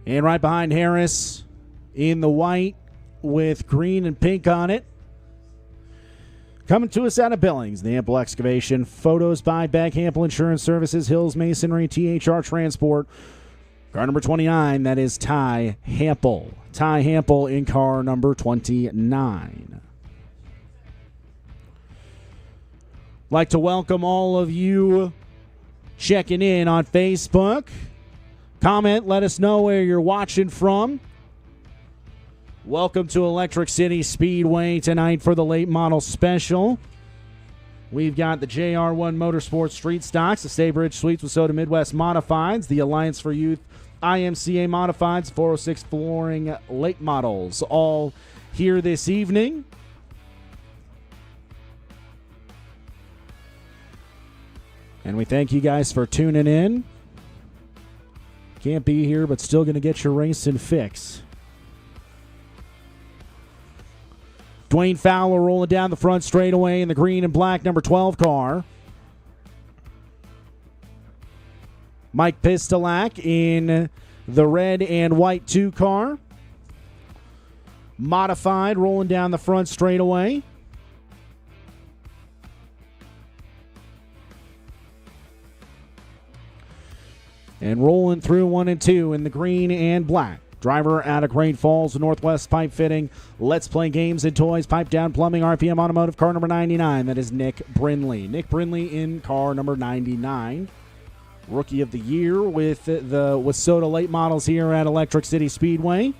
And right behind Harris in the white with green and pink on it. Coming to us out of Billings, the Hample Excavation. Photos by Beck, Hample Insurance Services, Hills Masonry, THR Transport. Car number 29, that is Ty Hample. Ty Hample in car number 29. Like to welcome all of you checking in on Facebook. Comment, let us know where you're watching from. Welcome to Electric City Speedway tonight for the late model special. We've got the JR1 Motorsports Street Stocks, the Staybridge Suites with Soda Midwest Modifieds, the Alliance for Youth IMCA Modifieds, 406 Flooring late models, all here this evening. And we thank you guys for tuning in. Can't be here, but still going to get your racing fix. Dwayne Fowler rolling down the front straightaway in the green and black number 12 car. Mike Pistolak in the red and white 2 car. Modified rolling down the front straightaway. And rolling through 1 and 2 in the green and black. Driver out of Great Falls, Northwest Pipe Fitting. Let's Play Games and Toys, Pipe Down Plumbing, RPM Automotive, car number 99. That is Nick Brindley. Nick Brindley in car number 99. Rookie of the Year with the Wissota late models here at Electric City Speedway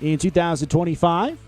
in 2025.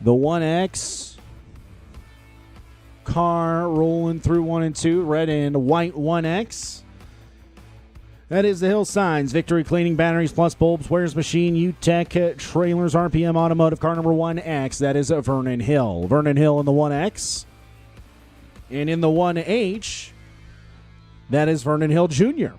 The 1X car rolling through 1 and 2, red and white 1X. That is the Hill Signs, Victory Cleaning, Batteries Plus Bulbs, Wares Machine, UTech Trailers, RPM Automotive, car number 1X. That is Vernon Hill. Vernon Hill in the 1X. And in the 1H, that is Vernon Hill Jr.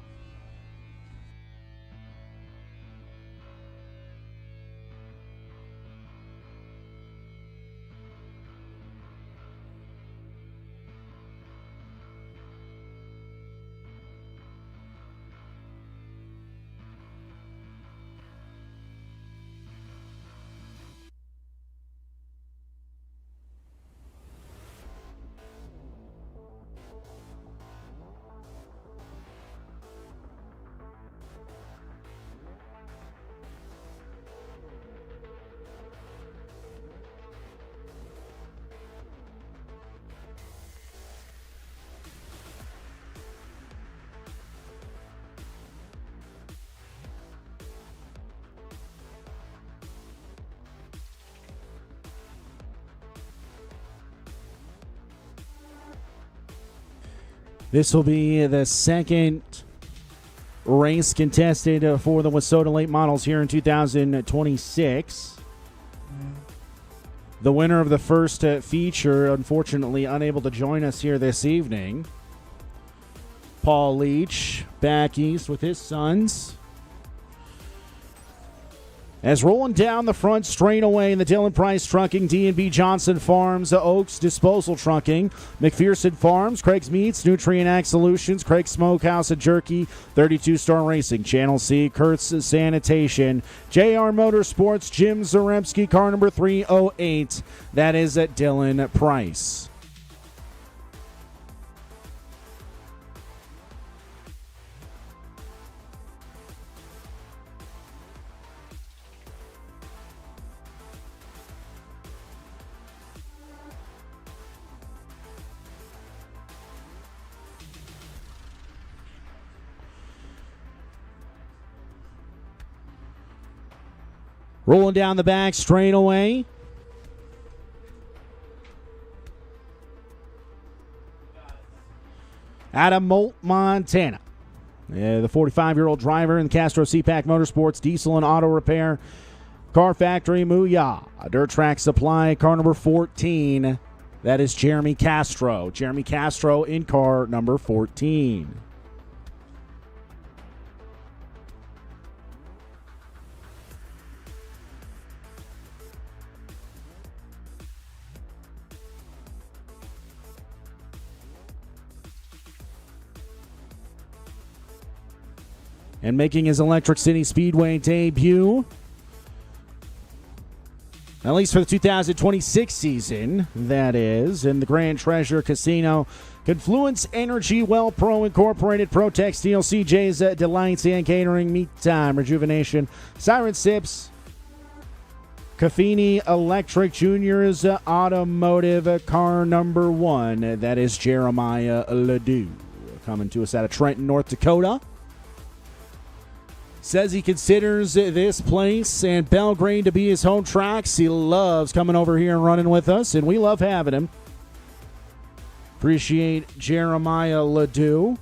This will be the second race contested for the Wissota late models here in 2026. The winner of the first feature, unfortunately, unable to join us here this evening. Paul Leach back east with his sons. As rolling down the front straightaway in the Dillon Price Trucking, D&B Johnson Farms, Oaks Disposal Trucking, McPherson Farms, Craig's Meats, Nutrient Ag Solutions, Craig's Smokehouse and Jerky, 32 Star Racing, Channel C, Kurtz Sanitation, JR Motorsports, Jim Zaremski, car number 308. That is at Dillon Price. Rolling down the back straightaway. Out of Molt, Montana. The 45-year-old driver in the Castro CPAC Motorsports Diesel and Auto Repair Car Factory Mooyah. Dirt Track Supply, car number 14. That is Jeremy Castro. Jeremy Castro in car number 14. And making his Electric City Speedway debut, at least for the 2026 season, that is, in the Grand Treasure Casino, Confluence Energy, Well Pro Incorporated, Protex Steel, CJ's Delights and Catering, Meat Time, Rejuvenation, Siren Sips, Caffini Electric Juniors Automotive, car number 1. That is Jeremiah Ledoux, coming to us out of Trenton, North Dakota. Says he considers this place and Belgrade to be his home tracks. He loves coming over here and running with us, and we love having him. Appreciate Jeremiah Ledoux.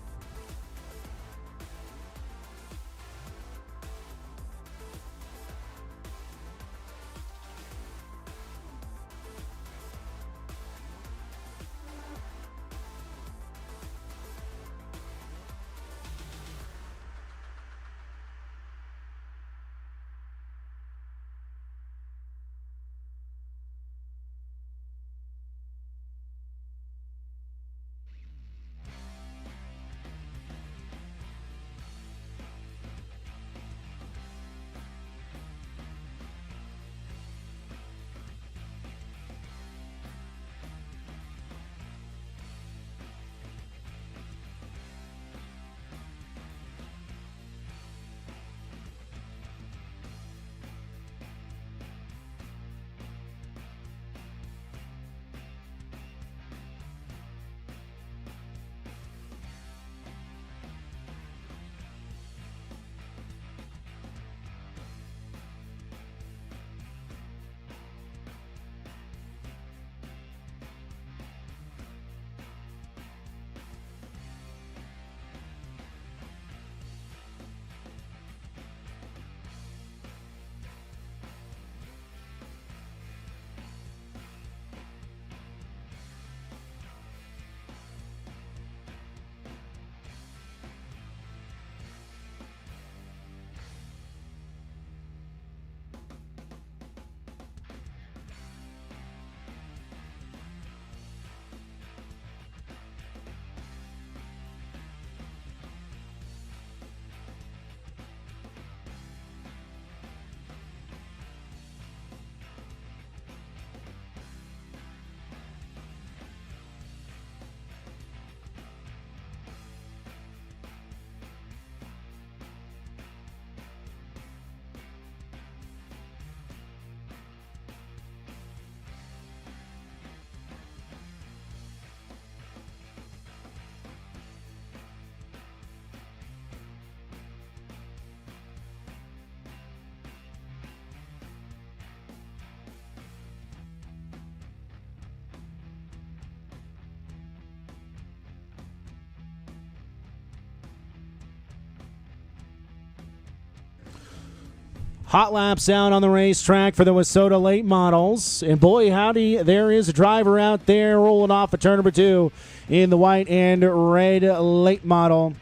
Hot laps out on the racetrack for the Wissota late models. And boy, howdy, there is a driver out there rolling off of turn number 2 in the white and red late model.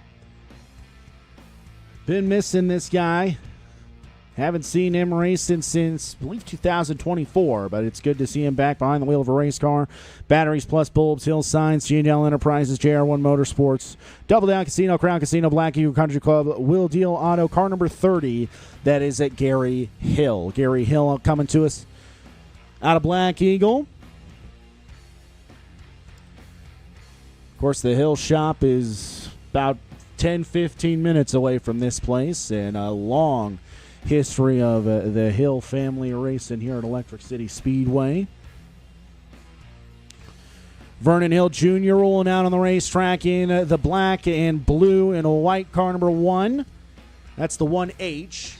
Been missing this guy. Haven't seen him racing since, I believe, 2024, but it's good to see him back behind the wheel of a race car. Batteries plus bulbs, Hill Signs, G&L Enterprises, JR1 Motorsports, Double Down Casino, Crown Casino, Black Eagle Country Club, Will Deal Auto, car number 30. That is at Gary Hill. Gary Hill coming to us out of Black Eagle. Of course, the Hill shop is about 10-15 minutes away from this place, and a long history of the Hill family racing here at Electric City Speedway. Vernon Hill Jr. rolling out on the racetrack in the black and blue and a white car number 1. That's the 1H.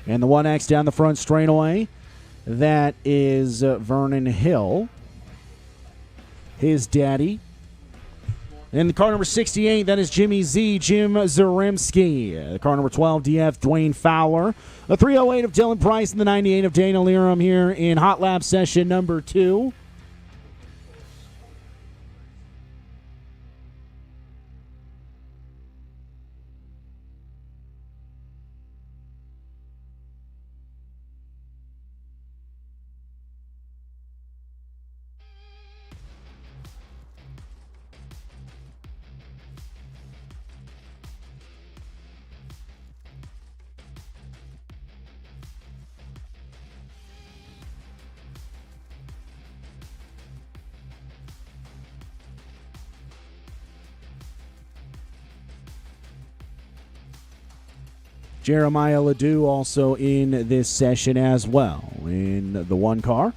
And the 1X down the front straightaway. That is Vernon Hill, his daddy. And the car number 68, that is Jimmy Z, Jim Zaremski. The car number 12, DF, Dwayne Fowler. The 308 of Dylan Price and the 98 of Dana Lerum here in Hot Lap session number 2. Jeremiah Ledoux also in this session as well in the 1 car.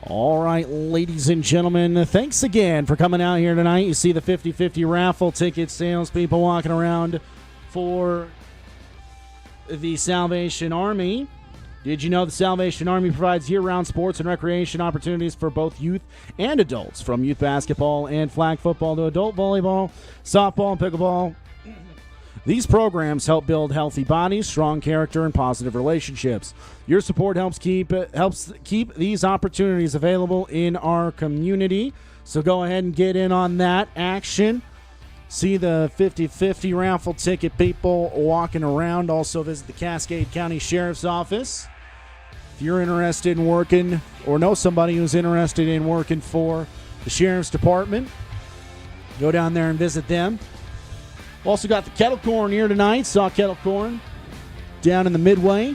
All right, ladies and gentlemen, thanks again for coming out here tonight. You see the 50-50 raffle ticket salespeople walking around for the Salvation Army. Did you know the Salvation Army provides year-round sports and recreation opportunities for both youth and adults, from youth basketball and flag football to adult volleyball, softball, and pickleball? These programs help build healthy bodies, strong character, and positive relationships. Your support helps keep these opportunities available in our community. So go ahead and get in on that action. See the 50-50 raffle ticket people walking around. Also visit the Cascade County Sheriff's Office. If you're interested in working or know somebody who's interested in working for the Sheriff's Department, go down there and visit them. Also got the kettle corn here tonight. Saw kettle corn down in the Midway.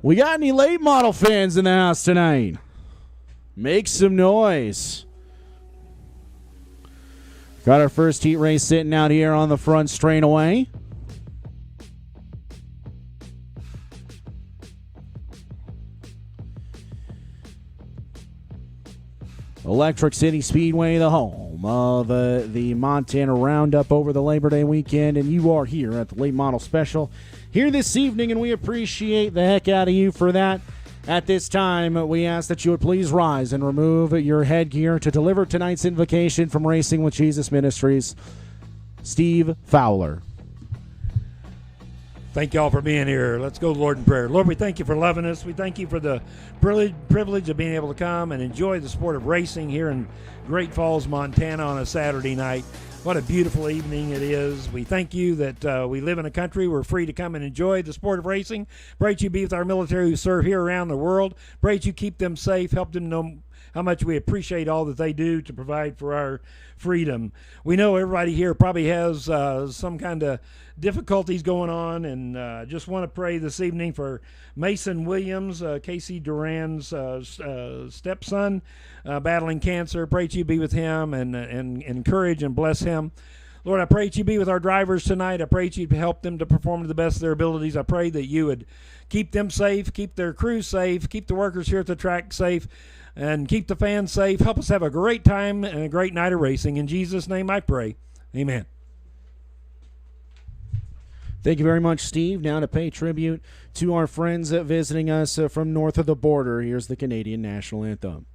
We got any late model fans in the house tonight? Make some noise. Got our first heat race sitting out here on the front straightaway. Electric City Speedway, the home of the Montana Roundup over the Labor Day weekend, and you are here at the Late Model Special here this evening, and we appreciate the heck out of you for that. At this time, we ask that you would please rise and remove your headgear to deliver tonight's invocation from Racing with Jesus Ministries, Steve Fowler. Thank you all for being here. Let's go, Lord, in prayer. Lord, we thank you for loving us. We thank you for the privilege of being able to come and enjoy the sport of racing here in Great Falls, Montana on a Saturday night. What a beautiful evening it is. We thank you that we live in a country we're free to come and enjoy the sport of racing. Pray that you be with our military who serve here around the world. Pray that you keep them safe, help them know how much we appreciate all that they do to provide for our freedom. We know everybody here probably has some kind of difficulties going on, and just want to pray this evening for Mason Williams, Casey Duran's stepson, battling cancer. Pray that you be with him and encourage and bless him. Lord, I pray that you be with our drivers tonight. I pray that you help them to perform to the best of their abilities. I pray that you would keep them safe, keep their crew safe, keep the workers here at the track safe, and keep the fans safe. Help us have a great time and a great night of racing. In Jesus' name I pray. Amen. Thank you very much, Steve. Now to pay tribute to our friends visiting us from north of the border, here's the Canadian National Anthem.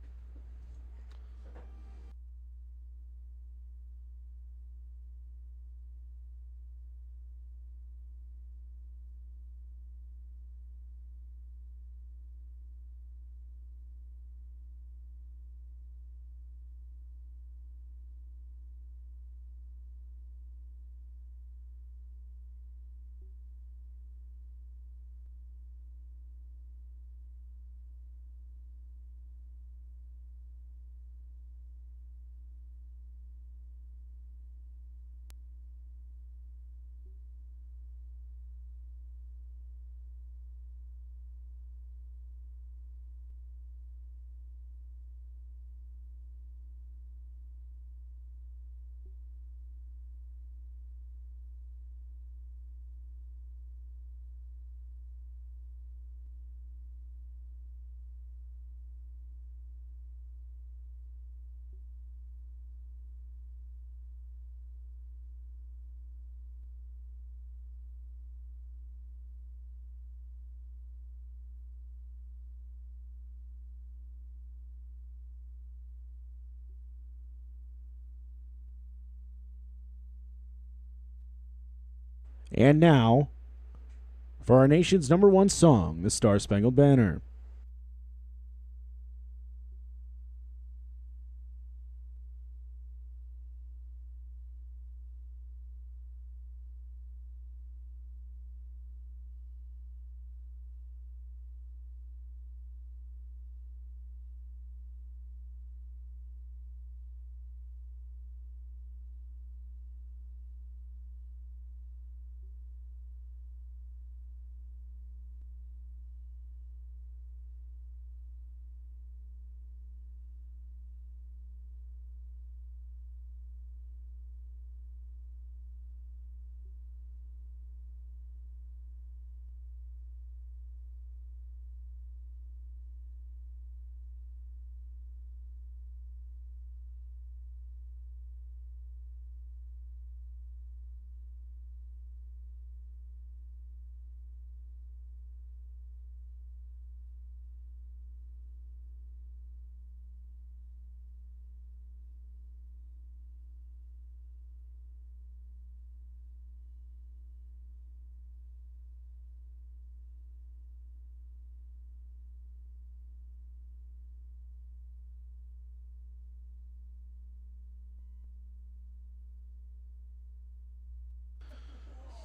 And now, for our nation's #1 song, the Star Spangled Banner.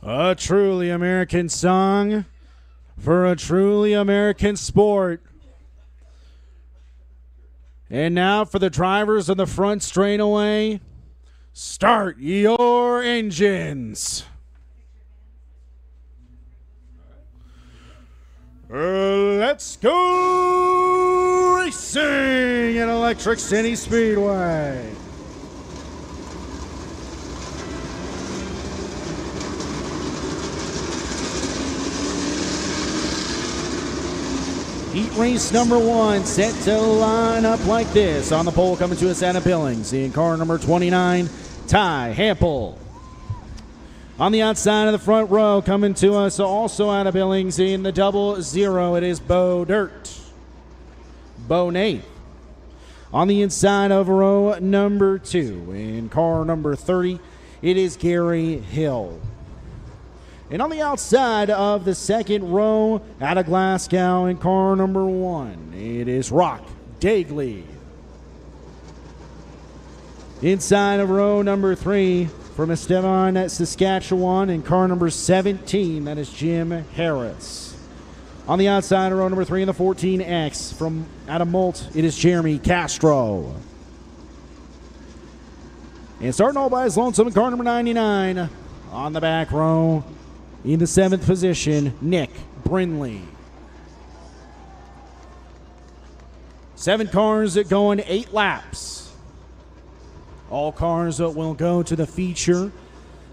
A truly American song for a truly American sport. And now for the drivers on the front straightaway, start your engines. Let's go racing at Electric City Speedway. Heat race number 1 set to line up like this. On the pole coming to us out of Billings in car number 29, Ty Hampel. On the outside of the front row coming to us also out of Billings in the 00, it is Bo Dirt. Bo Nate. On the inside of row number 2 in car number 30, it is Gary Hill. And on the outside of the second row, out of Glasgow in car number 1, it is Rock Dagley. Inside of row number 3, from Estevan, Saskatchewan, in car number 17, that is Jim Harris. On the outside of row number 3 in the 14X, from out of Molt, it is Jeremy Castro. And starting all by his lonesome in car number 99, on the back row, in the 7th position, Nick Brindley. 7 cars going 8 laps. All cars will go to the feature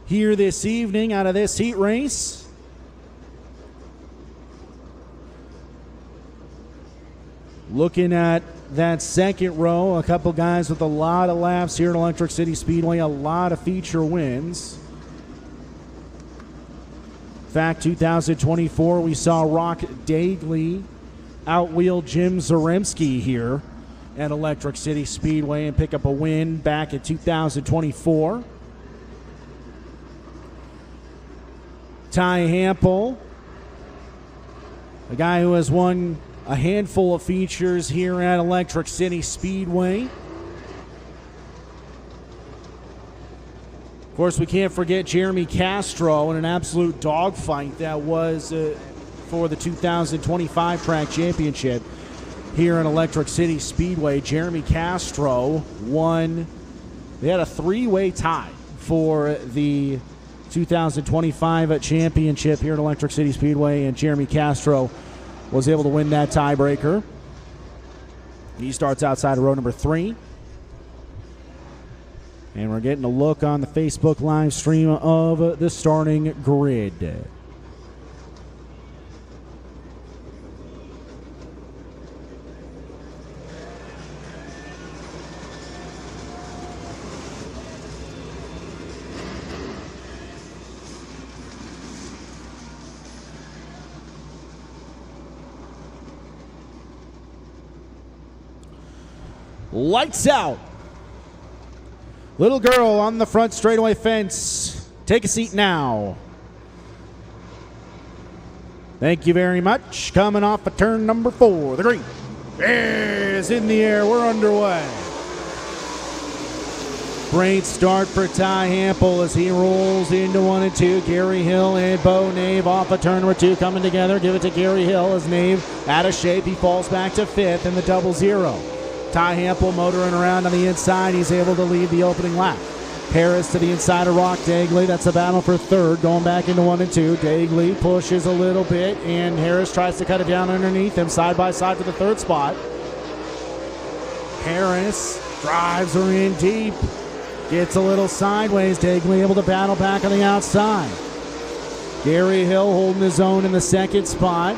here this evening out of this heat race. Looking at that second row, a couple guys with a lot of laps here at Electric City Speedway, a lot of feature wins. In fact, 2024, we saw Rock Dagley outwheel Jim Zaremski here at Electric City Speedway and pick up a win back in 2024. Ty Hampel, a guy who has won a handful of features here at Electric City Speedway. Of course, we can't forget Jeremy Castro in an absolute dogfight that was for the 2025 Track Championship here in Electric City Speedway. Jeremy Castro won. They had a 3-way tie for the 2025 championship here at Electric City Speedway, and Jeremy Castro was able to win that tiebreaker. He starts outside of row number 3. And we're getting a look on the Facebook live stream of the starting grid. Lights out. Little girl on the front straightaway fence. Take a seat now. Thank you very much. Coming off of turn number 4. The green is in the air. We're underway. Great start for Ty Hampel as he rolls into 1 and 2. Gary Hill and Bo Nave off of turn number 2 coming together. Give it to Gary Hill as Nave out of shape. He falls back to 5th in the 00. Ty Hampel motoring around on the inside. He's able to lead the opening lap. Harris to the inside of Rock Dagley. That's a battle for 3rd, going back into 1 and 2. Dagley pushes a little bit, and Harris tries to cut it down underneath him, side by side for the 3rd spot. Harris drives her in deep. Gets a little sideways. Dagley able to battle back on the outside. Gary Hill holding his own in the 2nd spot.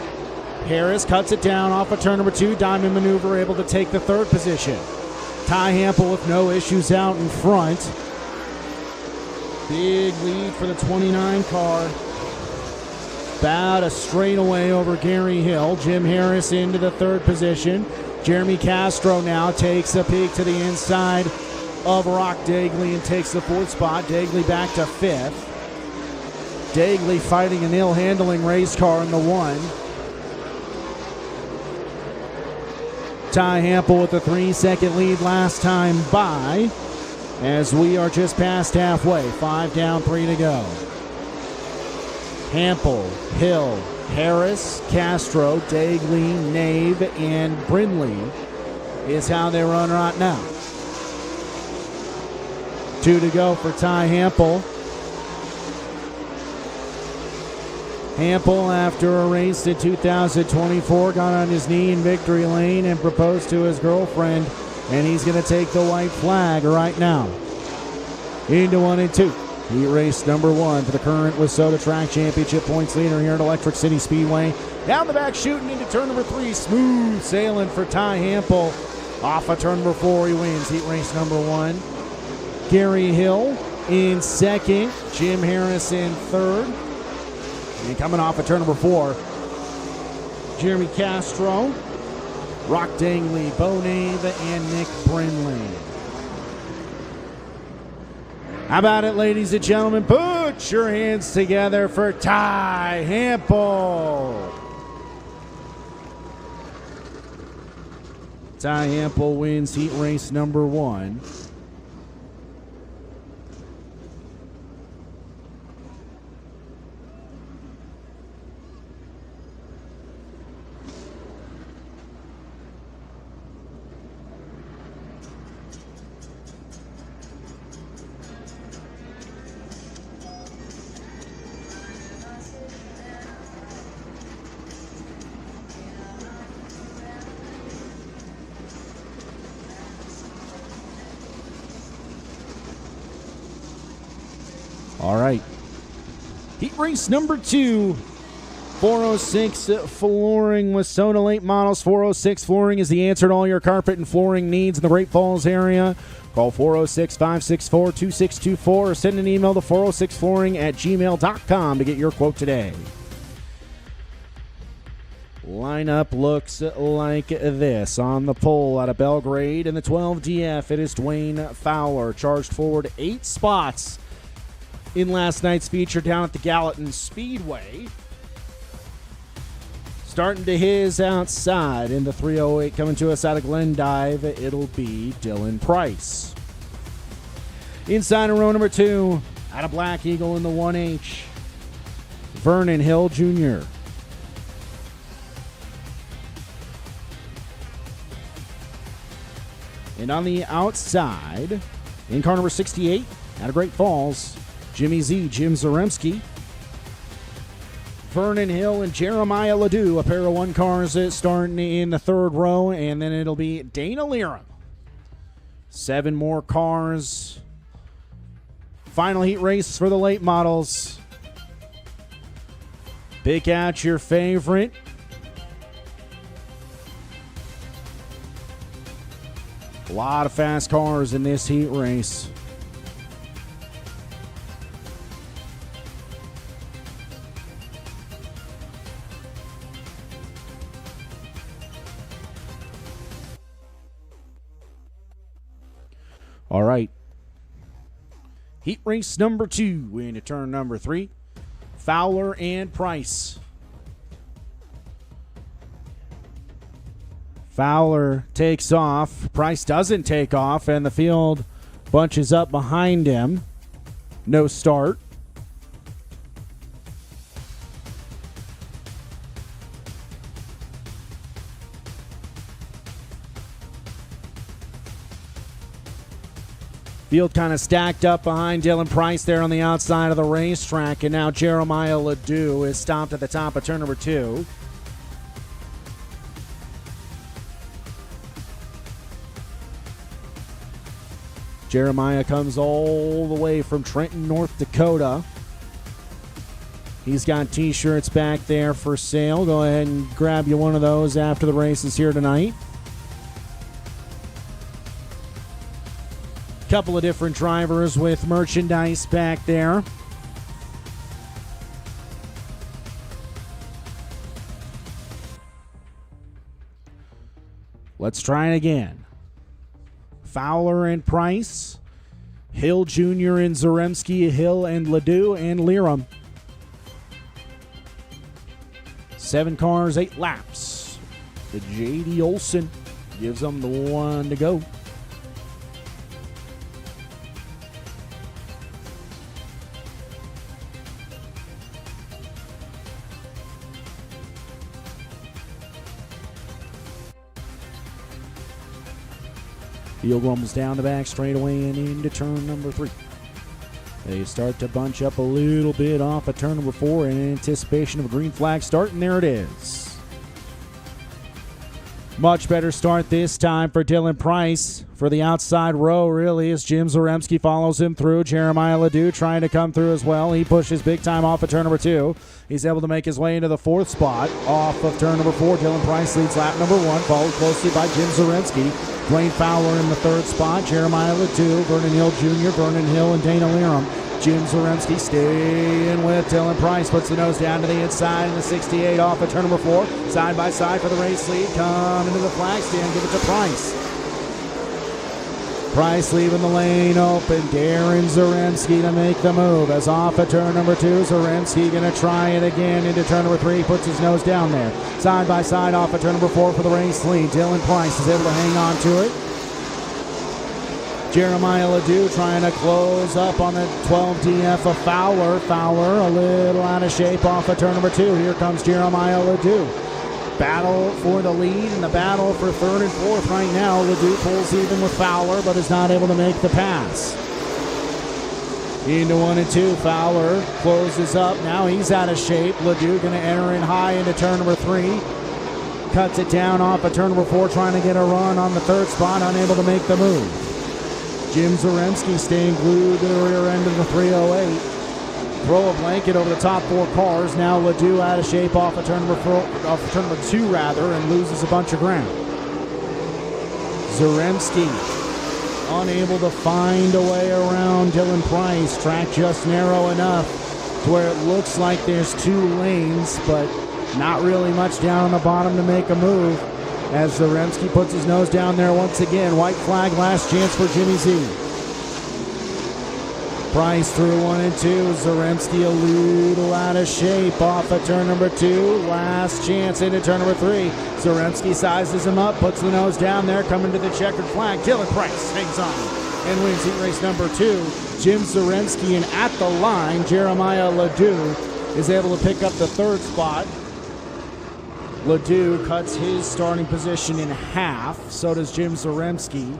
Harris cuts it down off of turn number 2. Diamond Maneuver able to take the 3rd position. Ty Hampel with no issues out in front. Big lead for the 29 car. About a straightaway over Gary Hill. Jim Harris into the 3rd position. Jeremy Castro now takes a peek to the inside of Rock Dagley and takes the 4th spot. Dagley back to 5th. Dagley fighting an ill-handling race car in the 1. Ty Hampel with a 3-second lead last time by, as we are just past halfway. 5 down, 3 to go. Hampel, Hill, Harris, Castro, Dagley, Nave, and Brindley is how they run right now. 2 to go for Ty Hampel. Hampel, after a race in 2024, got on his knee in victory lane and proposed to his girlfriend, and he's going to take the white flag right now. Into 1 and 2. Heat race number 1 for the current Wissota Track Championship points leader here at Electric City Speedway. Down the back, shooting into turn number 3. Smooth sailing for Ty Hampel. Off of turn number 4, he wins heat race number 1. Gary Hill in second. Jim Harris in third. And coming off of turn number 4, Jeremy Castro, Rock Dangley, Bo Nave, and Nick Brinley. How about it, ladies and gentlemen? Put your hands together for Ty Hampel. Ty Hampel wins heat race number 1. All right. Heat race number 2. 406 Flooring, Wissota Late Models. 406 Flooring is the answer to all your carpet and flooring needs in the Great Falls area. Call 406-564-2624 or send an email to 406flooring@gmail.com to get your quote today. Lineup looks like this. On the pole out of Belgrade in the 12DF, it is Dwayne Fowler. Charged forward 8 spots in last night's feature down at the Gallatin Speedway. Starting to his outside in the 308, coming to us out of Glendive, it'll be Dylan Price. Inside of row number 2, out of Black Eagle in the 1H, Vernon Hill Jr. And on the outside, in car number 68, out of Great Falls, Jimmy Z, Jim Zaremski, Vernon Hill, and Jeremiah Ledoux, a pair of 1 cars starting in the 3rd row, and then it'll be Dana Liram. 7 more cars. Final heat race for the late models. Pick out your favorite. A lot of fast cars in this heat race. All right. Heat race number 2 into turn number 3. Fowler and Price. Fowler takes off. Price doesn't take off, and the field bunches up behind him. No start. Field kind of stacked up behind Dylan Price there on the outside of the racetrack, and now Jeremiah Ledoux is stopped at the top of turn number 2. Jeremiah comes all the way from Trenton, North Dakota. He's got t-shirts back there for sale. Go ahead and grab you one of those after the races here tonight. Couple of different drivers with merchandise back there. Let's try it again. Fowler and Price, Hill Jr. and Zaremski, Hill and Ledoux and Liram. 7 cars, 8 laps. The J.D. Olson gives them the 1 to go. Field rumbles down the back straightaway and into turn number 3. They start to bunch up a little bit off of turn number 4 in anticipation of a green flag start, and there it is. Much better start this time for Dylan Price for the outside row, really, as Jim Zaremski follows him through. Jeremiah Ledoux trying to come through as well. He pushes big time off of turn number 2. He's able to make his way into the 4th spot off of turn number 4. Dylan Price leads lap number 1, followed closely by Jim Zaremski. Dwayne Fowler in the 3rd spot. Jeremiah Ledoux, Vernon Hill Jr., Vernon Hill, and Dana Lerum. Jim Zaremski staying with Dylan Price. Puts the nose down to the inside in the 68 off of turn number 4. Side by side for the race lead. Come into the flag stand. Give it to Price. Price leaving the lane open. Darren Zaremski to make the move. As off of turn number 2, Zaremski going to try it again into turn number 3. Puts his nose down there. Side by side off of turn number 4 for the race lead. Dylan Price is able to hang on to it. Jeremiah Ledoux trying to close up on the 12 DF of Fowler. Fowler a little out of shape off of turn number 2. Here comes Jeremiah Ledoux. Battle for the lead and the battle for 3rd and 4th right now. Ledoux pulls even with Fowler, but is not able to make the pass. Into 1 and 2. Fowler closes up. Now he's out of shape. Ledoux going to enter in high into turn number 3. Cuts it down off of turn number 4, trying to get a run on the 3rd spot, unable to make the move. Jim Zaremski staying glued to the rear end of the 308. Throw a blanket over the top 4 cars. Now Ledoux out of shape off of turn number 2 and loses a bunch of ground. Zaremski unable to find a way around Dylan Price. Track just narrow enough to where it looks like there's 2 lanes, but not really much down on the bottom to make a move. As Zaremski puts his nose down there once again. White flag, last chance for Jimmy Z. Price through 1 and 2. Zaremski a little out of shape off of turn number 2. Last chance into turn number 3. Zaremski sizes him up, puts the nose down there, coming to the checkered flag. Dylan Price hangs on and wins heat race number 2. Jim Zaremski, and at the line, Jeremiah Ledoux is able to pick up the 3rd spot. Ledoux cuts his starting position in half. So does Jim Zaremski.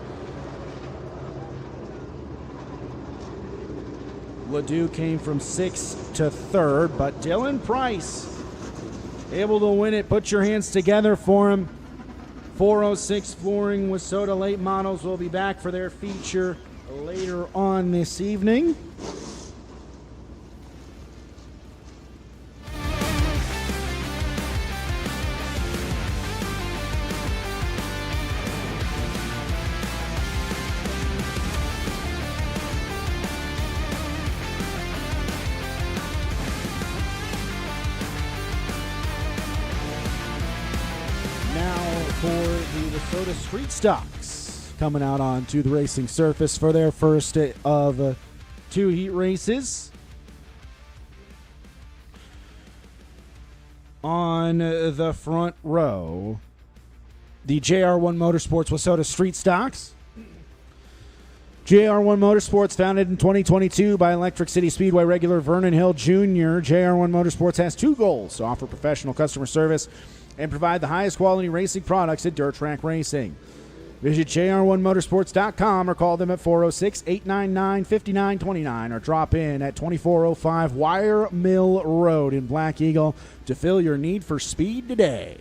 Ledoux came from 6th to 3rd, but Dylan Price able to win it. Put your hands together for him. 406 Flooring with Soda Late Models will be back for their feature later on this evening. For the DeSoto Street Stocks coming out onto the racing surface for their first of 2 heat races. On the front row, the JR1 Motorsports Wissota Street Stocks. JR1 Motorsports, founded in 2022 by Electric City Speedway regular Vernon Hill Jr. JR1 Motorsports has 2 goals: to offer professional customer service and provide the highest quality racing products at dirt track racing. Visit jr1motorsports.com or call them at 406-899-5929 or drop in at 2405 Wire Mill Road in Black Eagle to fill your need for speed today.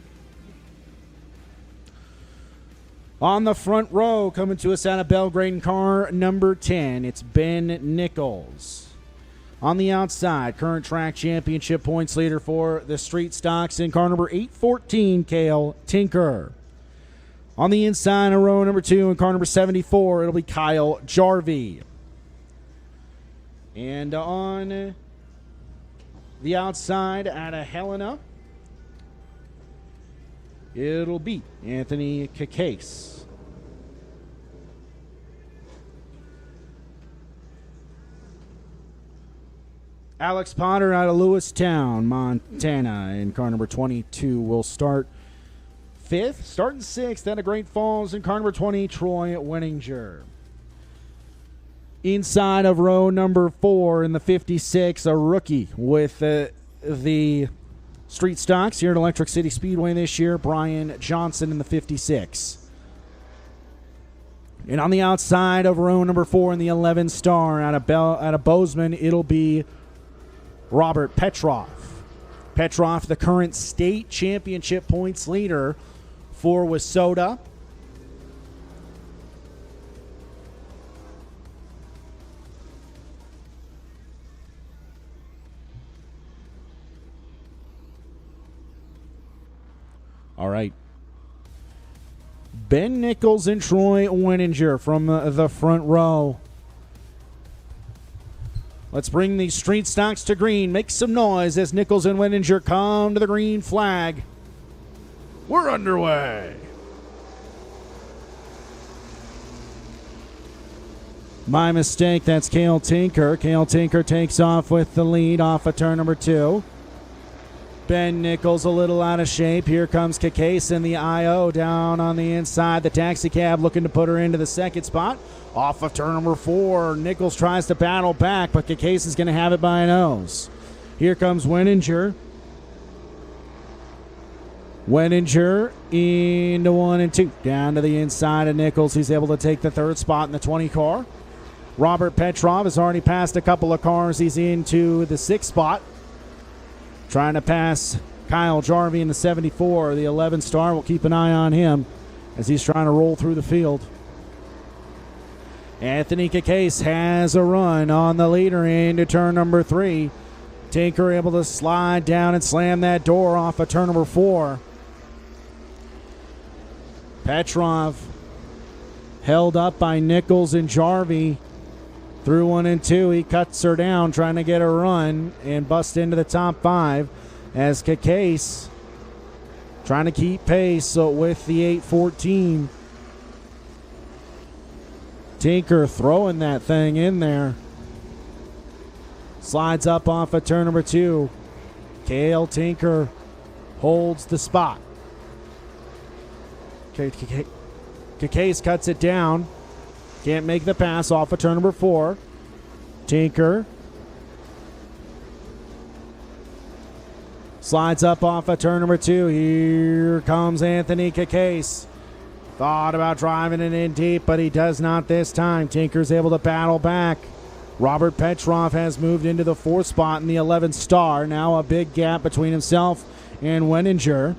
On the front row, coming to us out of Belgrade in car number 10, it's Ben Nichols. On the outside, current track championship points leader for the Street Stocks in car number 814, Cale Tinker. On the inside of row number 2 in car number 74, it'll be Kyle Jarvie. And on the outside out of Helena, it'll be Anthony Cacase. Alex Potter out of Lewistown, Montana, in car number 22 will start 5th. Starting 6th out of Great Falls in car number 20, Troy Wenninger. Inside of row number 4 in the 56, a rookie with the Street Stocks here at Electric City Speedway this year, Brian Johnson in the 56. And on the outside of row number 4 in the 11 star out of Bozeman, it'll be Robert Petrov. Petrov, the current state championship points leader for Wissota. All right. Ben Nichols and Troy Wenninger from the front row. Let's bring these street stocks to green. Make some noise as Nichols and Wenninger come to the green flag. We're underway. My mistake. That's Cale Tinker. Cale Tinker takes off with the lead off of turn number 2. Ben Nichols a little out of shape. Here comes Cacase in the IO down on the inside. The taxi cab looking to put her into the second spot. Off of turn number 4. Nichols tries to battle back, but Cacase is going to have it by a nose. Here comes Wenninger. Wenninger into 1 and 2. Down to the inside of Nichols. He's able to take the third spot in the 20 car. Robert Petrov has already passed a couple of cars. He's into the 6th spot. Trying to pass Kyle Jarvie in the 74. The 11 star. We'll keep an eye on him as he's trying to roll through the field. Anthony Cacase has a run on the leader into turn number 3. Tinker able to slide down and slam that door off of turn number 4. Petrov held up by Nichols and Jarvie. Through 1 and 2, he cuts her down, trying to get a run and bust into the top 5 as Cacase trying to keep pace with the 814. Tinker throwing that thing in there. Slides up off of turn number 2. Cale Tinker holds the spot. Cacase cuts it down. Can't make the pass off of turn number 4. Tinker slides up off of turn number 2. Here comes Anthony Cacase. Thought about driving it in deep, but he does not this time. Tinker's able to battle back. Robert Petrov has moved into the 4th spot in the 11 star. Now a big gap between himself and Wenninger.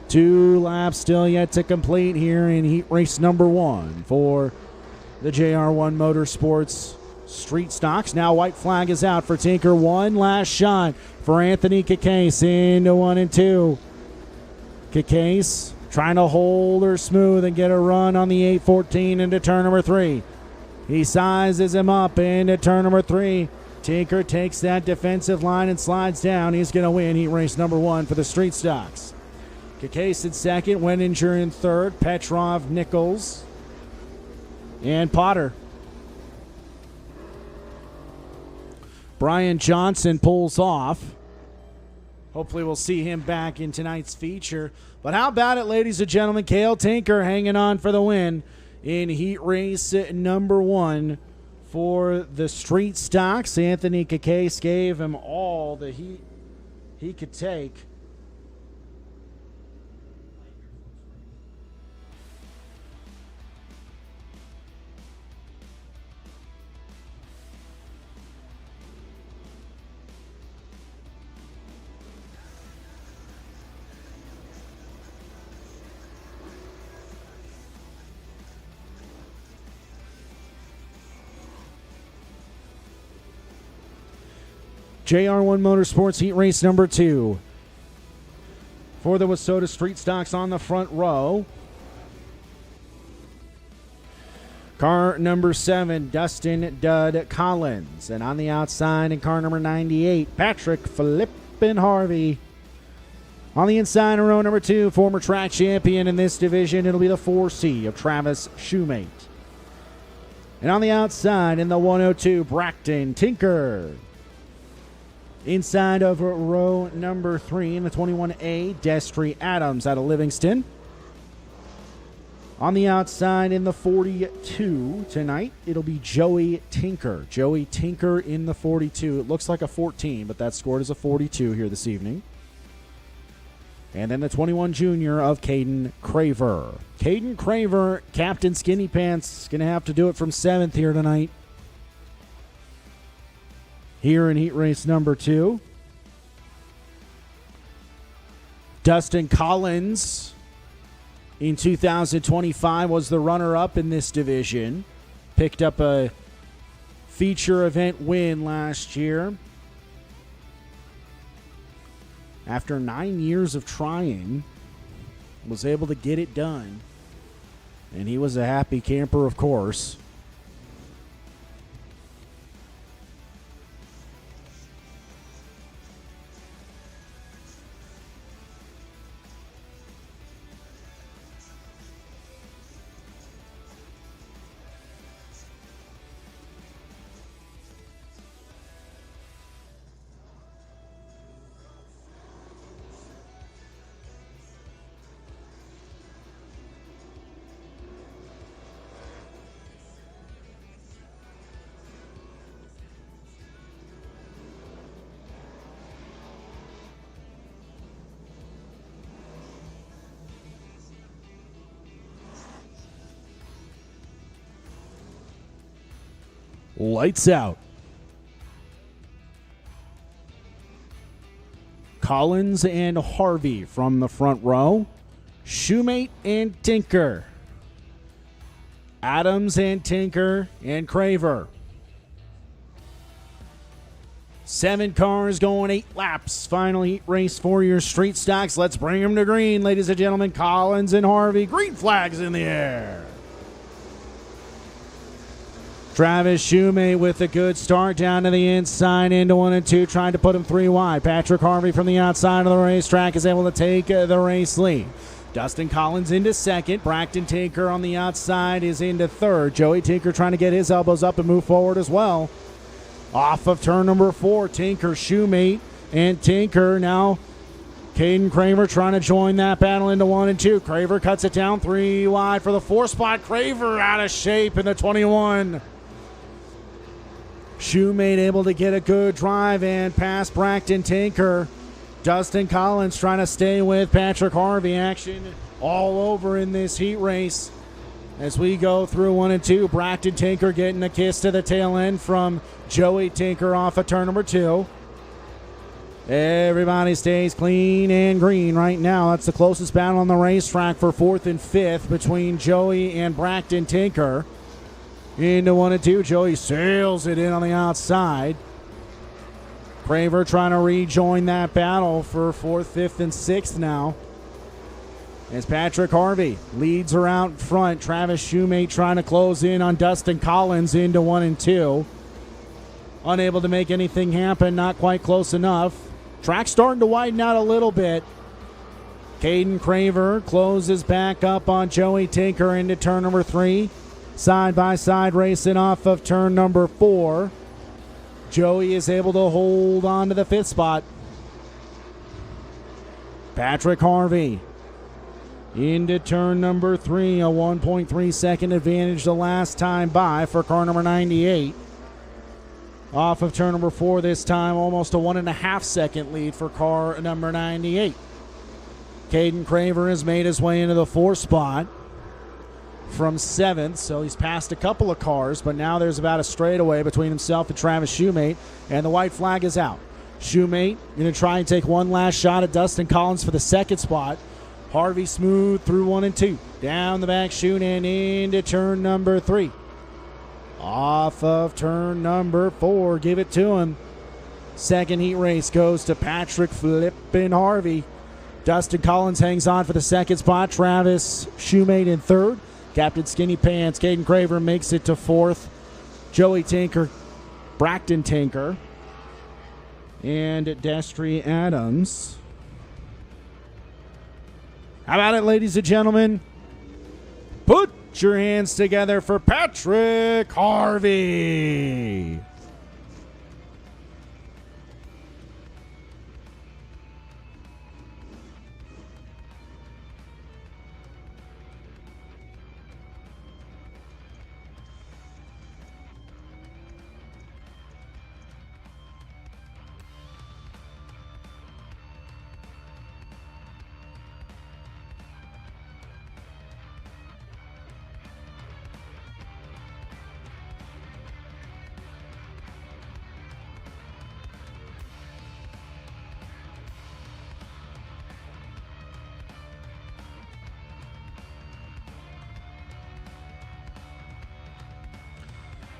2 laps still yet to complete here in heat race number 1 for the JR1 Motorsports Street Stocks. Now white flag is out for Tinker. One last shot for Anthony Cacase into 1 and 2. Cacase trying to hold her smooth and get a run on the 814 into turn number 3. He sizes him up into turn number 3. Tinker takes that defensive line and slides down. He's going to win heat race number 1 for the Street Stocks. Cacase in second, Wenninger in third, Petrov, Nichols, and Potter. Brian Johnson pulls off. Hopefully we'll see him back in tonight's feature. But how about it, ladies and gentlemen? Cale Tinker hanging on for the win in heat race number 1 for the Street Stocks. Anthony Cacase gave him all the heat he could take. JR1 Motorsports heat race number 2 for the Wissota Street Stocks on the front row. Car number 7, Dustin Dud Collins. And on the outside in car number 98, Patrick Flippin' Harvey. On the inside in row number 2, former track champion in this division, it'll be the 4C of Travis Shoemate. And on the outside in the 102, Braxton Tinker. Inside of row number 3 in the 21A, Destry Adams out of Livingston. On the outside in the 42 tonight, it'll be Joey Tinker. Joey Tinker in the 42. It looks like a 14, but that's scored as a 42 here this evening. And then the 21 junior of Caden Craver. Caden Craver, Captain Skinny Pants, going to have to do it from 7th here tonight. Here in heat race number 2. Dustin Collins in 2025 was the runner-up in this division. Picked up a feature event win last year. After 9 years of trying, was able to get it done. And he was a happy camper, of course. Lights out. Collins and Harvey from the front row. Shoemate and Tinker. Adams and Tinker and Craver. 7 cars going 8 laps. Final heat race for your street stocks. Let's bring them to green, ladies and gentlemen. Collins and Harvey. Green flags in the air. Travis Shoemate with a good start down to the inside into 1 and 2, trying to put him 3 wide. Patrick Harvey from the outside of the racetrack is able to take the race lead. Dustin Collins into 2nd. Braxton Tinker on the outside is into 3rd. Joey Tinker trying to get his elbows up and move forward as well. Off of turn number 4, Tinker, Shoemate, and Tinker now. Caden Craver trying to join that battle into 1 and 2. Craver cuts it down 3 wide for the 4 spot. Craver out of shape in the 21. Shoemate able to get a good drive and pass Braxton Tinker. Dustin Collins trying to stay with Patrick Harvey. Action all over in this heat race as we go through 1 and 2. Braxton Tinker getting a kiss to the tail end from Joey Tinker off of turn number 2. Everybody stays clean and green right now. That's the closest battle on the racetrack for 4th and 5th between Joey and Braxton Tinker. Into 1 and 2. Joey sails it in on the outside. Craver trying to rejoin that battle for 4th, 5th, and 6th now. As Patrick Harvey leads her out in front. Travis Shoemate trying to close in on Dustin Collins into 1 and 2. Unable to make anything happen. Not quite close enough. Track starting to widen out a little bit. Caden Craver closes back up on Joey Tinker into turn number 3. Side by side racing off of turn number 4. Joey is able to hold on to the 5th spot. Patrick Harvey into turn number 3. A 1.3 second advantage the last time by for car number 98. Off of turn number 4 this time, almost a 1.5 second lead for car number 98. Caden Craver has made his way into the 4th spot from 7th, so he's passed a couple of cars, but now there's about a straightaway between himself and Travis Shoemate, and the white flag is out. Shoemate going to try and take one last shot at Dustin Collins for the 2nd spot. Harvey smooth through 1 and 2. Down the back chute and into turn number 3. Off of turn number 4, give it to him. 2nd heat race goes to Patrick flippin' Harvey. Dustin Collins hangs on for the 2nd spot. Travis Shoemate in 3rd. Captain Skinny Pants, Caden Craver makes it to 4th. Joey Tinker, Braxton Tinker, and Destry Adams. How about it, ladies and gentlemen? Put your hands together for Patrick Harvey.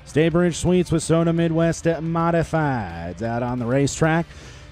Staybridge Suites with Soda Midwest Modifieds out on the racetrack.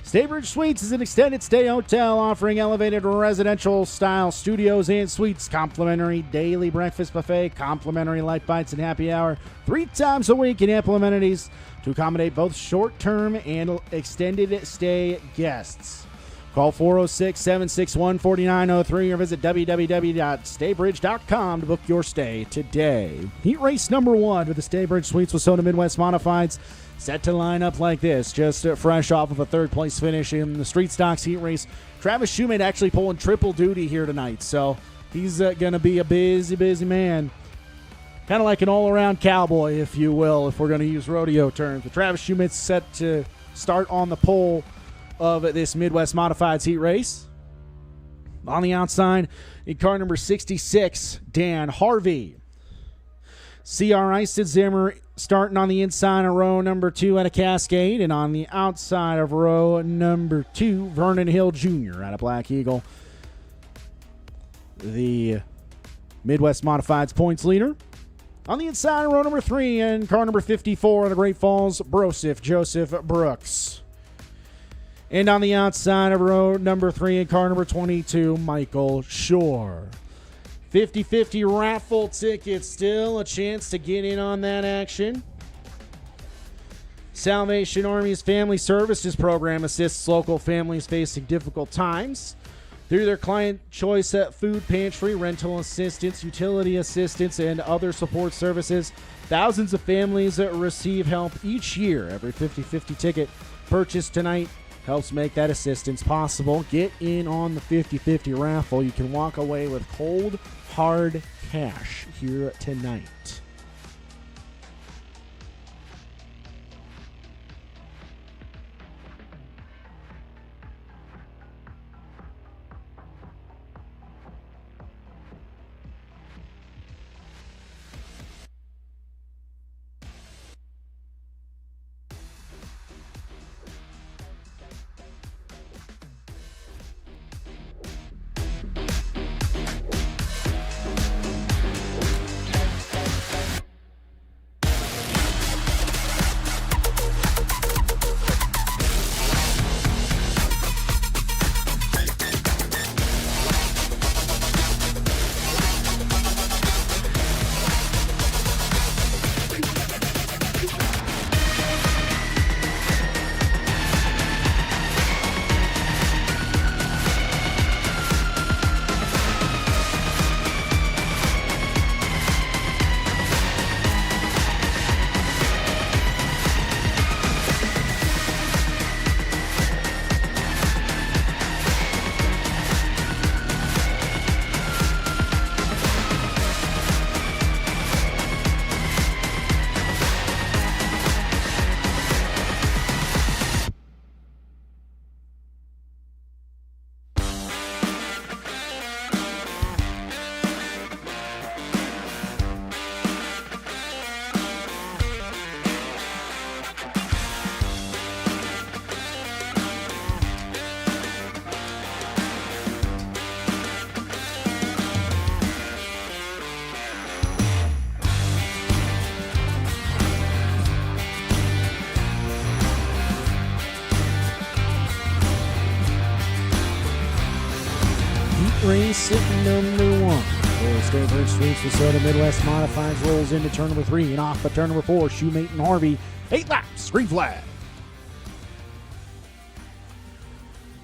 Staybridge Suites is an extended stay hotel offering elevated residential style studios and suites, complimentary daily breakfast buffet, complimentary light bites and happy hour 3 times a week, and ample amenities to accommodate both short-term and extended stay guests. Call 406-761-4903 or visit www.staybridge.com to book your stay today. Heat race number 1 with the Staybridge Suites with Soda Midwest Modifieds set to line up like this, just fresh off of a third-place finish in the Street Stocks heat race. Travis Shoemate actually pulling triple duty here tonight, so he's going to be a busy man. Kind of like an all-around cowboy, if you will, if we're going to use rodeo terms. But Travis Shoemate's set to start on the pole of this Midwest Modifieds heat race. On the outside, in car number 66, Dan Harvey. C.R. Zimmer starting on the inside of row number 2 at a Cascade, and on the outside of row number 2, Vernon Hill Jr. at a Black Eagle. The Midwest Modifieds points leader. On the inside of row number 3 and car number 54 of the Great Falls, Broseph Joseph Brooks. And on the outside of row number 3 and car number 22, Michael Shore. 50-50 raffle tickets, still a chance to get in on that action. Salvation Army's Family Services Program assists local families facing difficult times through their client choice food pantry, rental assistance, utility assistance, and other support services. Thousands of families receive help each year. Every 50-50 ticket purchased tonight helps make that assistance possible. Get in on the 50-50 raffle. You can walk away with cold, hard cash here tonight. Race number 1 for Staybridge Suites with Soda Midwest Modifieds rolls into turn number 3 and off of turn number 4. Shoemate and Harvey, 8 laps, green flag.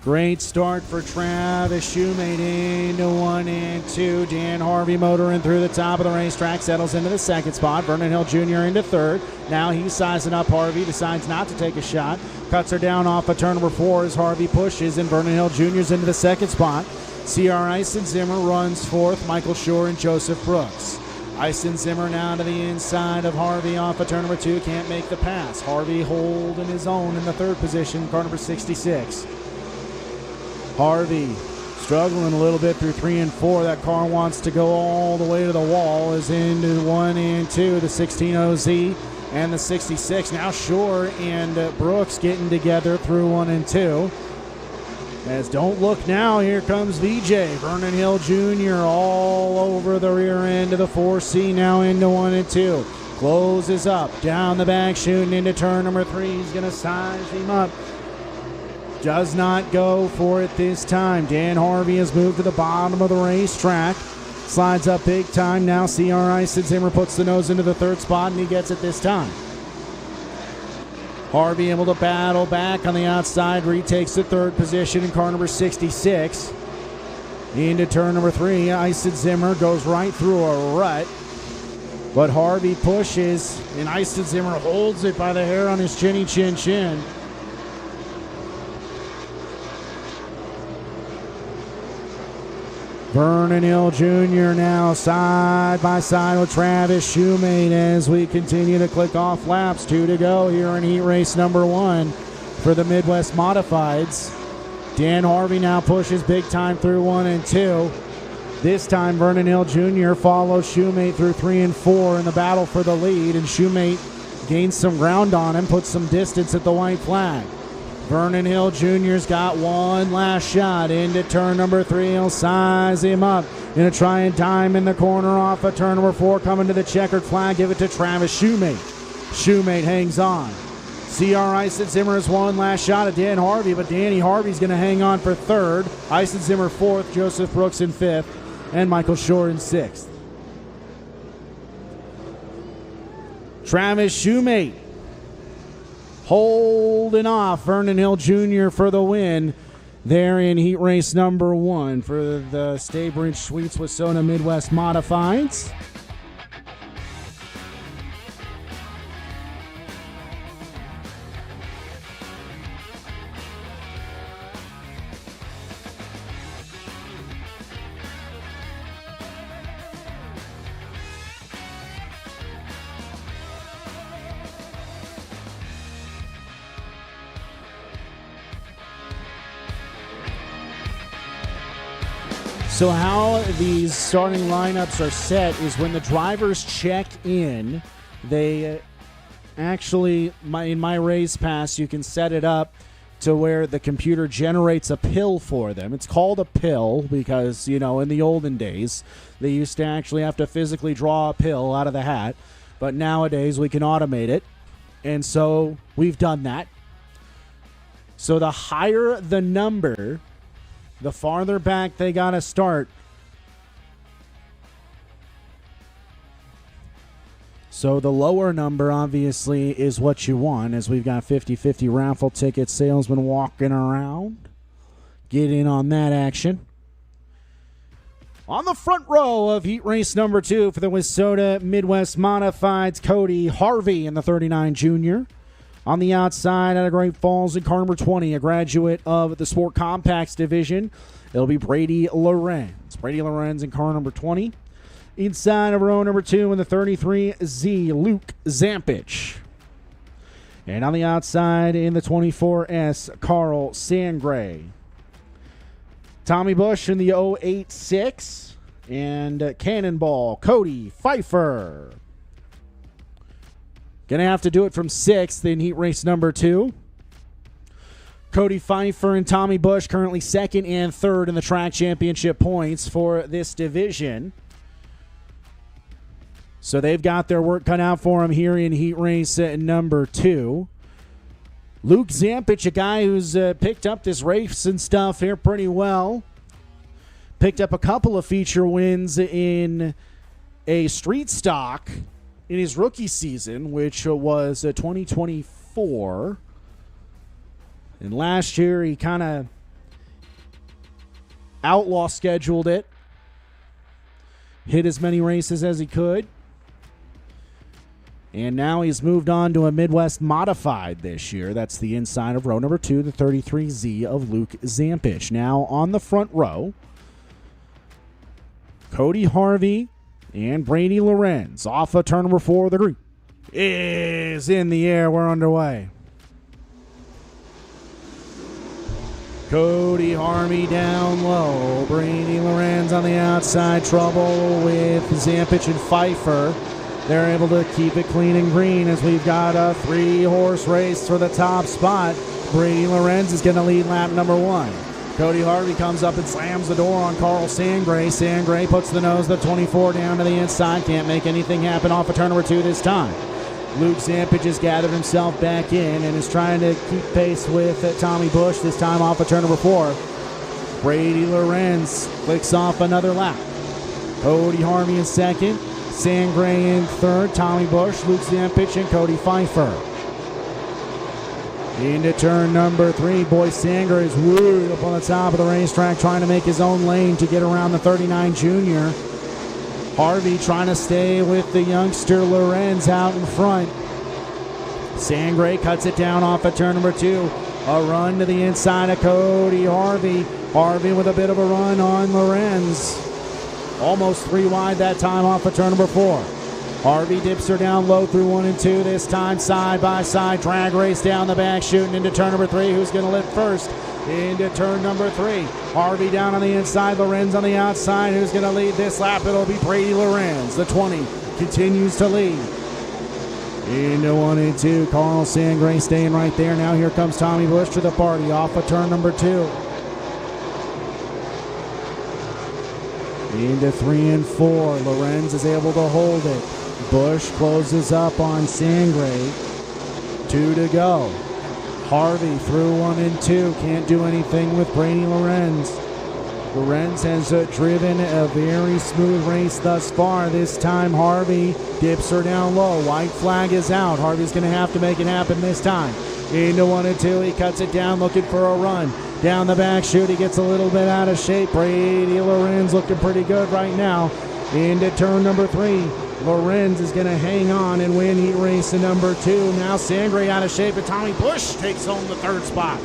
Great start for Travis Shoemate into 1 and 2. Dan Harvey motoring through the top of the racetrack, settles into the second spot. Vernon Hill Jr. into third. Now he's sizing up Harvey, decides not to take a shot. Cuts her down off of turn number 4 as Harvey pushes, and Vernon Hill Jr.'s into the second spot. C.R. Zimmer runs fourth, Michael Shore and Joseph Brooks. Zimmer now to the inside of Harvey off of turn number 2, can't make the pass. Harvey holding his own in the third position, car number 66. Harvey struggling a little bit through 3 and 4. That car wants to go all the way to the wall, is into 1 and 2, the 16 OZ and the 66. Now Shore and Brooks getting together through 1 and 2. As don't look now, here comes VJ. Vernon Hill Jr. all over the rear end of the 4C, now into 1 and 2. Closes up, down the back, shooting into turn number 3. He's going to size him up. Does not go for it this time. Dan Harvey has moved to the bottom of the racetrack. Slides up big time. Now C.R. Eisenzimmer puts the nose into the 3rd spot, and he gets it this time. Harvey able to battle back on the outside, retakes the 3rd position in car number 66. Into turn number 3, Eisenzimmer goes right through a rut. But Harvey pushes, and Eisenzimmer holds it by the hair on his chinny chin chin. Vernon Hill Jr. now side by side with Travis Shoemate as we continue to click off laps. 2 to go here in heat race number 1 for the Midwest Modifieds. Dan Harvey now pushes big time through 1 and 2. This time, Vernon Hill Jr. follows Shoemate through 3 and 4 in the battle for the lead, and Shoemate gains some ground on him, puts some distance at the white flag. Vernon Hill Jr.'s got one last shot into turn number 3. He'll size him up. Gonna try and dime in the corner off of turn number 4, coming to the checkered flag. Give it to Travis Shoemate. Shoemate hangs on. C.R. Eisenzimmer has one last shot at Dan Harvey, but Danny Harvey's going to hang on for 3rd. Eisenzimmer 4th, Joseph Brooks in 5th, and Michael Shore in 6th. Travis Shoemate holding off Vernon Hill Jr. for the win there in heat race number 1 for the Staybridge Suites Wissona Midwest Modifieds. So how these starting lineups are set is when the drivers check in, they actually, in my race pass, you can set it up to where the computer generates a pill for them. It's called a pill because, you know, in the olden days, they used to actually have to physically draw a pill out of the hat. But nowadays, we can automate it. And so we've done that. So the higher the number, the farther back they got to start. So the lower number, obviously, is what you want, as we've got 50-50 raffle ticket salesmen walking around. Get in on that action. On the front row of heat race number 2 for the Wissona Midwest Modifieds, Cody Harvey in the 39 Junior. On the outside, out of Great Falls in car number 20, a graduate of the Sport Compacts division, it'll be Brady Lorenz. Brady Lorenz in car number 20. Inside of row number 2 in the 33Z, Luke Zampich. And on the outside in the 24S, Carl Sangray. Tommy Bush in the 086, and Cannonball, Cody Pfeiffer. Going to have to do it from 6th in heat race number 2. Cody Pfeiffer and Tommy Bush currently 2nd and 3rd in the track championship points for this division. So they've got their work cut out for them here in heat race number 2. Luke Zampich, a guy who's picked up this race and stuff here pretty well. Picked up a couple of feature wins in a street stock in his rookie season, which was 2024. And last year, he kind of outlaw scheduled it. Hit as many races as he could. And now he's moved on to a Midwest Modified this year. That's the inside of row number 2, the 33Z of Luke Zampich. Now on the front row, Cody Harvey and Brady Lorenz off of turn number 4. The group is in the air. We're underway. Cody Harvey down low. Brady Lorenz on the outside. Trouble with Zampich and Pfeiffer. They're able to keep it clean and green as we've got a 3-horse race for the top spot. Brady Lorenz is going to lead lap number 1. Cody Harvey comes up and slams the door on Carl Sangray. Sangray puts the nose of the 24 down to the inside. Can't make anything happen off of turn number 2 this time. Luke Zampich has gathered himself back in and is trying to keep pace with Tommy Bush, this time off of turn number 4. Brady Lorenz clicks off another lap. Cody Harvey in second. Sangray in third. Tommy Bush, Luke Zampich, and Cody Pfeiffer. Into turn number 3, Boy Sanger is way up on the top of the racetrack trying to make his own lane to get around the 39 junior. Harvey trying to stay with the youngster Lorenz out in front. Sangray cuts it down off of turn number 2. A run to the inside of Cody Harvey. Harvey with a bit of a run on Lorenz. Almost 3 wide that time off of turn number 4. Harvey dips her down low through 1 and 2. This time side by side. Drag race down the back, shooting into turn number 3. Who's going to lift first? Into turn number 3. Harvey down on the inside. Lorenz on the outside. Who's going to lead this lap? It'll be Brady Lorenz. The 20 continues to lead. Into 1 and 2. Carl Sangray staying right there. Now here comes Tommy Bush to the party off of turn number 2. Into 3 and 4. Lorenz is able to hold it. Bush closes up on Sangray. 2 to go. Harvey through 1 and 2. Can't do anything with Brady Lorenz. Lorenz has driven a very smooth race thus far. This time Harvey dips her down low. White flag is out. Harvey's going to have to make it happen this time. Into 1 and 2. He cuts it down looking for a run. Down the back chute. He gets a little bit out of shape. Brady Lorenz looking pretty good right now. Into turn number 3. Lorenz is going to hang on and win heat race number 2. Now Sangray out of shape, and Tommy Bush takes home the 3rd spot.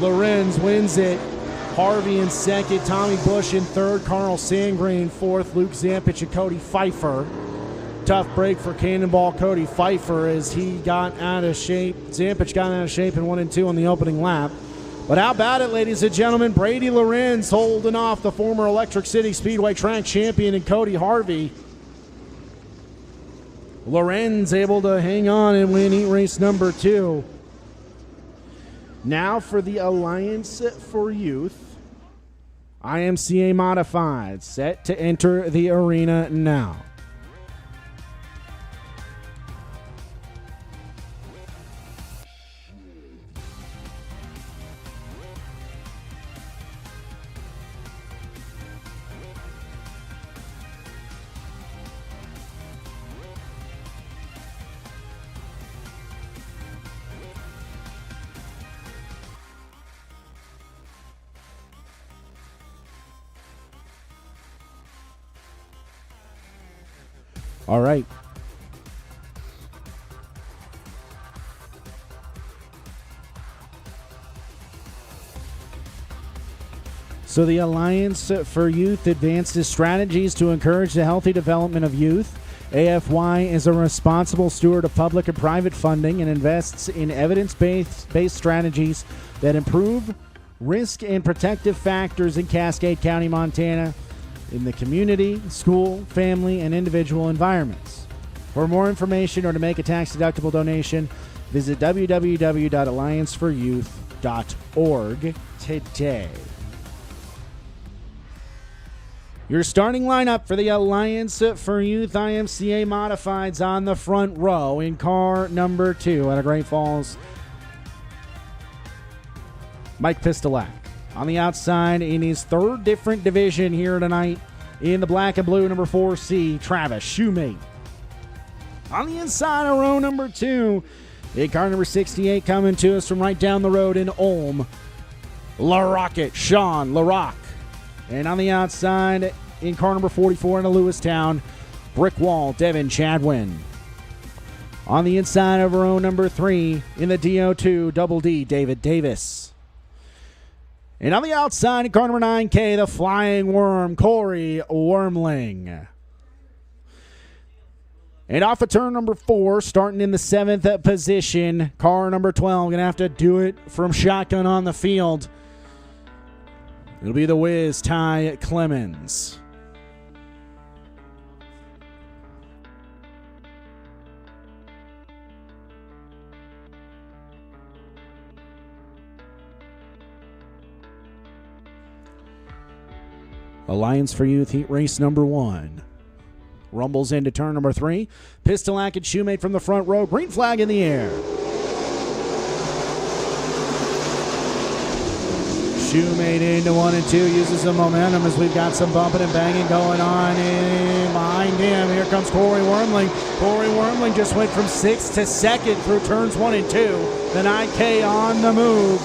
Lorenz wins it. Harvey in 2nd, Tommy Bush in 3rd, Carl Sangray in 4th, Luke Zampich and Cody Pfeiffer. Tough break for Cannonball Cody Pfeiffer as he got out of shape. Zampich got out of shape in 1 and 2 on the opening lap. But how about it, ladies and gentlemen? Brady Lorenz holding off the former Electric City Speedway track champion and Cody Harvey. Lorenz able to hang on and win heat race number 2. Now for the Alliance for Youth. IMCA Modified, set to enter the arena now. All right. So the Alliance for Youth advances strategies to encourage the healthy development of youth. AFY is a responsible steward of public and private funding and invests in evidence-based strategies that improve risk and protective factors in Cascade County, Montana, in the community, school, family, and individual environments. For more information or to make a tax-deductible donation, visit www.allianceforyouth.org today. Your starting lineup for the Alliance for Youth IMCA Modifieds on the front row in car number 2 out of Great Falls, Mike Pistolak. On the outside, in his 3rd different division here tonight, in the black and blue, number 4C, Travis Shoemate. On the inside of row number 2, in car number 68, coming to us from right down the road in Ulm, LaRocket, Sean LaRock. And on the outside, in car number 44 in Lewistown, Brick Wall, Devin Chadwin. On the inside of row number 3, in the DO2, Double D, David Davis. And on the outside, in car number 9K, the Flying Worm, Corey Wormling. And off of turn number 4, starting in the 7th position, car number 12, going to have to do it from shotgun on the field. It'll be the Wiz, Ty Clemens. Alliance for Youth Heat Race number 1. Rumbles into turn number 3. Pistolac and Shoemate from the front row. Green flag in the air. Shoemate into 1 and 2. Uses the momentum as we've got some bumping and banging going on in behind him. Here comes Corey Wormling. Corey Wormling just went from 6th to 2nd through turns 1 and 2. The 9K on the move.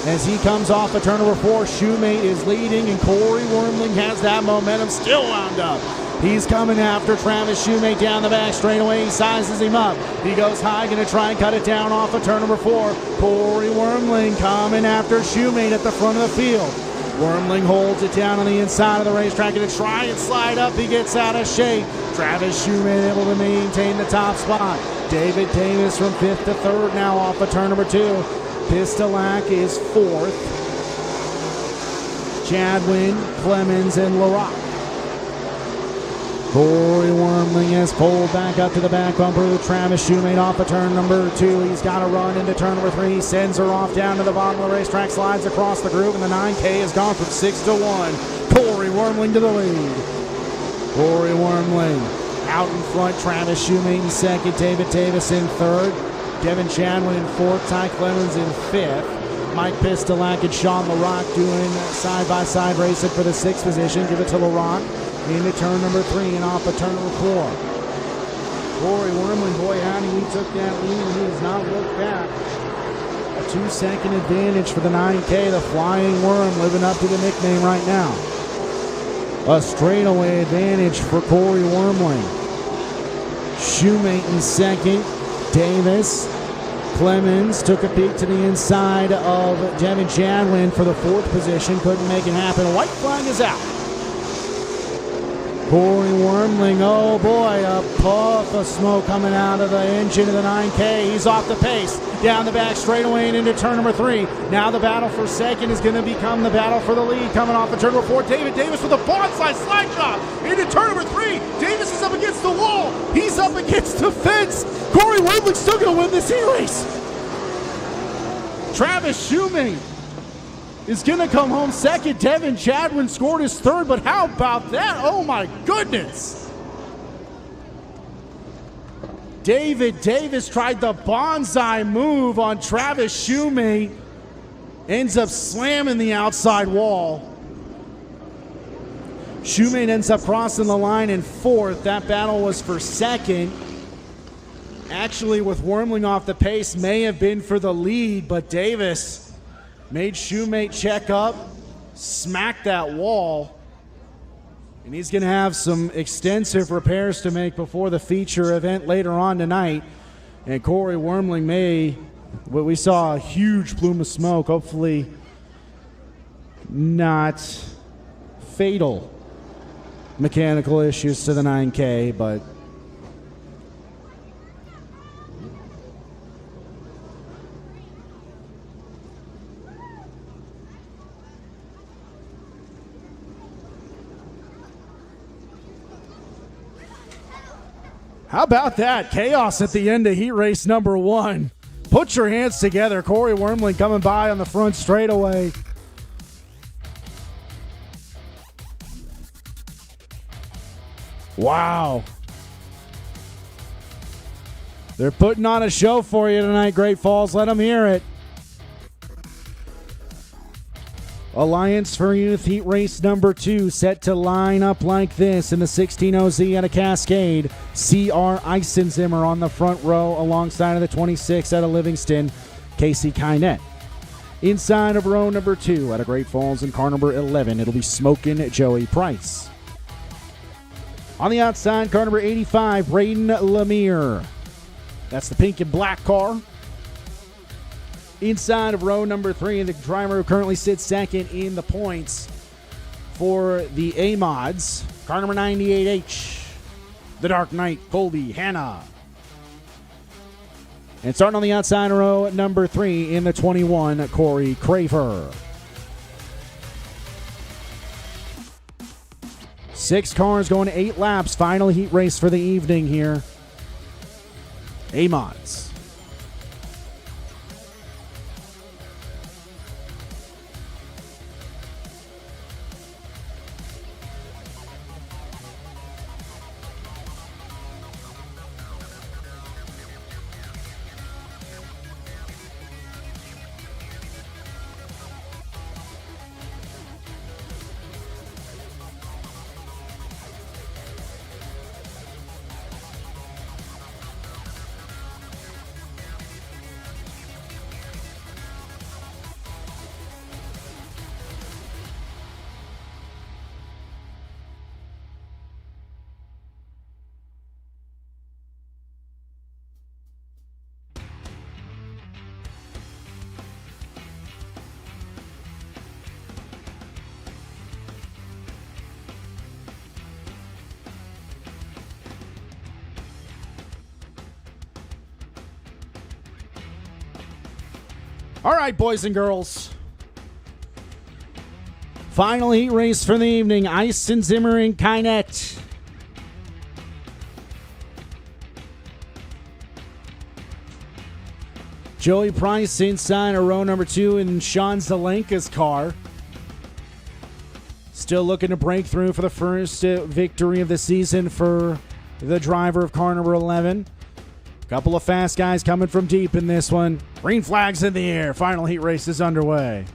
As he comes off of turn number 4, Shoemate is leading, and Corey Wormling has that momentum still wound up. He's coming after Travis Shoemate down the back straightaway. He sizes him up. He goes high, going to try and cut it down off of turn number 4. Corey Wormling coming after Shoemate at the front of the field. Wormling holds it down on the inside of the racetrack, going to try and slide up. He gets out of shape. Travis Shoemate able to maintain the top spot. David Davis from 5th to 3rd now off of turn number 2. Pistolac is 4th. Chadwin, Clemens, and LaRock. Corey Wormling has pulled back up to the back bumper. Travis Shoemate off of turn number 2. He's got to run into turn number 3. Sends her off down to the bottom of the racetrack. Slides across the groove, and the 9K has gone from 6 to 1. Corey Wormling to the lead. Corey Wormling out in front. Travis Shoemate in 2nd. David Davis in 3rd. Devin Chadwin in 4th, Ty Clemens in 5th. Mike Pistolac and Sean LaRock doing side-by-side racing for the 6th position. Give it to LaRock into turn number 3 and off of turn number 4. Corey Wormling, boy howdy, he took that lead and he has not looked back. A 2-second advantage for the 9K, the Flying Worm living up to the nickname right now. A straightaway advantage for Corey Wormling. Shoemate in 2nd. Davis, Clemens took a peek to the inside of Devin Chadwin for the 4th position. Couldn't make it happen. A white flag is out. Corey Wormling, oh boy, a puff of smoke coming out of the engine of the 9K. He's off the pace. Down the back straightaway and into turn number 3. Now the battle for 2nd is going to become the battle for the lead. Coming off of turn number 4, David Davis with a bonsai slide job into turn number 3. Davis is up against the wall. He's up against the fence. Corey Wormling's still going to win this heat race. Travis Shoemate is going to come home 2nd. Devin Chadwin scored his 3rd, but how about that? Oh my goodness. David Davis tried the bonsai move on Travis Shoemate. Ends up slamming the outside wall. Shoemate ends up crossing the line in 4th. That battle was for 2nd. Actually, with Wormling off the pace, may have been for the lead, but Davis made Shoemate check up, smacked that wall, and he's going to have some extensive repairs to make before the feature event later on tonight. And Corey Wormling we saw a huge plume of smoke, hopefully not fatal mechanical issues to the 9K, but how about that? Chaos at the end of heat race number 1. Put your hands together. Corey Wormling coming by on the front straightaway. Wow. They're putting on a show for you tonight, Great Falls. Let them hear it. Alliance for Youth Heat Race number 2 set to line up like this in the 16OZ out of Cascade. C.R. Eisenzimmer on the front row alongside of the 26 out of Livingston, Casey Kynette. Inside of row number 2 out of Great Falls in car number 11, it'll be Smokin' Joey Price. On the outside, car number 85, Braden Lemire. That's the pink and black car. Inside of row number 3, the driver who currently sits 2nd in the points for the A-Mods, car number 98H, the Dark Knight, Colby Hanna. And starting on the outside of row number 3 in the 21, Corey Craver. 6 cars going 8 laps, final heat race for the evening here. A-Mods. All right, boys and girls. Final heat race for the evening. Eisen, Zimmer, and Kynette. Joey Price inside of row number 2 in Sean Zelenka's car. Still looking to break through for the first victory of the season for the driver of car number 11. Couple of fast guys coming from deep in this one. Green flags in the air. Final heat race is underway.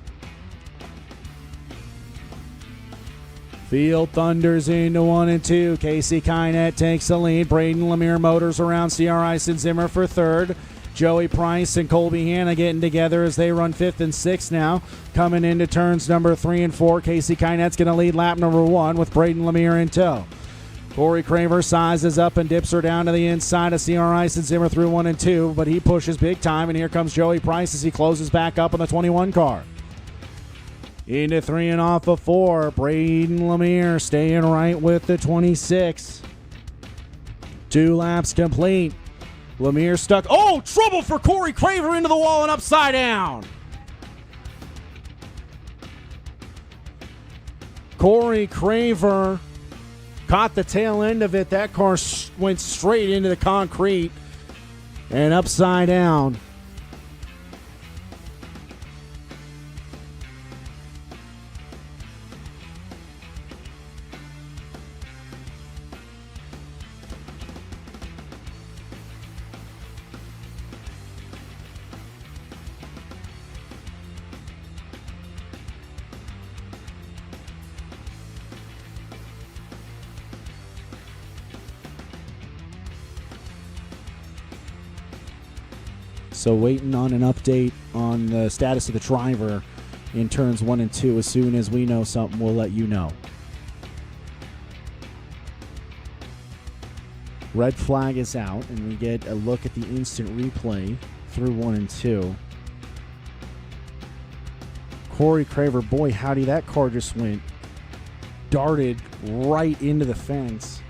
Field thunders into 1 and 2. Casey Kynette takes the lead. Braden Lemire motors around CR Eisen Zimmer for third. Joey Price and Colby Hanna getting together as they run 5th and 6th now. Coming into turns number 3 and 4. Casey Kynette's going to lead lap number 1 with Braden Lemire in tow. Corey Craver sizes up and dips her down to the inside of CR Eisen Zimmer through 1 and 2, but he pushes big time, and here comes Joey Price as he closes back up on the 21 car. Into 3 and off of 4. Braden Lemire staying right with the 26. 2 laps complete. Lemire stuck. Oh, trouble for Corey Craver into the wall and upside down. Corey Craver caught the tail end of it. That car went straight into the concrete and upside down. So waiting on an update on the status of the driver in turns 1 and 2. As soon as we know something, we'll let you know. Red flag is out, and we get a look at the instant replay through 1 and 2. Corey Craver, boy howdy, that car just darted right into the fence.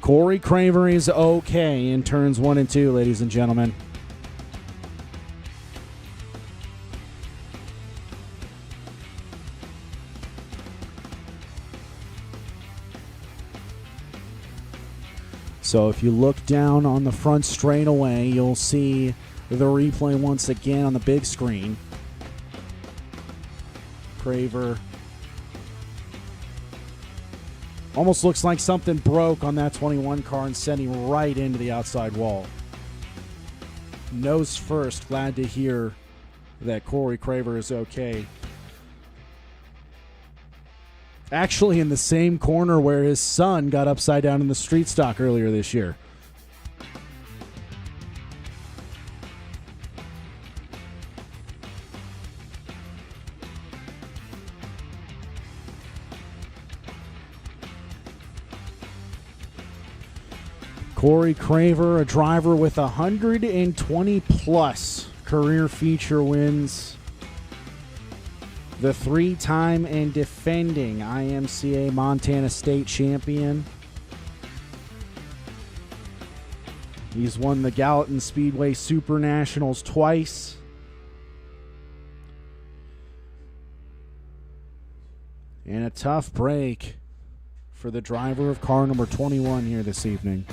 Corey Craver is okay in turns 1 and 2, ladies and gentlemen. So if you look down on the front straightaway, you'll see the replay once again on the big screen. Craver almost looks like something broke on that 21 car and sent him right into the outside wall. Nose first, glad to hear that Corey Craver is okay. Actually in the same corner where his son got upside down in the street stock earlier this year. Corey Craver, a driver with 120-plus career feature wins. The 3-time and defending IMCA Montana State champion. He's won the Gallatin Speedway Super Nationals twice. And a tough break for the driver of car number 21 here this evening.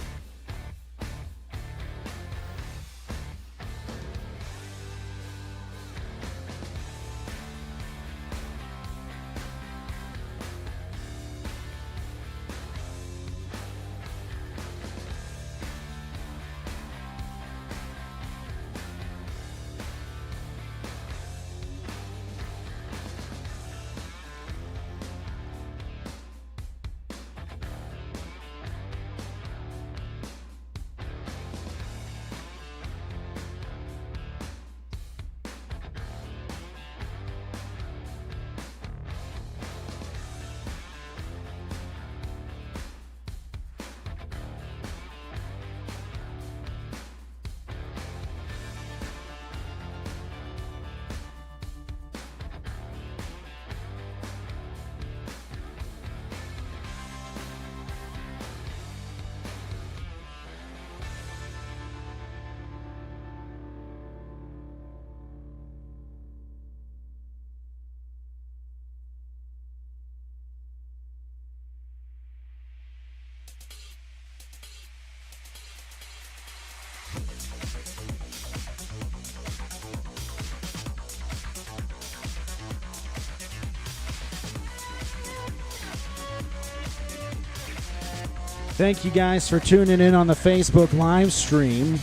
Thank you guys for tuning in on the Facebook live stream.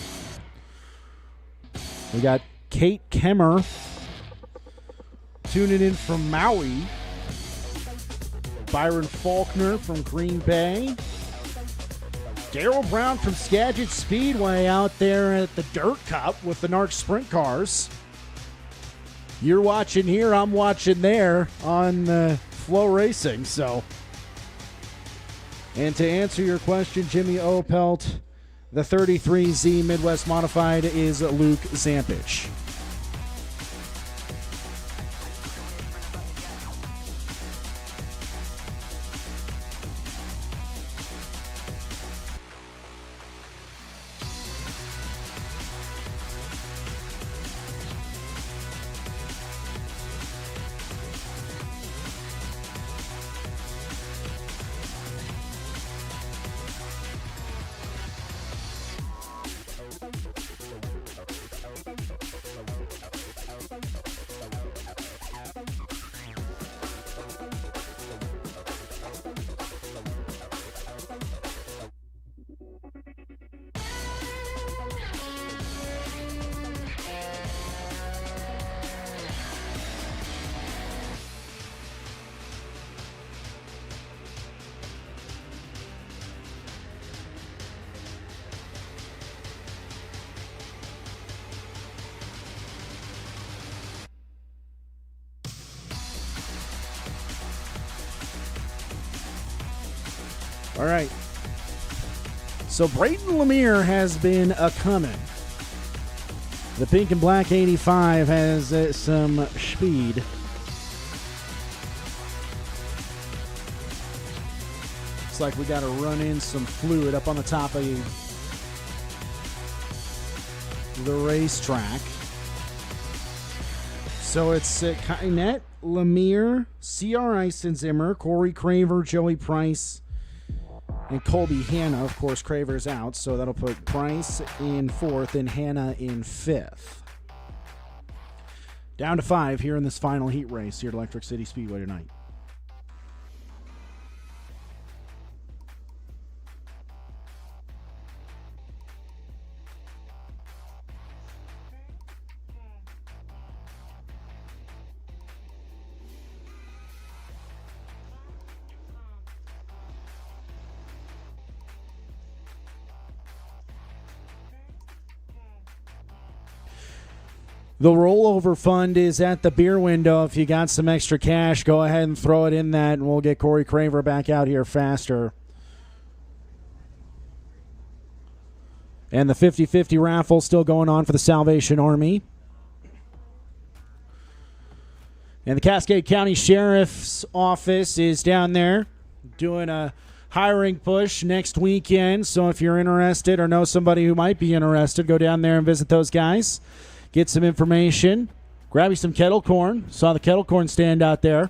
We got Kate Kemmer tuning in from Maui. Byron Faulkner from Green Bay. Daryl Brown from Skagit Speedway out there at the Dirt Cup with the NARC Sprint Cars. You're watching here, I'm watching there on Flow Racing. So, and to answer your question, Jimmy Opelt, the 33Z Midwest Modified is Luke Zampich. All right. So Braden Lemire has been a-coming. The pink and black 85 has some speed. Looks like we got to run in some fluid up on the top of the racetrack. So it's Kynette, Lemire, C.R. Eisenzimmer, Corey Craver, Joey Price, and Colby Hanna. Of course, Craver's out, so that'll put Price in 4th and Hanna in 5th. Down to 5 here in this final heat race here at Electric City Speedway tonight. The rollover fund is at the beer window. If you got some extra cash, go ahead and throw it in that, and we'll get Corey Craver back out here faster. And the 50-50 raffle still going on for the Salvation Army. And the Cascade County Sheriff's Office is down there doing a hiring push next weekend. So if you're interested or know somebody who might be interested, go down there and visit those guys. Get some information. Grab you some kettle corn. Saw the kettle corn stand out there.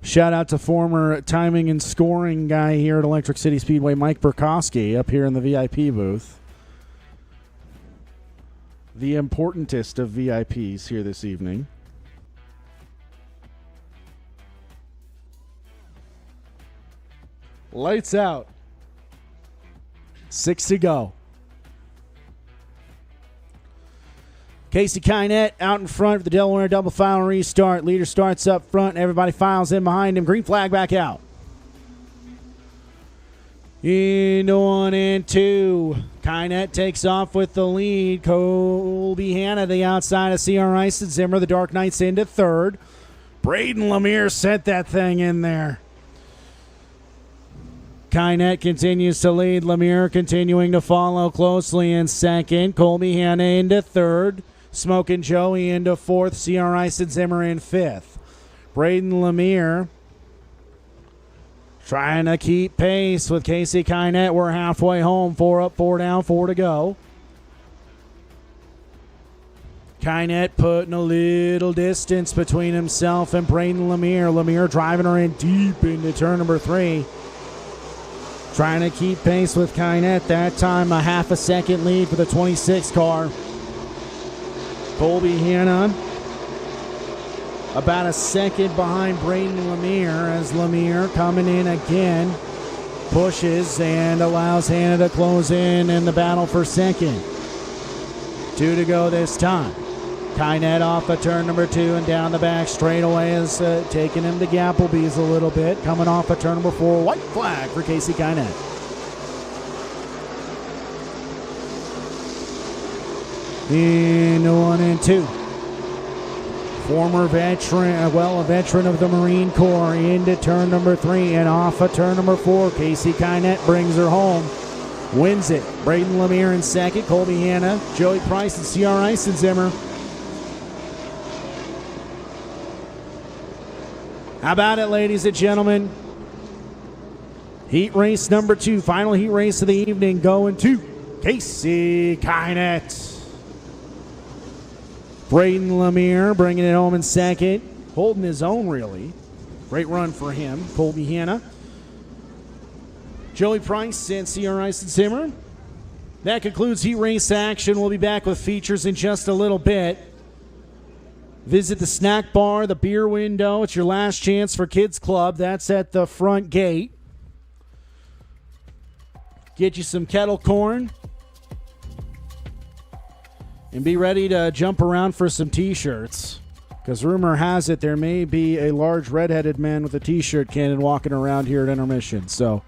Shout out to former timing and scoring guy here at Electric City Speedway, Mike Burkowski, up here in the VIP booth. The importantest of VIPs here this evening. Lights out. 6 to go. Casey Kynette out in front for the Delaware double file restart. Leader starts up front. Everybody files in behind him. Green flag back out. Into 1 and 2. Kynette takes off with the lead. Colby Hanna, the outside of C.R. Eisenzimmer. The Dark Knights into 3rd. Braden Lemire sent that thing in there. Kynette continues to lead. Lemire continuing to follow closely in 2nd. Colby Hanna into 3rd. Smokin' Joey into 4th. C.R. Eisenzimmer in 5th. Braden Lemire trying to keep pace with Casey Kynette. We're halfway home. 4 up, 4 down, 4 to go. Kynette putting a little distance between himself and Braden Lemire. Lemire driving her in deep into turn number 3. Trying to keep pace with Kynette. That time a half a second lead for the 26 car. Colby Hanna about a second behind Braden Lemire as Lemire coming in again. Pushes and allows Hannah to close in the battle for second. 2 to go this time. Kynette off of turn number 2 and down the back straightaway is taking him to Gapplebee's a little bit. Coming off of turn number 4. White flag for Casey Kynette. In 1 and 2. Former veteran, a veteran of the Marine Corps into turn number 3 and off of turn number 4. Casey Kynette brings her home. Wins it. Braden Lemire in second. Colby Hanna, Joey Price, and C.R. Eisenzimmer. How about it, ladies and gentlemen? Heat race number 2, final heat race of the evening, going to Casey Kynette. Braden Lemire bringing it home in second. Holding his own, really. Great run for him. Colby Hanna. Joey Price and C.R. Eisenzimmer. That concludes heat race action. We'll be back with features in just a little bit. Visit the snack bar, the beer window. It's your last chance for Kids Club. That's at the front gate. Get you some kettle corn. And be ready to jump around for some T-shirts. Because rumor has it there may be a large redheaded man with a T-shirt cannon walking around here at intermission. So...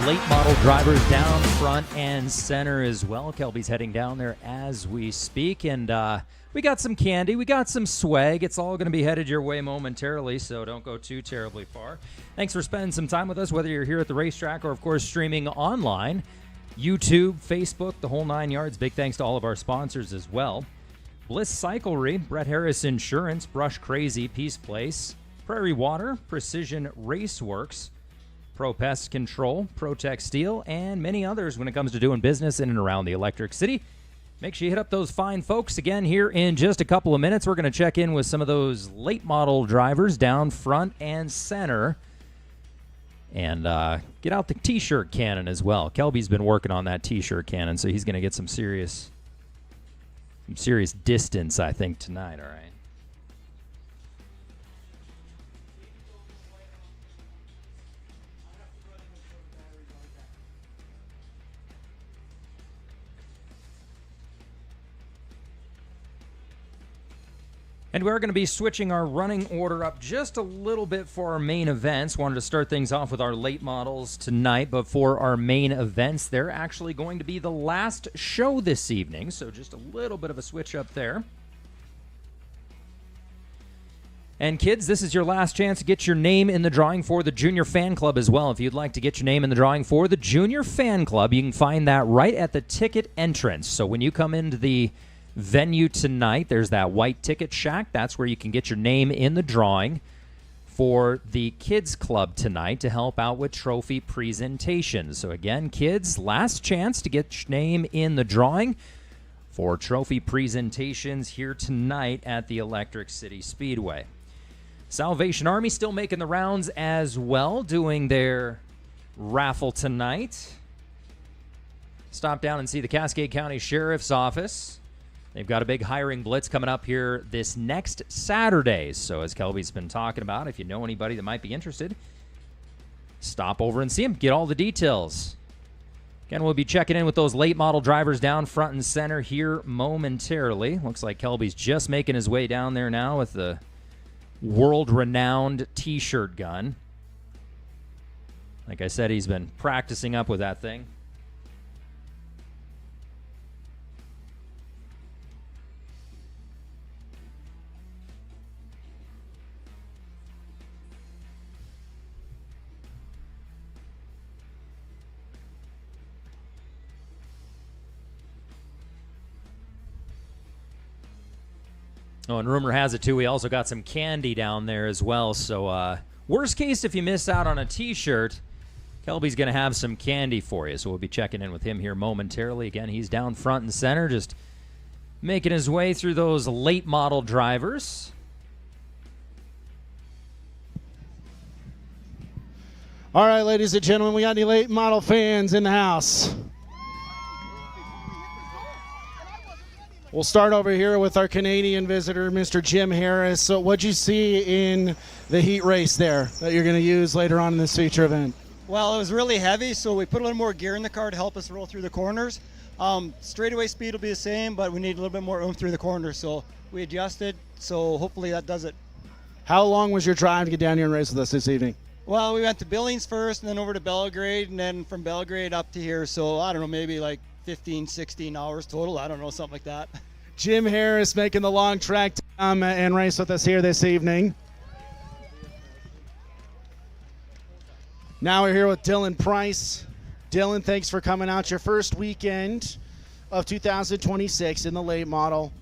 Late model drivers down front and center as well. Kelby's heading down there as we speak, and we got some candy, we got some swag. It's all going to be headed your way momentarily, so don't go too terribly far. Thanks for spending some time with us, whether you're here at the racetrack or, of course, streaming online, YouTube, Facebook, the whole 9 yards. Big thanks to all of our sponsors as well. Bliss Cyclery, Brett Harris Insurance, Brush Crazy, Peace Place, Prairie Water, Precision Raceworks, Pro Pest Control, Protect Steel, and many others when it comes to doing business in and around the Electric City. Make sure you hit up those fine folks again here in just a couple of minutes. We're going to check in with some of those late model drivers down front and center and get out the T-shirt cannon as well. Kelby's been working on that T-shirt cannon, so he's going to get some serious distance, I think, tonight, all right? And we're going to be switching our running order up just a little bit for our main events. Wanted to start things off with our late models tonight, but for our main events, they're actually going to be the last show this evening, so just a little bit of a switch up there. And kids, this is your last chance to get your name in the drawing for the Junior Fan Club as well. If you'd like to get your name in the drawing for the Junior Fan Club, you can find that right at the ticket entrance. So when you come into the venue tonight, there's that white ticket shack. That's where you can get your name in the drawing for the Kids Club tonight to help out with trophy presentations. So again, kids, last chance to get your name in the drawing for trophy presentations here tonight at the Electric City Speedway. Salvation Army still making the rounds as well, doing their raffle tonight. Stop down and see the Cascade County Sheriff's Office. They've got a big hiring blitz coming up here this next Saturday. So as Kelby's been talking about, if you know anybody that might be interested, stop over and see him. Get all the details. Again, we'll be checking in with those late model drivers down front and center here momentarily. Looks like Kelby's just making his way down there now with the world-renowned T-shirt gun. Like I said, he's been practicing up with that thing. Oh, and rumor has it, too, we also got some candy down there as well. So worst case, if you miss out on a T-shirt, Kelby's going to have some candy for you. So we'll be checking in with him here momentarily. Again, he's down front and center, just making his way through those late model drivers. All right, ladies and gentlemen, we got any late model fans in the house? We'll start over here with our Canadian visitor, Mr. Jim Harris. So what'd you see in the heat race there that you're going to use later on in this feature event? Well, it was really heavy, so we put a little more gear in the car to help us roll through the corners. Straightaway speed will be the same, but we need a little bit more oomph through the corners, so we adjusted, so hopefully that does it. How long was your drive to get down here and race with us this evening? Well, we went to Billings first, and then over to Belgrade, and then from Belgrade up to here, so I don't know, maybe like 15, 16 hours total. I don't know, something like that. Jim Harris making the long track to come and race with us here this evening. Now we're here with Dylan Price. Dylan, thanks for coming out. Your first weekend of 2026 in the late model.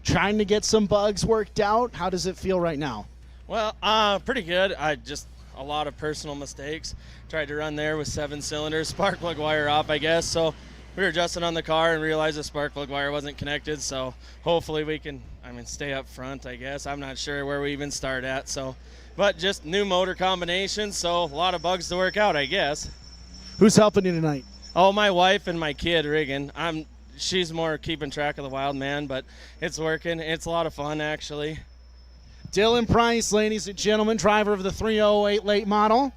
Trying to get some bugs worked out. How does it feel right now? Well, pretty good. A lot of personal mistakes. Tried to run there with 7 cylinders, spark plug wire off, I guess. So we were adjusting on the car and realized the spark plug wire wasn't connected. So hopefully we can, stay up front, I guess. I'm not sure where we even start at. So, but just new motor combinations, so a lot of bugs to work out, I guess. Who's helping you tonight? Oh, my wife and my kid, Regan. She's more keeping track of the wild man, but it's working. It's a lot of fun, actually. Dylan Price, ladies and gentlemen, driver of the 308 late model.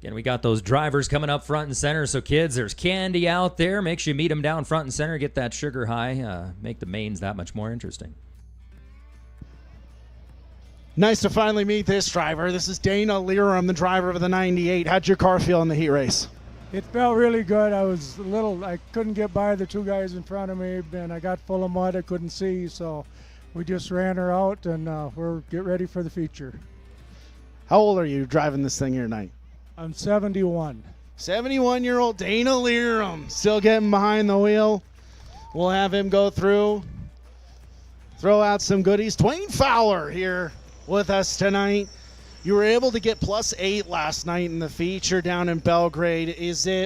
Again, we got those drivers coming up front and center. So, kids, there's candy out there. Make sure you meet them down front and center. Get that sugar high. Make the mains that much more interesting. Nice to finally meet this driver. This is Dana Lerum, the driver of the 98. How'd your car feel in the heat race? It felt really good. I couldn't get by the 2 guys in front of me, and I got full of mud. I couldn't see, so we just ran her out, and we're get ready for the feature. How old are you driving this thing here tonight? I'm 71. 71-year-old Dana Lerum, still getting behind the wheel. We'll have him go through, throw out some goodies. Dwayne Fowler here with us tonight. You were able to get +8 last night in the feature down in Belgrade.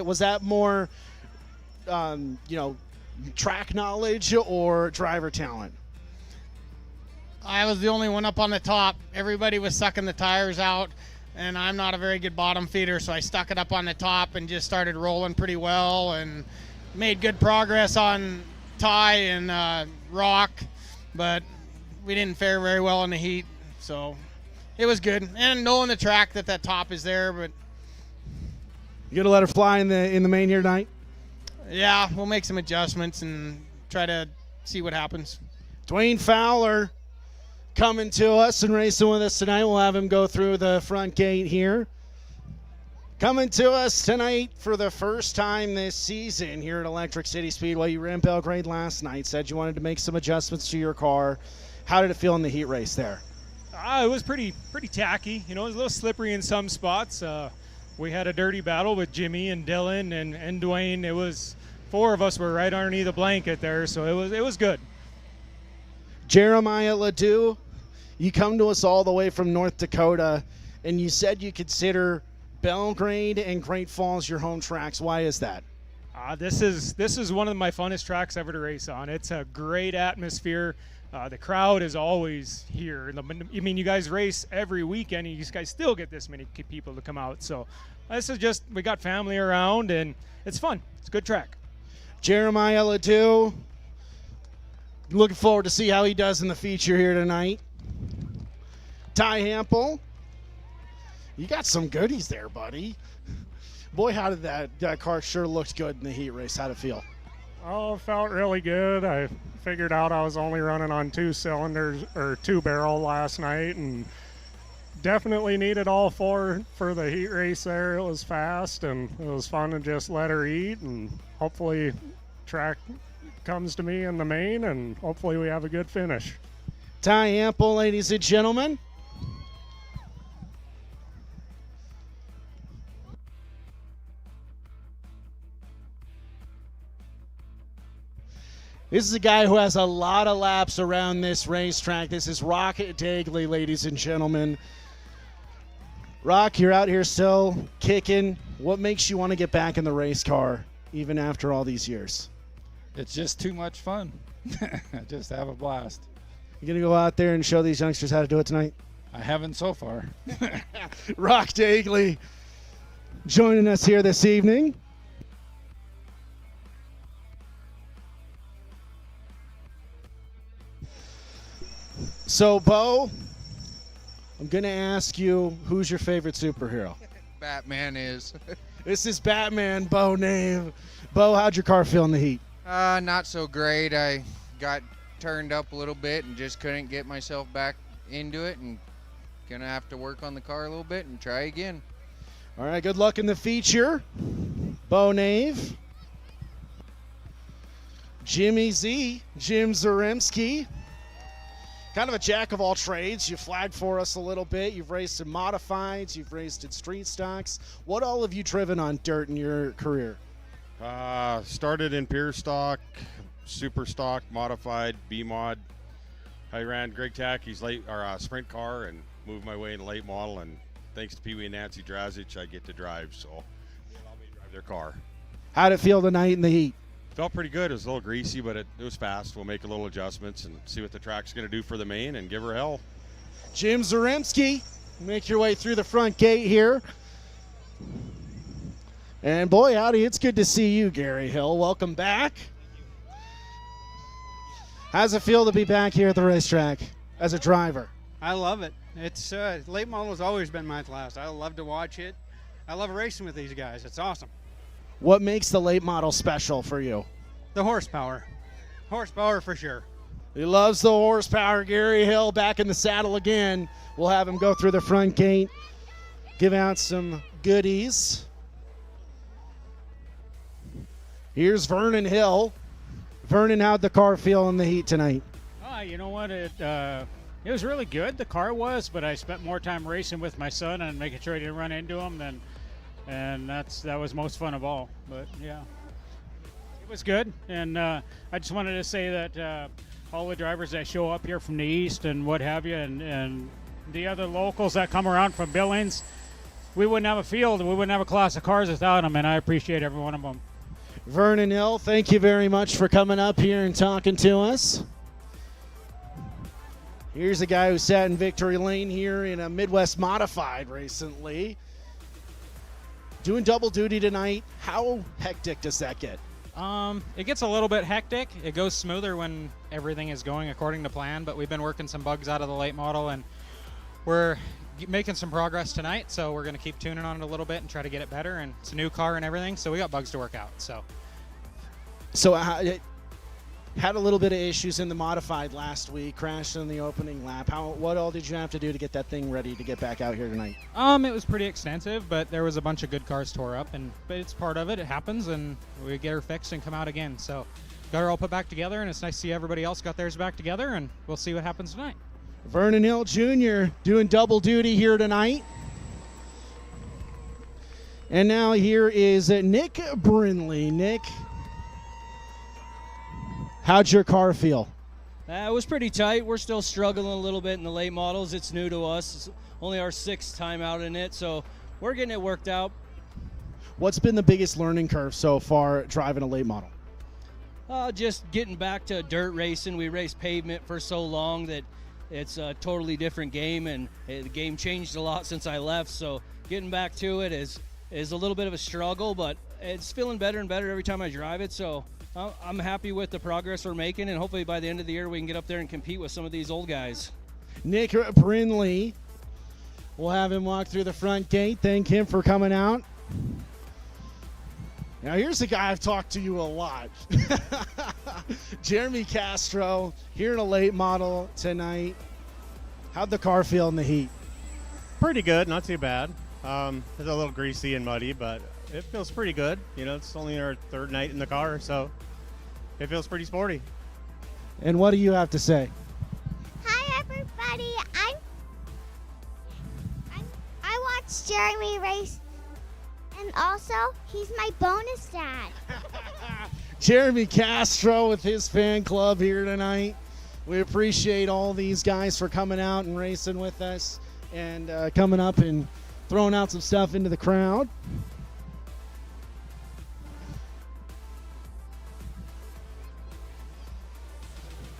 Was that more, track knowledge or driver talent? I was the only one up on the top. Everybody was sucking the tires out, and I'm not a very good bottom feeder, so I stuck it up on the top and just started rolling pretty well and made good progress on tie and rock, but we didn't fare very well in the heat, so it was good. And knowing the track that top is there, but You gonna let her fly in the main here tonight? yeah, we'll make some adjustments and try to see what happens. Dwayne Fowler coming to us and racing with us tonight. We'll have him go through the front gate here. Coming to us tonight for the first time this season here at Electric City Speedway. You ran Belgrade last night, said you wanted to make some adjustments to your car. How did it feel in the heat race there? It was pretty tacky. It was a little slippery in some spots. We had a dirty battle with Jimmy and Dylan and Dwayne. It was 4 of us were right underneath the blanket there, so it was good. Jeremiah Ledoux, you come to us all the way from North Dakota, and you said you consider Belgrade and Great Falls your home tracks. Why is that? This is one of my funnest tracks ever to race on. It's a great atmosphere. The crowd is always here. I mean, you guys race every weekend, and you guys still get this many people to come out. So this is just, we got family around, and it's fun. It's a good track. Jeremiah Ledoux, looking forward to see how he does in the feature here tonight. Ty Hampel, you got some goodies there, buddy. Boy, how did that car sure looked good in the heat race. How'd it feel? Oh, it felt really good. I figured out I was only running on 2 cylinders or 2 barrel last night, and definitely needed all 4 for the heat race there. It was fast, and it was fun to just let her eat, and hopefully track comes to me in the main, and hopefully we have a good finish. Ty Hampel, ladies and gentlemen. This is a guy who has a lot of laps around this racetrack. This is Rocket Dagley, ladies and gentlemen. Rock, you're out here still kicking. What makes you want to get back in the race car, even after all these years? It's just too much fun. Just have a blast. You going to go out there and show these youngsters how to do it tonight? I haven't so far. Rock Dagley joining us here this evening. So, Bo, I'm going to ask you, who's your favorite superhero? Batman is. This is Batman, Bo Nave. Bo, how'd your car feel in the heat? Not so great. I got turned up a little bit and just couldn't get myself back into it, and going to have to work on the car a little bit and try again. All right, good luck in the feature. Bo Nave. Jimmy Z, Jim Zaremski. Kind of a jack of all trades. You flagged for us a little bit. You've raced in modifieds. You've raced in street stocks. What all have you driven on dirt in your career? Started in pure stock, super stock, modified, B-mod. I ran Greg Tackey's sprint car and moved my way into late model. And thanks to Pee Wee and Nancy Drazic, I get to drive. So they allow me to drive their car. How'd it feel tonight in the heat? Felt pretty good. It was a little greasy, but it was fast. We'll make a little adjustments and see what the track's going to do for the main and give her hell. Jim Zaremski, make your way through the front gate here. And boy, howdy, it's good to see you, Gary Hill. Welcome back. How's it feel to be back here at the racetrack as a driver? I love it. It's late model has always been my class. I love to watch it. I love racing with these guys. It's awesome. What makes the late model special for you? The horsepower. Horsepower for sure. He loves the horsepower. Gary Hill back in the saddle again. We'll have him go through the front gate, give out some goodies. Here's Vernon Hill. Vernon, how'd the car feel in the heat tonight? You know what? It was really good. The car was, but I spent more time racing with my son and making sure I didn't run into him and that was most fun of all. But yeah, it was good. And I just wanted to say that all the drivers that show up here from the east and what have you, and the other locals that come around from Billings, we wouldn't have a field, we wouldn't have a class of cars without them, and I appreciate every one of them. Vernon Hill, thank you very much for coming up here and talking to us. Here's a guy who sat in victory lane here in a Midwest Modified recently. Doing double duty tonight. How hectic does that get? It gets a little bit hectic. It goes smoother when everything is going according to plan, but we've been working some bugs out of the late model, and we're making some progress tonight, so we're going to keep tuning on it a little bit and try to get it better, and it's a new car and everything, so we got bugs to work out. So had a little bit of issues in the modified last week, crashed in the opening lap. What all did you have to do to get that thing ready to get back out here tonight? It was pretty extensive, but there was a bunch of good cars tore up, but it's part of it. It happens, and we get her fixed and come out again. So got her all put back together, and it's nice to see everybody else got theirs back together, and we'll see what happens tonight. Vernon Hill Jr. doing double duty here tonight. And now here is Nick Brindley. Nick, how'd your car feel? It was pretty tight. We're still struggling a little bit in the late models. It's new to us. It's only our 6th time out in it, so we're getting it worked out. What's been the biggest learning curve so far driving a late model? just getting back to dirt racing. We raced pavement for so long that it's a totally different game, and the game changed a lot since I left. So getting back to it is a little bit of a struggle, but it's feeling better and better every time I drive it. So I'm happy with the progress we're making, and hopefully by the end of the year we can get up there and compete with some of these old guys. Nick Brindley, we'll have him walk through the front gate. Thank him for coming out. Now here's a guy I've talked to you a lot. Jeremy Castro here in a late model tonight. How'd the car feel in the heat? Pretty good, not too bad. It's a little greasy and muddy, but it feels pretty good. You know, it's only our third night in the car, so it feels pretty sporty. And what do you have to say? Hi everybody, I watched Jeremy race, and also he's my bonus dad. Jeremy Castro with his fan club here tonight. We appreciate all these guys for coming out and racing with us and coming up and throwing out some stuff into the crowd.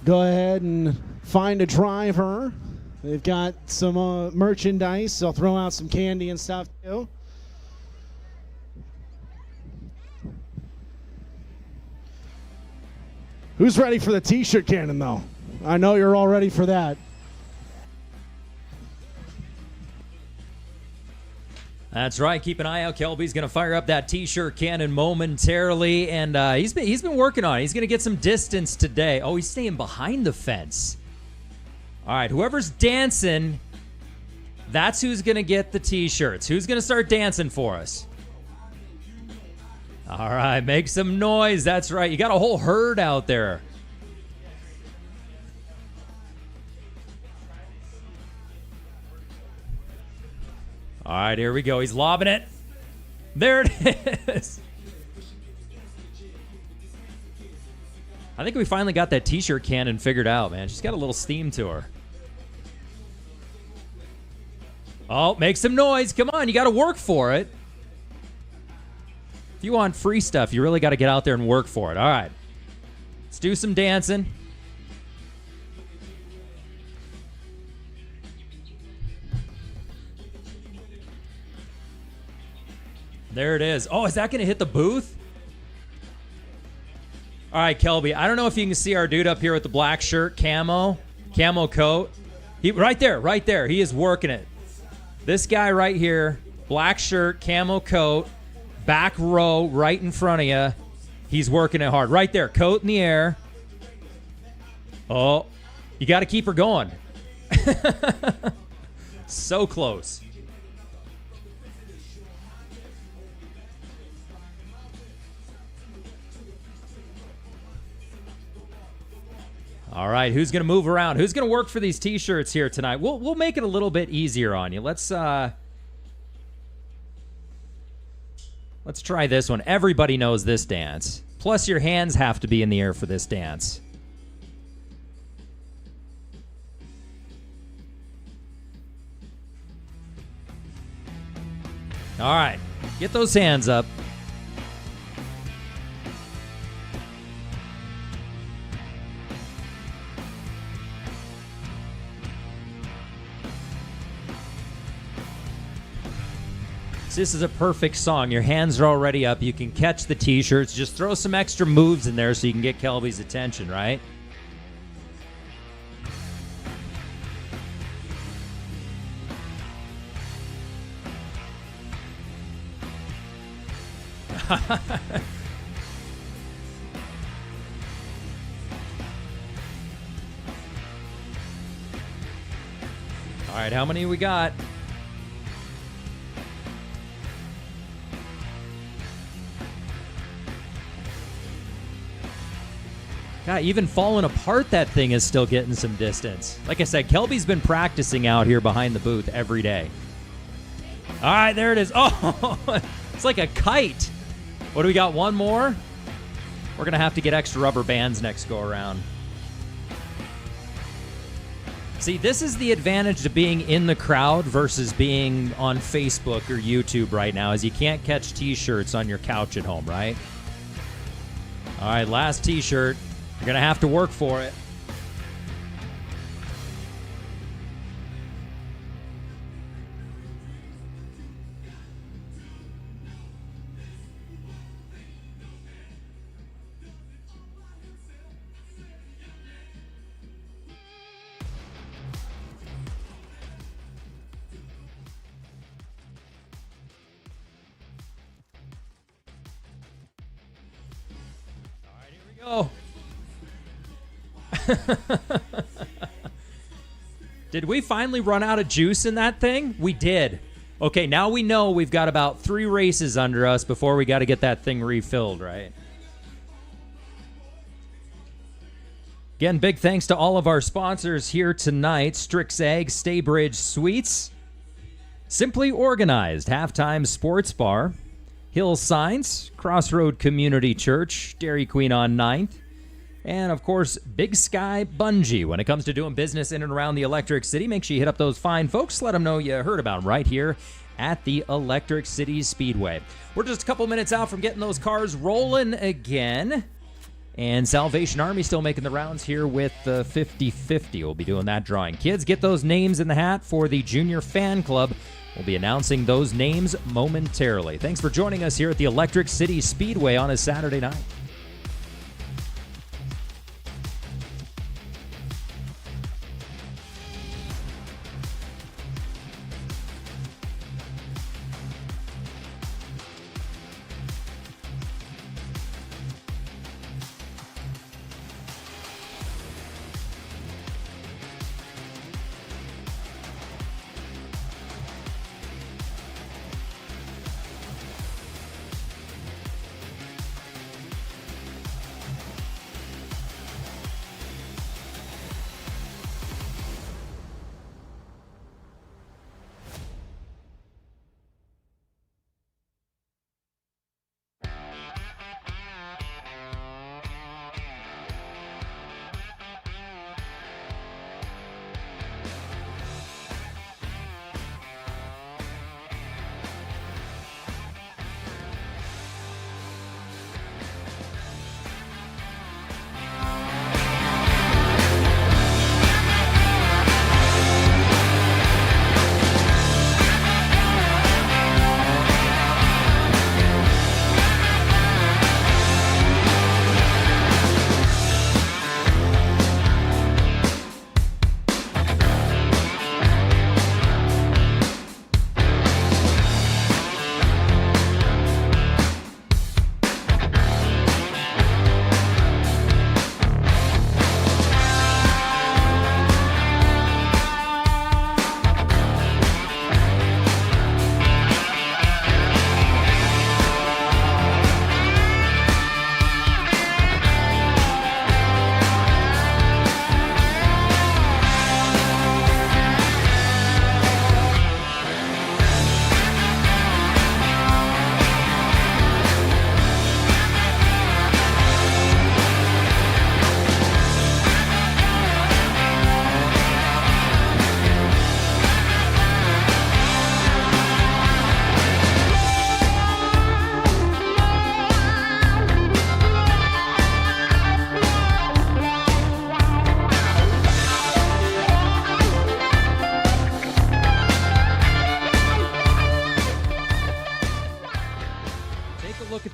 Go ahead and find a driver. They've got some merchandise. They'll throw out some candy and stuff too. Who's ready for the t-shirt cannon though? I know you're all ready for that. That's right. Keep an eye out. Kelby's going to fire up that t-shirt cannon momentarily, and he's been working on it. He's going to get some distance today. Oh, he's staying behind the fence. All right, whoever's dancing, that's who's going to get the t-shirts. Who's going to start dancing for us? All right, make some noise. That's right. You got a whole herd out there. All right, here we go. He's lobbing it. There it is. I think we finally got that t-shirt cannon figured out, man. She's got a little steam to her. Oh, make some noise. Come on, you got to work for it. If you want free stuff, you really got to get out there and work for it. All right. Let's do some dancing. There it is. Oh, is that going to hit the booth? All right, Kelby. I don't know if you can see our dude up here with the black shirt, camo coat. Right there. He is working it. This guy right here, black shirt, camo coat, back row right in front of you. He's working it hard. Right there, coat in the air. Oh, you got to keep her going. So close. All right, who's going to move around? Who's going to work for these t-shirts here tonight? We'll make it a little bit easier on you. Let's try this one. Everybody knows this dance. Plus, your hands have to be in the air for this dance. All right, get those hands up. This is a perfect song. Your hands are already up. You can catch the t-shirts. Just throw some extra moves in there so you can get Kelby's attention, right? All right, how many we got? God, even falling apart, that thing is still getting some distance. Like I said, Kelby's been practicing out here behind the booth every day. All right, there it is. Oh, it's like a kite. What do we got? One more? We're going to have to get extra rubber bands next go around. See, this is the advantage to being in the crowd versus being on Facebook or YouTube right now, is you can't catch t-shirts on your couch at home, right? All right, last T-shirt. You're going to have to work for it. Go. Did we finally run out of juice in that thing? We did. Okay, now we know we've got about 3 races under us before we got to get that thing refilled, right? Again, big thanks to all of our sponsors here tonight. Strix Eggs, Staybridge Sweets, Simply Organized, Halftime Sports Bar, Hill Signs, Crossroad Community Church, Dairy Queen on 9th, and, of course, Big Sky Bungee. When it comes to doing business in and around the Electric City, make sure you hit up those fine folks. Let them know you heard about them right here at the Electric City Speedway. We're just a couple minutes out from getting those cars rolling again. And Salvation Army still making the rounds here with the 50-50. We'll be doing that drawing. Kids, get those names in the hat for the Junior Fan Club. We'll be announcing those names momentarily. Thanks for joining us here at the Electric City Speedway on a Saturday night.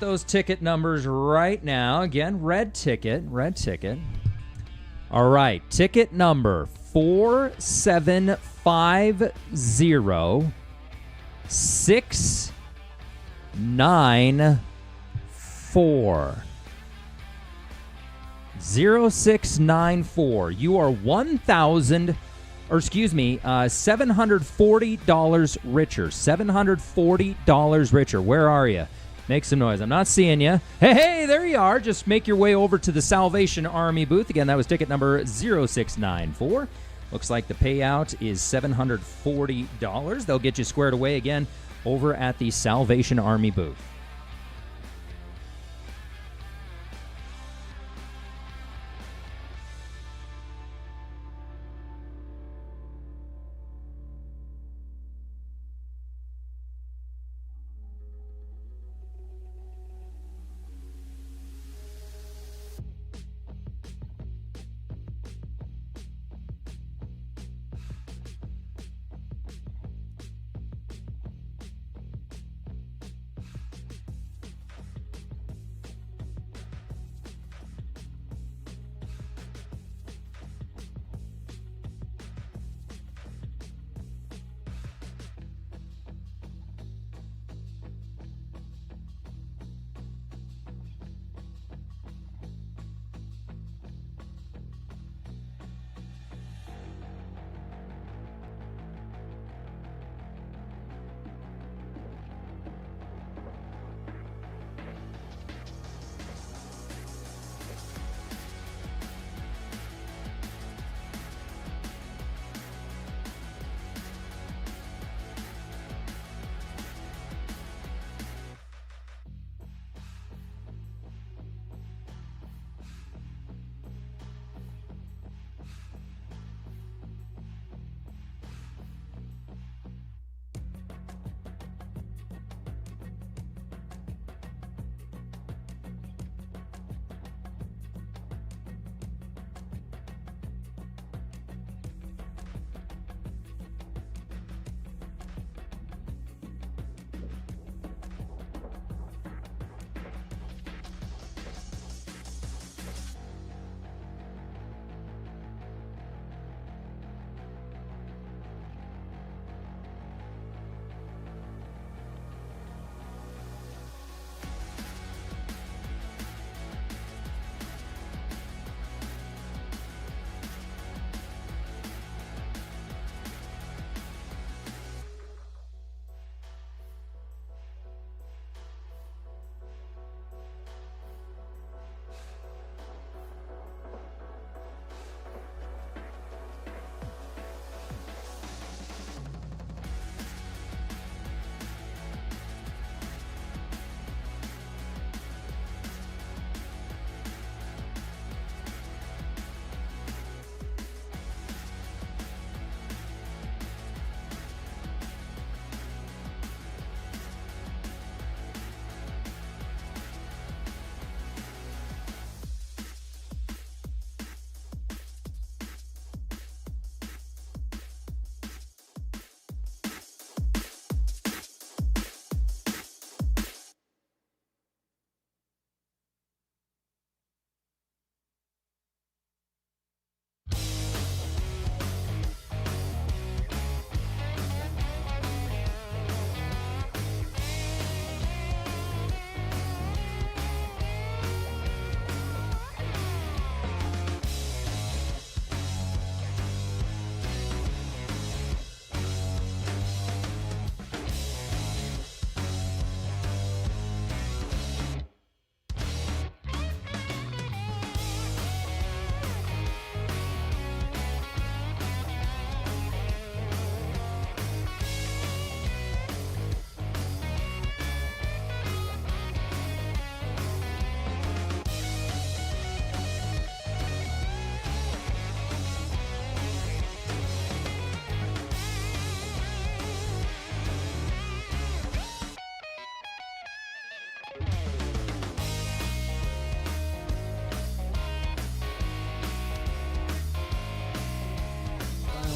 Those ticket numbers right now. Again, red ticket. All right, ticket number 4750694. 0694. You are $740 richer. $740 richer. Where are you? Make some noise. I'm not seeing you. Hey, there you are. Just make your way over to the Salvation Army booth. Again, that was ticket number 0694. Looks like the payout is $740. They'll get you squared away again over at the Salvation Army booth.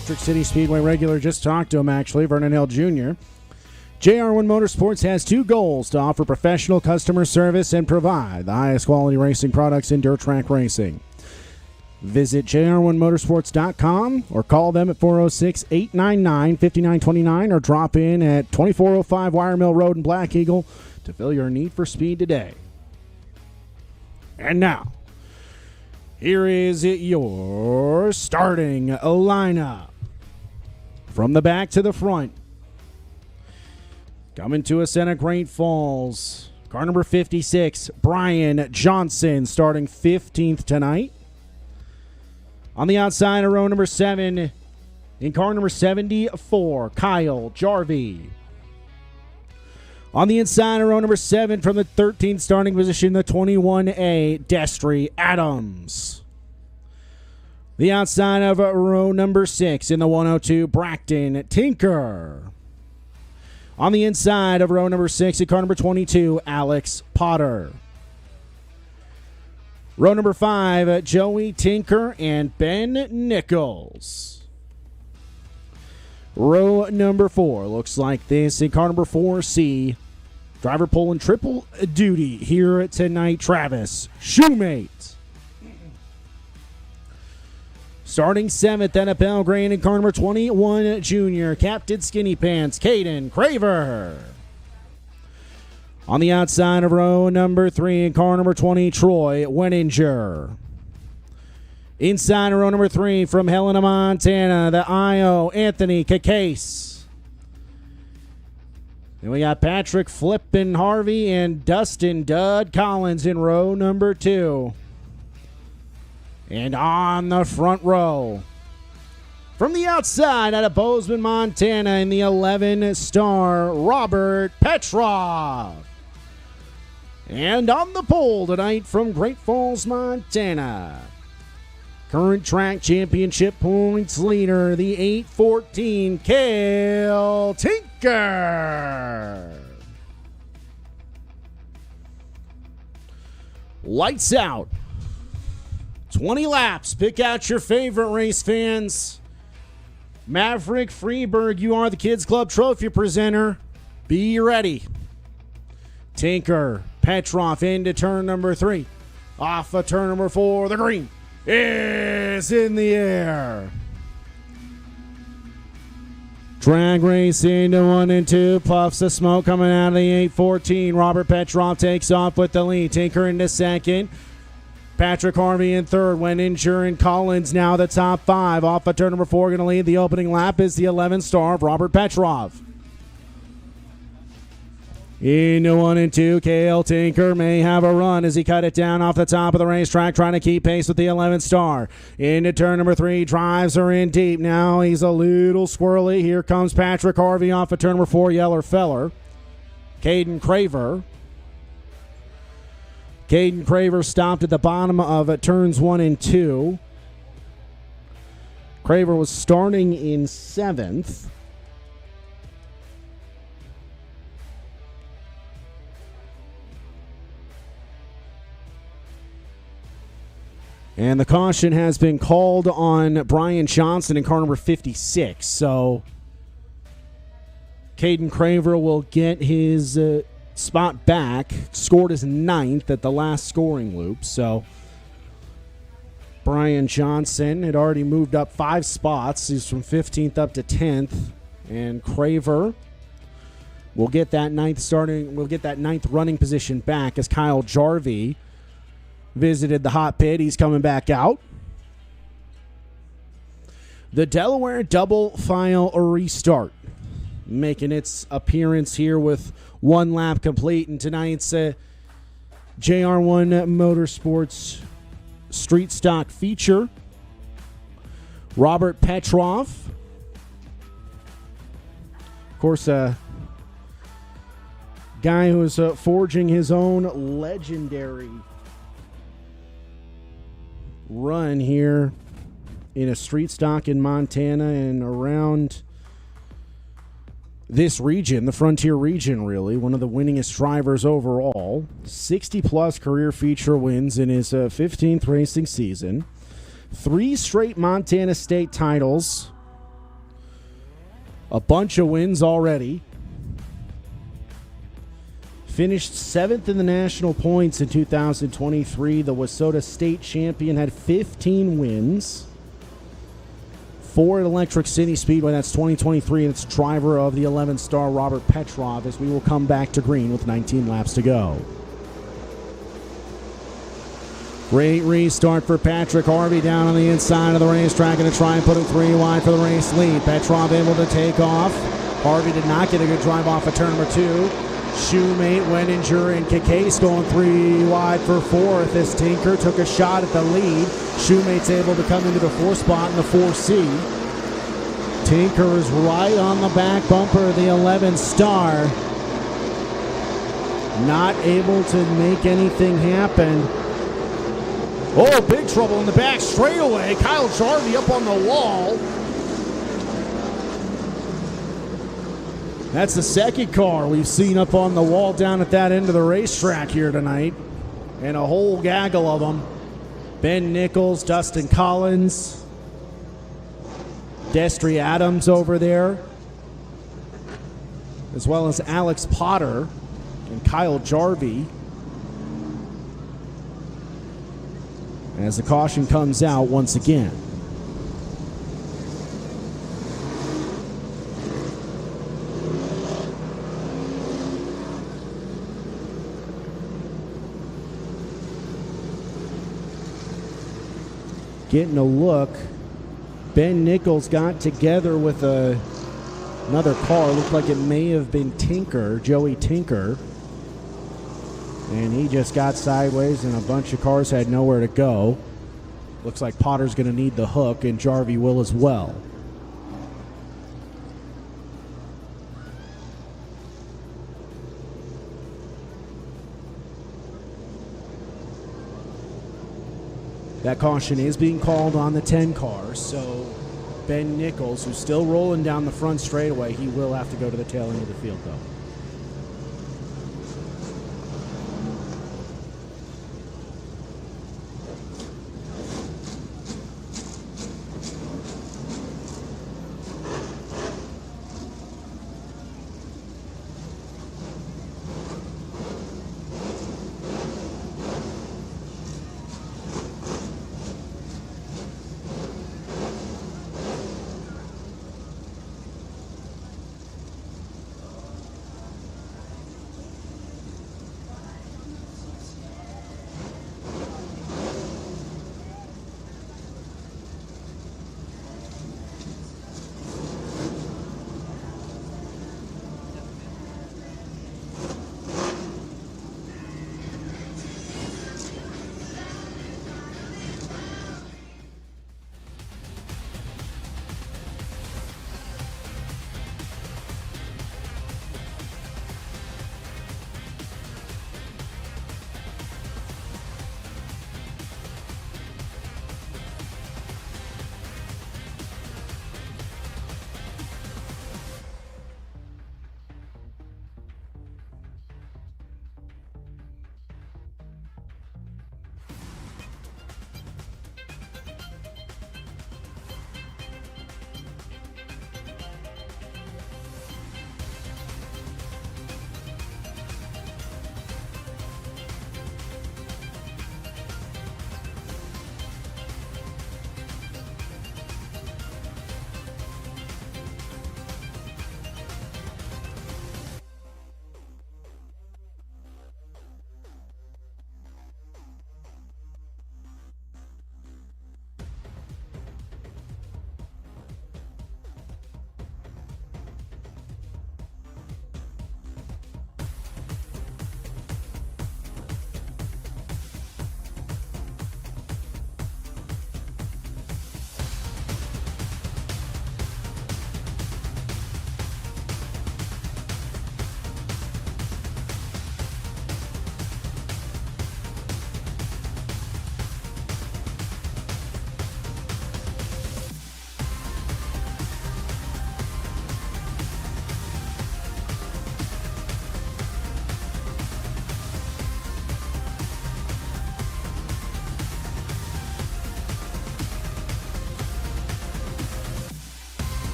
Electric City Speedway regular. Just talked to him, actually, Vernon Hill Jr. JR1 Motorsports has two goals: to offer professional customer service and provide the highest quality racing products in dirt track racing. Visit jr1motorsports.com or call them at 406-899-5929 or drop in at 2405 Wire Mill Road in Black Eagle to fill your need for speed today. And now, here is your starting lineup. From the back to the front. Coming to us at Great Falls, car number 56, Brian Johnson, starting 15th tonight. On the outside of row number 7, in car number 74, Kyle Jarvie. On the inside of row number 7, from the 13th starting position, the 21A, Destry Adams. The outside of row number 6, in the 102, Braxton Tinker. On the inside of row number 6, in car number 22, Alex Potter. Row number 5, Joey Tinker and Ben Nichols. Row number 4 looks like this. In car number 4C, driver pulling triple duty here tonight, Travis Shoemate. Starting 7th at a Belgrade in car number 21, Junior Captain Skinny Pants, Caden Craver. On the outside of row number 3, in car number 20, Troy Wenninger. Inside of row number 3, from Helena, Montana, the IO, Anthony Cacase. Then we got Patrick Flippin Harvey and Dustin Dud Collins in row number 2. And on the front row, from the outside out of Bozeman, Montana, in the 11-star, Robert Petrov. And on the pole tonight from Great Falls, Montana, current track championship points leader, the 814, Cale Tinker. Lights out. 20 laps. Pick out your favorite, race fans. Maverick Freeberg, you are the Kids Club Trophy presenter. Be ready. Tinker, Petrov into turn number 3. Off of turn number 4, the green is in the air. Drag race into 1 and 2. Puffs of smoke coming out of the 814. Robert Petrov takes off with the lead. Tinker into second. Patrick Harvey in third. Wenninger and Collins now the top 5. Off of turn number 4, going to lead the opening lap is the 11-star of Robert Petrov. Into 1 and 2, Cale Tinker may have a run as he cut it down off the top of the racetrack, trying to keep pace with the 11-star. Into turn number 3, drives her in deep. Now he's a little squirrely. Here comes Patrick Harvey off of turn number 4, Yeller Feller. Caden Craver. Caden Craver stopped at the bottom of turns 1 and 2. Craver was starting in 7th. And the caution has been called on Brian Johnson in car number 56. So Caden Craver will get his spot back. Scored his 9th at the last scoring loop. So Brian Johnson had already moved up 5 spots. He's from 15th up to 10th. And Craver will get that 9th running position back as Kyle Jarvie visited the hot pit. He's coming back out. The Delaware double file restart making its appearance here with 1 lap complete in tonight's JR1 Motorsports Street Stock feature. Robert Petrov, of course, a guy who is forging his own legendary run here in a street stock in Montana and around this region, the Frontier region, really. One of the winningest drivers overall. 60-plus career feature wins in his 15th racing season. 3 straight Montana state titles A bunch of wins already. Finished 7th in the national points in 2023. The Waukegan State champion had 15 wins. 4 at Electric City Speedway. That's 2023. And it's driver of the 11-star Robert Petrov as we will come back to green with 19 laps to go. Great restart for Patrick Harvey down on the inside of the racetrack and to try and put him 3 wide for the race lead. Petrov able to take off. Harvey did not get a good drive off of turn number 2. Shoemate, Wenninger, and Kikase going 3 wide for 4th as Tinker took a shot at the lead. Shoemate's able to come into the 4th spot in the 4C. Tinker is right on the back bumper of the 11-star. Not able to make anything happen. Oh, big trouble in the back straightaway. Kyle Jarvie up on the wall. That's the second car we've seen up on the wall down at that end of the racetrack here tonight. And a whole gaggle of them. Ben Nichols, Dustin Collins, Destry Adams over there, as well as Alex Potter and Kyle Jarvie. As the caution comes out once again. Getting a look. Ben Nichols got together with another car. Looked like it may have been Tinker, Joey Tinker. And he just got sideways and a bunch of cars had nowhere to go. Looks like Potter's going to need the hook and Jarvie will as well. That caution is being called on the 10 cars, so Ben Nichols, who's still rolling down the front straightaway, he will have to go to the tail end of the field, though.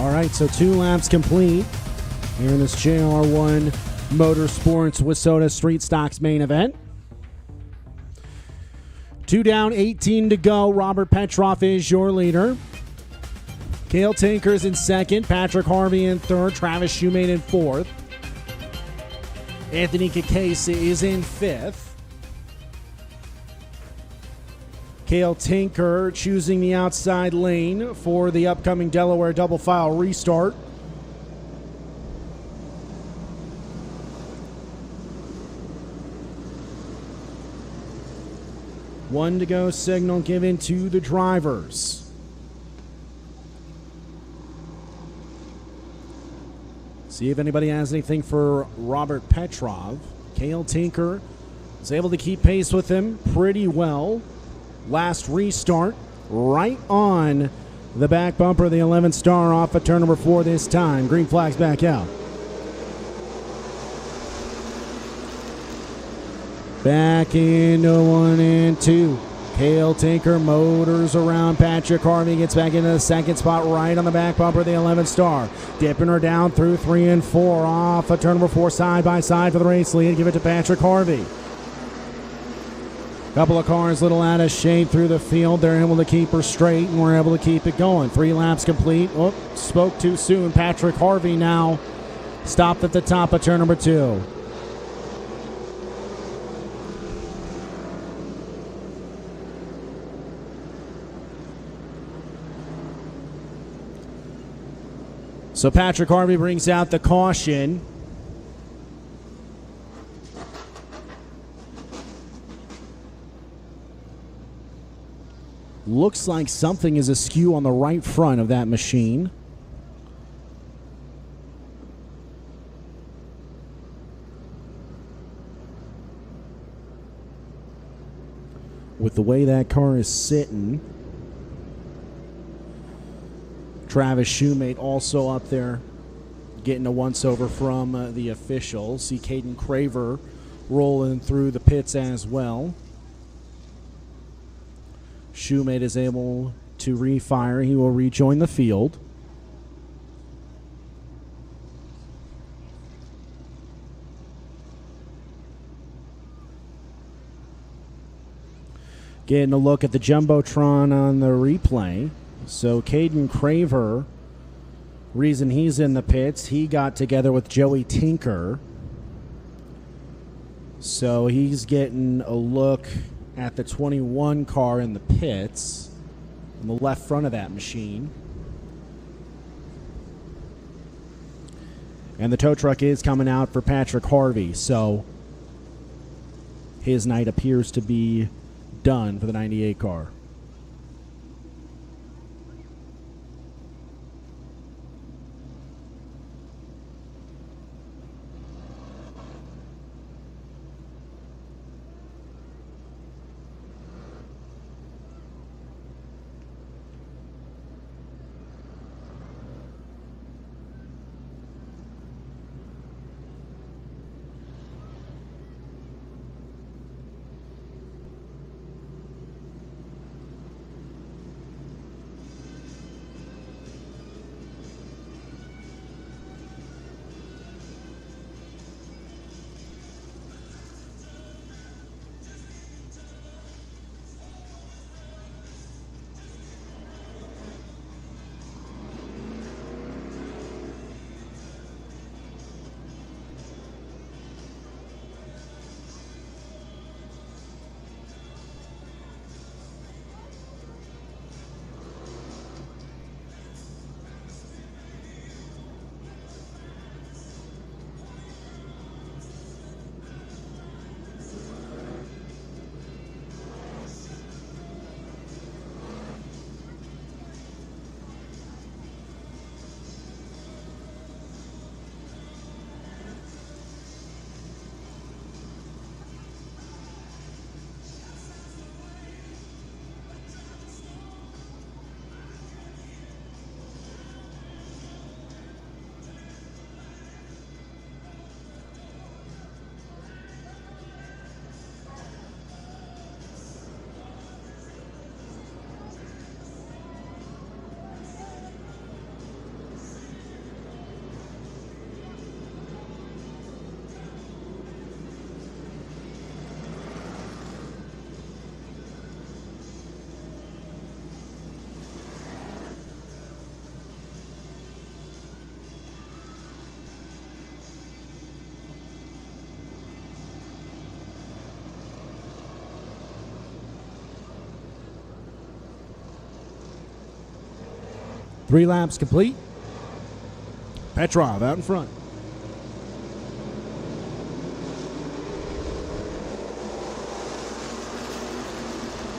All right, so 2 laps complete here in this JR1 Motorsports Wissota Street Stocks main event. 2 down, 18 to go. Robert Petroff is your leader. Cale Tinker's in second. Patrick Harvey in third. Travis Shoemate in fourth. Anthony Kakase is in fifth. Cale Tinker choosing the outside lane for the upcoming Delaware double file restart. One to go signal given to the drivers. See if anybody has anything for Robert Petrov. Cale Tinker was able to keep pace with him pretty well. Last restart, right on the back bumper of the 11th star off of turn number 4 this time. Green flag's back out. Back into 1 and 2. Cale Tinker motors around Patrick Harvey, gets back into the second spot right on the back bumper of the 11th star. Dipping her down through 3 and 4 off of turn number 4 side by side for the race lead. Give it to Patrick Harvey. Couple of cars a little out of shape through the field. They're able to keep her straight, and we're able to keep it going. 3 laps complete. Oh, spoke too soon. Patrick Harvey now stopped at the top of turn number 2. So Patrick Harvey brings out the caution. Looks like something is askew on the right front of that machine. With the way that car is sitting. Travis Shoemate also up there getting a once-over from the officials. See Caden Craver rolling through the pits as well. Shoemate is able to refire. He will rejoin the field. Getting a look at the Jumbotron on the replay. So Caden Craver, reason he's in the pits, he got together with Joey Tinker. So he's getting a look at the 21 car in the pits on the left front of that machine. And the tow truck is coming out for Patrick Harvey, so his night appears to be done for the 98 car. 3 laps complete. Petrov out in front.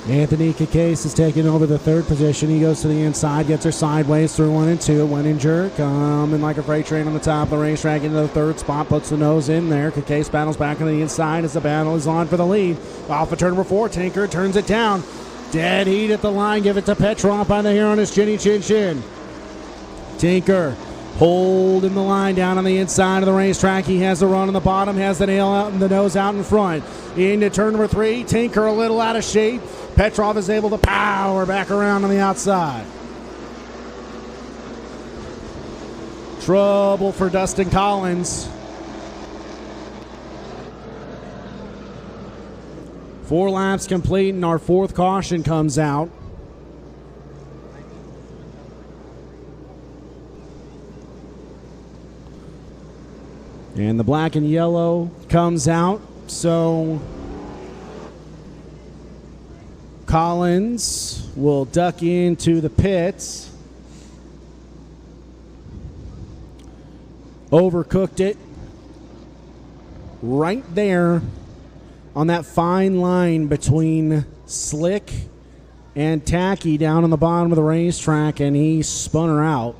Anthony Kakase is taking over the 3rd position. He goes to the inside, gets her sideways through 1 and 2. Weninger coming like a freight train on the top of the racetrack into the 3rd spot, puts the nose in there. Kakase battles back on the inside as the battle is on for the lead. Off of turn number 4, Tinker turns it down. Dead heat at the line, give it to Petrov on the hair on his chinny chin chin. Tinker holding the line down on the inside of the racetrack. He has the run on the bottom, has the nail out and the nose out in front. Into turn number 3, Tinker a little out of shape. Petrov is able to power back around on the outside. Trouble for Dustin Collins. 4 laps complete and our 4th caution comes out. And the black and yellow comes out, so Collins will duck into the pits. Overcooked it right there on that fine line between slick and tacky down on the bottom of the racetrack, and he spun her out.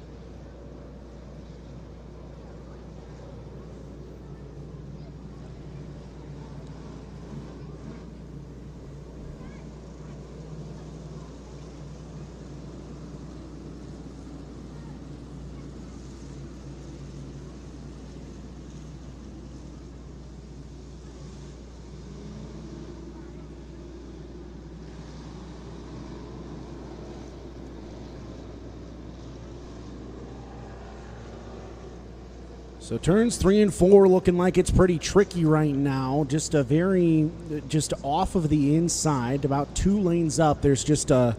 So turns 3 and 4 looking like it's pretty tricky right now. Just off of the inside, about 2 lanes up, there's just a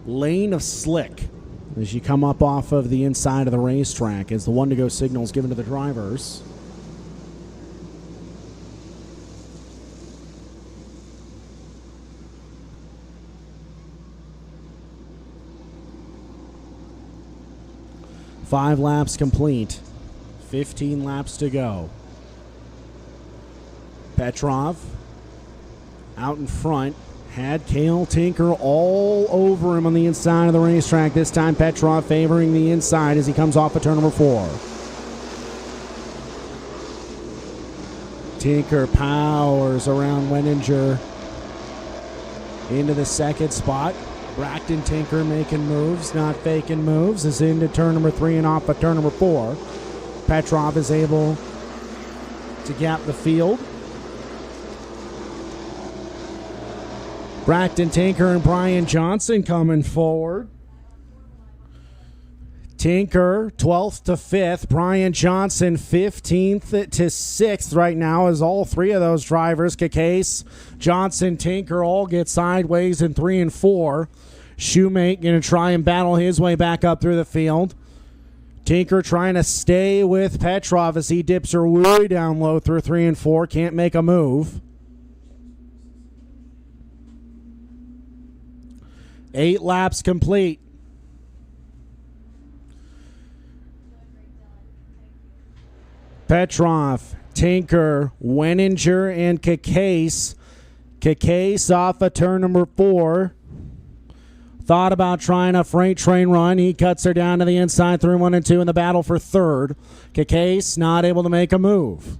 lane of slick as you come up off of the inside of the racetrack as the 1-to-go signal is given to the drivers. Five laps complete. 15 laps to go. Petrov out in front. Had Cale Tinker all over him on the inside of the racetrack. This time Petrov favoring the inside as he comes off of turn number 4. Tinker powers around Weninger into the 2nd spot. Braxton Tinker making moves, not faking moves, is into turn number 3 and off of turn number 4. Petrov is able to gap the field. Braxton Tinker and Brian Johnson coming forward. Tinker 12th to 5th. Brian Johnson 15th to 6th right now as all 3 of those drivers, Kakase, Johnson, Tinker, all get sideways in 3 and 4. Shoemate going to try and battle his way back up through the field. Tinker trying to stay with Petrov as he dips her way down low through 3 and 4. Can't make a move. 8 laps complete. Petrov, Tinker, Weninger, and Kakase. Kakase off of turn number 4. Thought about trying a freight train run. He cuts her down to the inside through 1 and 2 in the battle for 3rd. Kakase not able to make a move.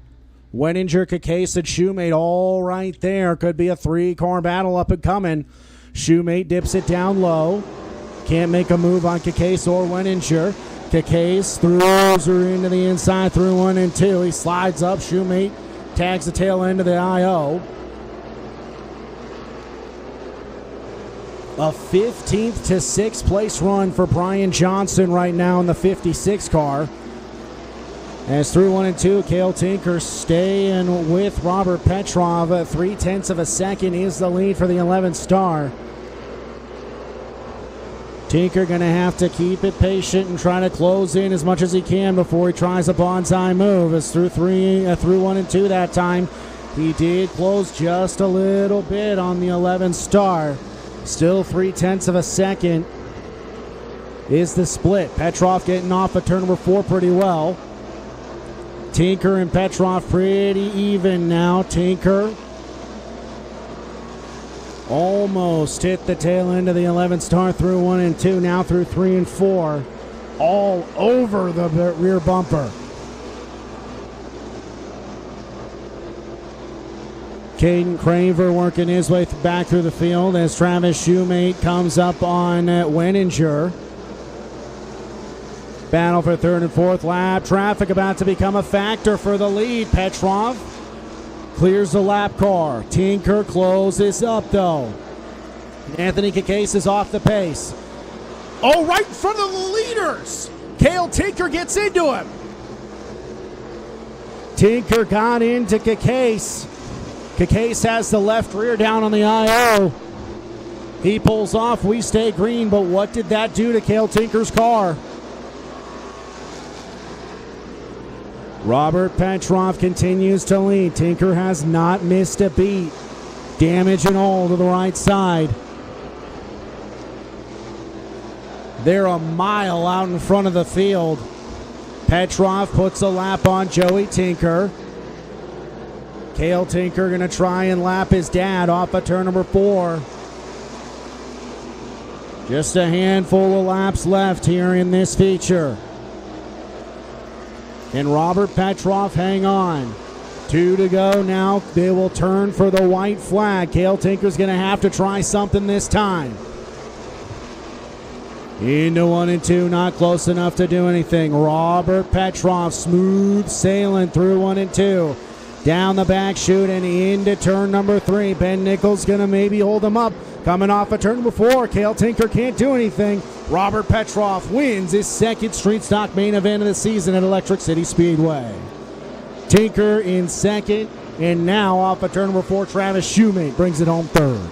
Weninger, Kakase, and Shoemate all right there. Could be a 3-car battle up and coming. Shoemate dips it down low. Can't make a move on Kakase or Weninger. Kakase throws her into the inside through 1 and 2. He slides up. Shoemate tags the tail end of the IO. A 15th to 6th place run for Brian Johnson right now in the 56 car. As through 1 and 2, Cale Tinker staying with Robert Petrov. 0.3 of a second is the lead for the 11th star. Tinker going to have to keep it patient and try to close in as much as he can before he tries a bonsai move. As through 1 and 2 that time, he did close just a little bit on the 11th star. Still 0.3 of a second is the split. Petrov getting off of turn number 4 pretty well. Tinker and Petrov pretty even now. Tinker almost hit the tail end of the 11 star through 1 and 2, now through 3 and 4. All over the rear bumper. Caden Craver working his way back through the field as Travis Shoemate comes up on Wenninger. Battle for 3rd and 4th lap. Traffic about to become a factor for the lead. Petrov clears the lap car. Tinker closes up though. Anthony Kakase is off the pace. Oh, right in front of the leaders. Cale Tinker gets into him. Tinker got into Kakase. Kakase has the left rear down on the IO. He pulls off. We stay green, but what did that do to Cale Tinker's car? Robert Petrov continues to lead. Tinker has not missed a beat. Damage and all to the right side. They're a mile out in front of the field. Petrov puts a lap on Joey Tinker. Cale Tinker going to try and lap his dad off of turn number 4. Just a handful of laps left here in this feature. Can Robert Petrov hang on? 2 to go now. They will turn for the white flag. Cale Tinker's going to have to try something this time. Into 1 and 2, not close enough to do anything. Robert Petrov smooth sailing through 1 and 2. Down the back chute and into turn number 3. Ben Nichols going to maybe hold him up. Coming off of turn number 4, Cale Tinker can't do anything. Robert Petrov wins his 2nd street stock main event of the season at Electric City Speedway. Tinker in 2nd, and now off of turn number 4, Travis Shoemate brings it home 3rd.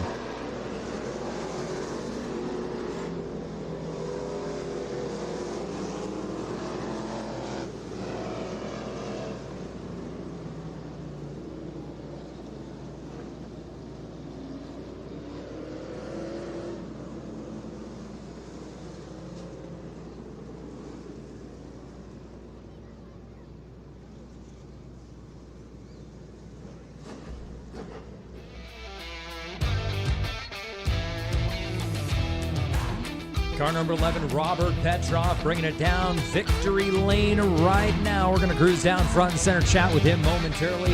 Car number 11, Robert Petrov, bringing it down victory lane right now. We're going to cruise down front and center, chat with him momentarily.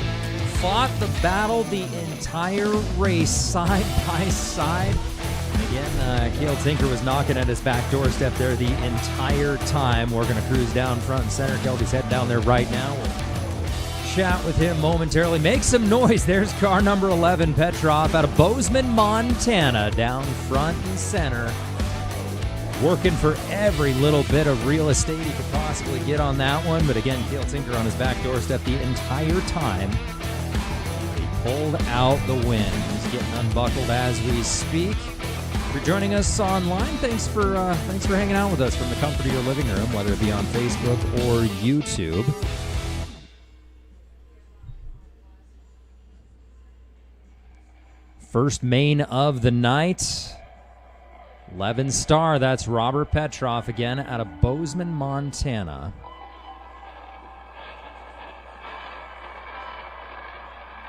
Fought the battle the entire race, side by side. And again, Cale Tinker was knocking at his back doorstep there the entire time. We're going to cruise down front and center. Kelby's heading down there right now. We'll chat with him momentarily. Make some noise. There's car number 11, Petrov, out of Bozeman, Montana, down front and center. Working for every little bit of real estate he could possibly get on that one. But again, Cale Tinker on his back doorstep the entire time. He pulled out the win. He's getting unbuckled as we speak. If you're joining us online, thanks for hanging out with us from the comfort of your living room, whether it be on Facebook or YouTube. First main of the night. 11 star, that's Robert Petrov again out of Bozeman, Montana.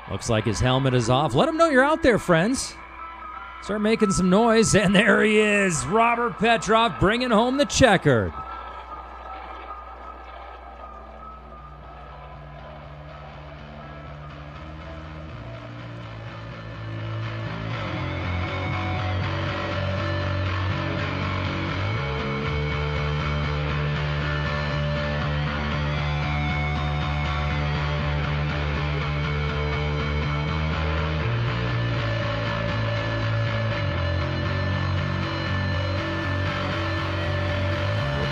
Looks like his helmet is off. Let him know you're out there, friends. Start making some noise, and there he is, Robert Petrov bringing home the checkered.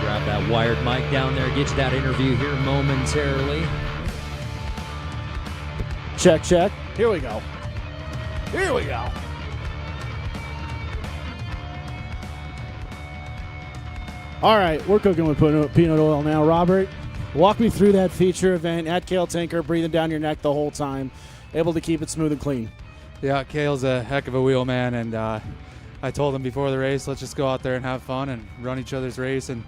Grab that wired mic down there, get you that interview here momentarily. Check, check. Here we go. Here we go. All right, we're cooking with peanut oil now. Robert, walk me through that feature event at Cale Tinker, breathing down your neck the whole time, able to keep it smooth and clean. Yeah, Cale's a heck of a wheel man, and I told him before the race, let's just go out there and have fun and run each other's race and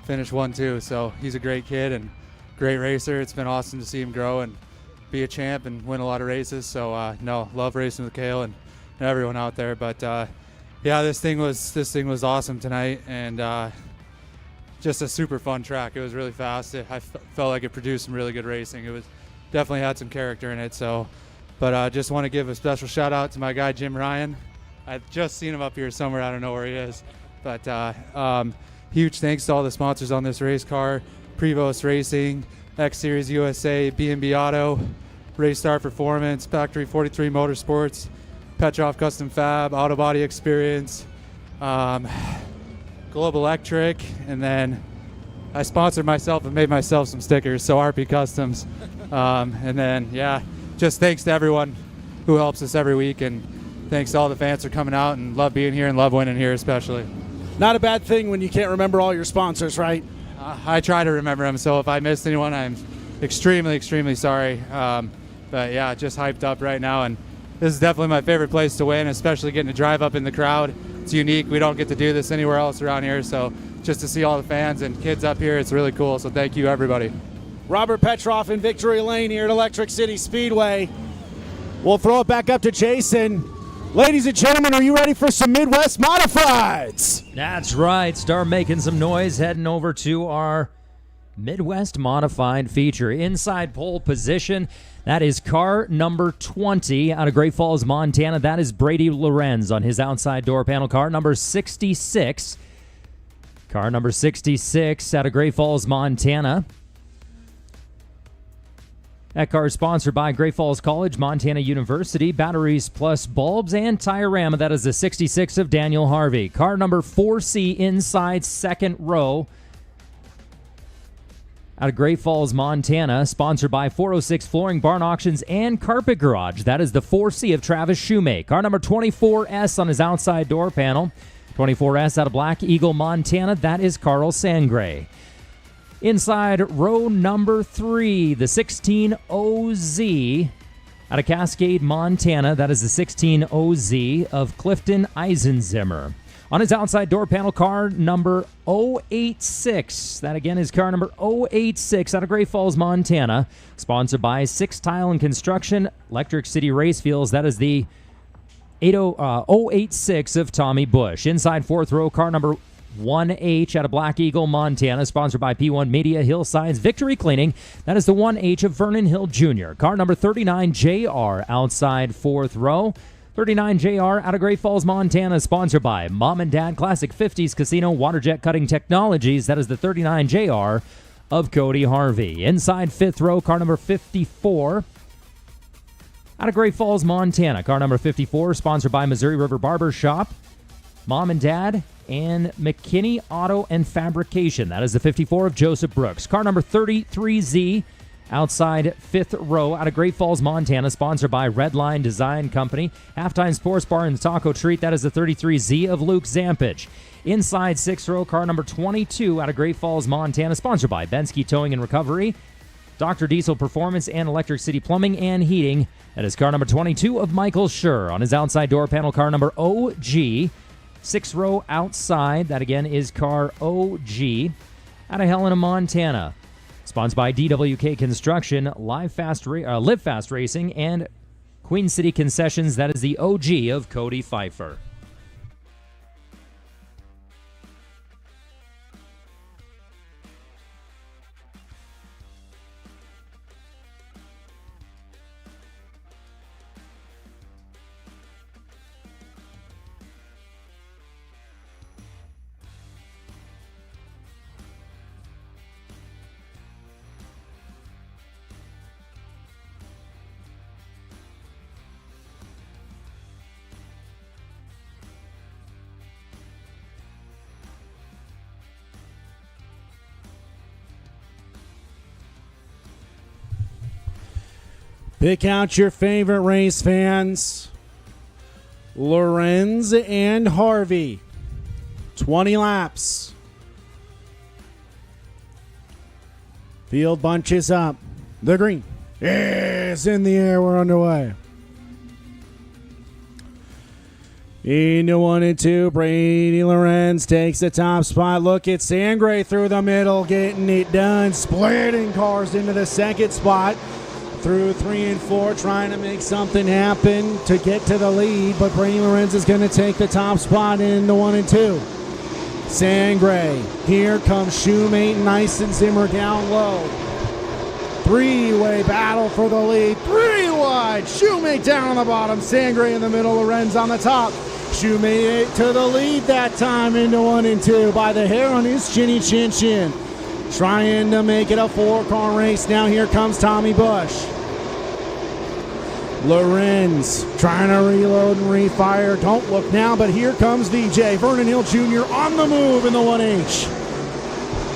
finish 1-2. So he's a great kid and great racer. It's been awesome to see him grow and be a champ and win a lot of races. So no, love racing with Kale and everyone out there. But yeah, this thing was awesome tonight, and just a super fun track. It was really fast. I felt like it produced some really good racing. It was definitely had some character in it. So, but I just want to give a special shout out to my guy Jim Ryan. I've just seen him up here somewhere. I don't know where he is, but huge thanks to all the sponsors on this race car: Prevost Racing, X Series USA, B&B Auto, Raystar Performance, Factory 43 Motorsports, Petrov Custom Fab, Auto Body Experience, Globe Electric, and then I sponsored myself and made myself some stickers, so RP Customs. And then, yeah, just thanks to everyone who helps us every week, and thanks to all the fans for coming out and love being here and love winning here especially. Not a bad thing when you can't remember all your sponsors, right? I try to remember them, so if I missed anyone, I'm extremely, extremely sorry. But yeah, just hyped up right now, and this is definitely my favorite place to win, especially getting to drive up in the crowd. It's unique. We don't get to do this anywhere else around here, so just to see all the fans and kids up here, it's really cool. So thank you, everybody. Robert Petroff in Victory Lane here at Electric City Speedway. We'll throw it back up to Jason. Ladies and gentlemen, are you ready for some Midwest Modifieds? That's right. Start making some noise, heading over to our Midwest Modified feature. Inside pole position, that is car number 20 out of Great Falls, Montana. That is Brady Lorenz on his outside door panel. Car number 66. Car number 66 out of Great Falls, Montana. That car is sponsored by Great Falls College, Montana University, Batteries Plus Bulbs, and Tire-Rama. That is the 66 of Daniel Harvey. Car number 4C inside second row out of Great Falls, Montana, sponsored by 406 Flooring, Barn Auctions, and Carpet Garage. That is the 4C of Travis Shoemake. Car number 24S on his outside door panel. 24S out of Black Eagle, Montana. That is Carl Sangre. Inside row number 3, the 16OZ out of Cascade, Montana. That is the 16OZ of Clifton Eisenzimmer. On his outside door panel, car number 086. That again is car number 086 out of Great Falls, Montana. Sponsored by Six Tile and Construction, Electric City Race Fields. That is the 086 of Tommy Bush. Inside fourth row, car number 1H out of Black Eagle, Montana, sponsored by P1 Media, Hillsides Victory Cleaning. That is the 1H of Vernon Hill Jr. Car number 39JR outside fourth row. 39JR out of Great Falls, Montana, sponsored by Mom and Dad Classic 50s Casino Waterjet Cutting Technologies. That is the 39JR of Cody Harvey. Inside fifth row, car number 54 out of Great Falls, Montana. Car number 54, sponsored by Missouri River Barber Shop, Mom and Dad, and McKinney Auto and Fabrication. That is the 54 of Joseph Brooks. Car number 33Z outside fifth row out of Great Falls, Montana, sponsored by Redline Design Company, Halftime Sports Bar and Taco Treat. That is the 33Z of Luke Zampich. Inside sixth row, car number 22 out of Great Falls, Montana, sponsored by Bensky Towing and Recovery, Dr. Diesel Performance, and Electric City Plumbing and Heating. That is car number 22 of Michael Schur. On his outside door panel, car number OG. Sixth row outside, that again is car OG out of Helena, Montana. Sponsored by DWK Construction, Live Fast Racing, and Queen City Concessions. That is the OG of Cody Pfeiffer. Pick out your favorite race fans. Lorenz and Harvey. 20 laps. Field bunches up. The green is in the air. We're underway. Into 1 and 2, Brady Lorenz takes the top spot. Look at Sangre through the middle, getting it done. Splitting cars into the second spot. Through 3 and 4, trying to make something happen to get to the lead, but Brady Lorenz is going to take the top spot into 1 and 2. Sangre, here comes Shoemate and Zimmer down low. Three-way battle for the lead. 3 wide. Shoemate down on the bottom. Sangre in the middle. Lorenz on the top. Shoemate to the lead that time into 1 and 2 by the hair on his chinny chin chin. Trying to make it a 4-car race. Now here comes Tommy Bush. Lorenz trying to reload and refire. Don't look now, but here comes VJ. Vernon Hill Jr. on the move in the 1H.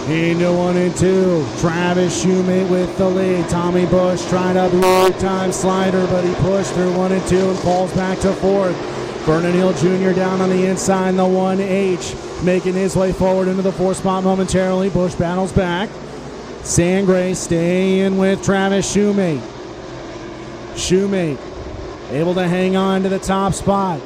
Into 1 and 2. Travis Shoemate with the lead. Tommy Bush trying to big time slider, but he pushed through 1 and 2 and falls back to 4th. Vernon Hill Jr. down on the inside in the 1H, making his way forward into the 4th spot momentarily. Bush battles back. Sangre staying with Travis Shoemate. Shoemate able to hang on to the top spot.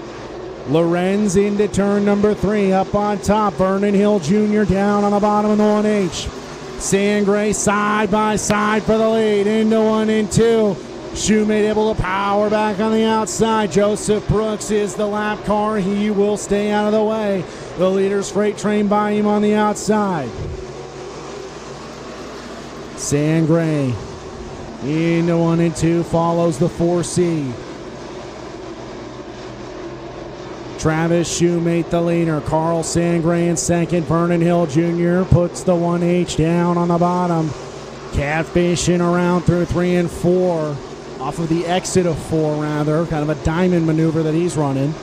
Lorenz into turn number 3, up on top. Vernon Hill Jr. down on the bottom of the 1H. Sangre side by side for the lead into 1 and 2. Shoemate able to power back on the outside. Joseph Brooks is the lap car. He will stay out of the way. The leader's freight train by him on the outside. Sangre into 1 and 2, follows the 4C. Travis Shoemate the leader. Carl Sangre in second. Vernon Hill Jr. puts the 1H down on the bottom. Catfishing around through 3 and 4. Off of the exit of 4, rather. Kind of a diamond maneuver that he's running.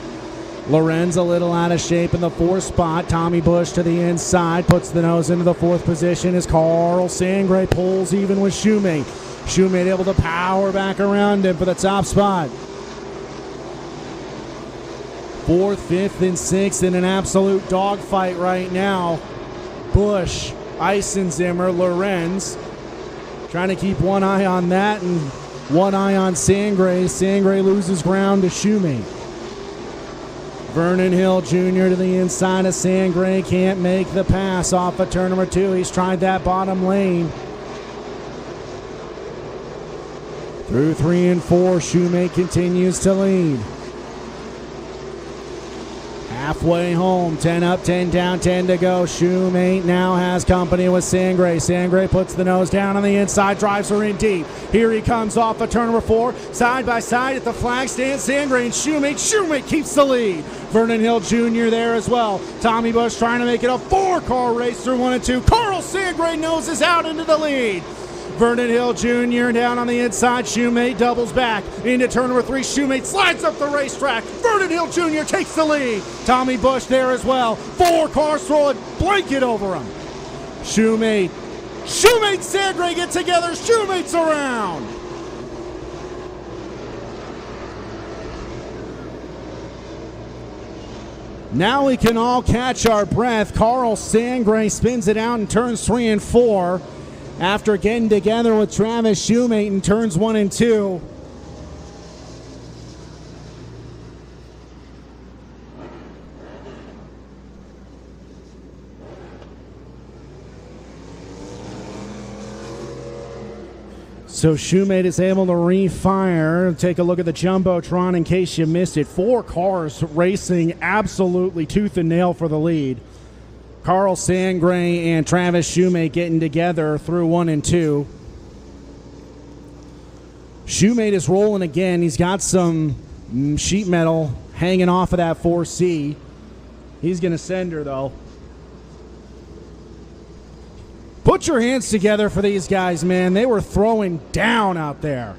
Lorenz a little out of shape in the 4th spot. Tommy Bush to the inside. Puts the nose into the 4th position as Carl Sangre pulls even with Shoemate. Shoemate able to power back around him for the top spot. 4th, 5th, and 6th in an absolute dogfight right now. Bush, Eisenzimmer, Lorenz trying to keep one eye on that and one eye on Sangre. Sangre loses ground to Shoemate. Vernon Hill Jr. to the inside of Sangre, can't make the pass off of turn number 2. He's tried that bottom lane. Through 3 and 4, Shoemate continues to lead. Halfway home, 10 up, 10 down, 10 to go. Shoemate now has company with Sangre. Sangre puts the nose down on the inside, drives her in deep. Here he comes off of turn number 4, side by side at the flag stand. Sangre and Shoemate. Shoemate keeps the lead. Vernon Hill Jr. there as well. Tommy Bush trying to make it a 4-car race through 1 and 2. Carl Sangre noses out into the lead. Vernon Hill Jr. down on the inside. Shoemate doubles back into turn number 3. Shoemate slides up the racetrack. Vernon Hill Jr. takes the lead. Tommy Bush there as well. 4 cars throw a blanket over him. Shoemate, Sangre get together. Shoemate's around. Now we can all catch our breath. Carl Sangre spins it out in turns 3 and 4. After getting together with Travis Shoemate in turns 1 and 2. So Shoemate is able to refire. Take a look at the Jumbotron in case you missed it. 4 cars racing absolutely tooth and nail for the lead. Carl Sangre and Travis Shoemate getting together through 1 and 2. Shoemate is rolling again. He's got some sheet metal hanging off of that 4C. He's going to send her, though. Put your hands together for these guys, man. They were throwing down out there.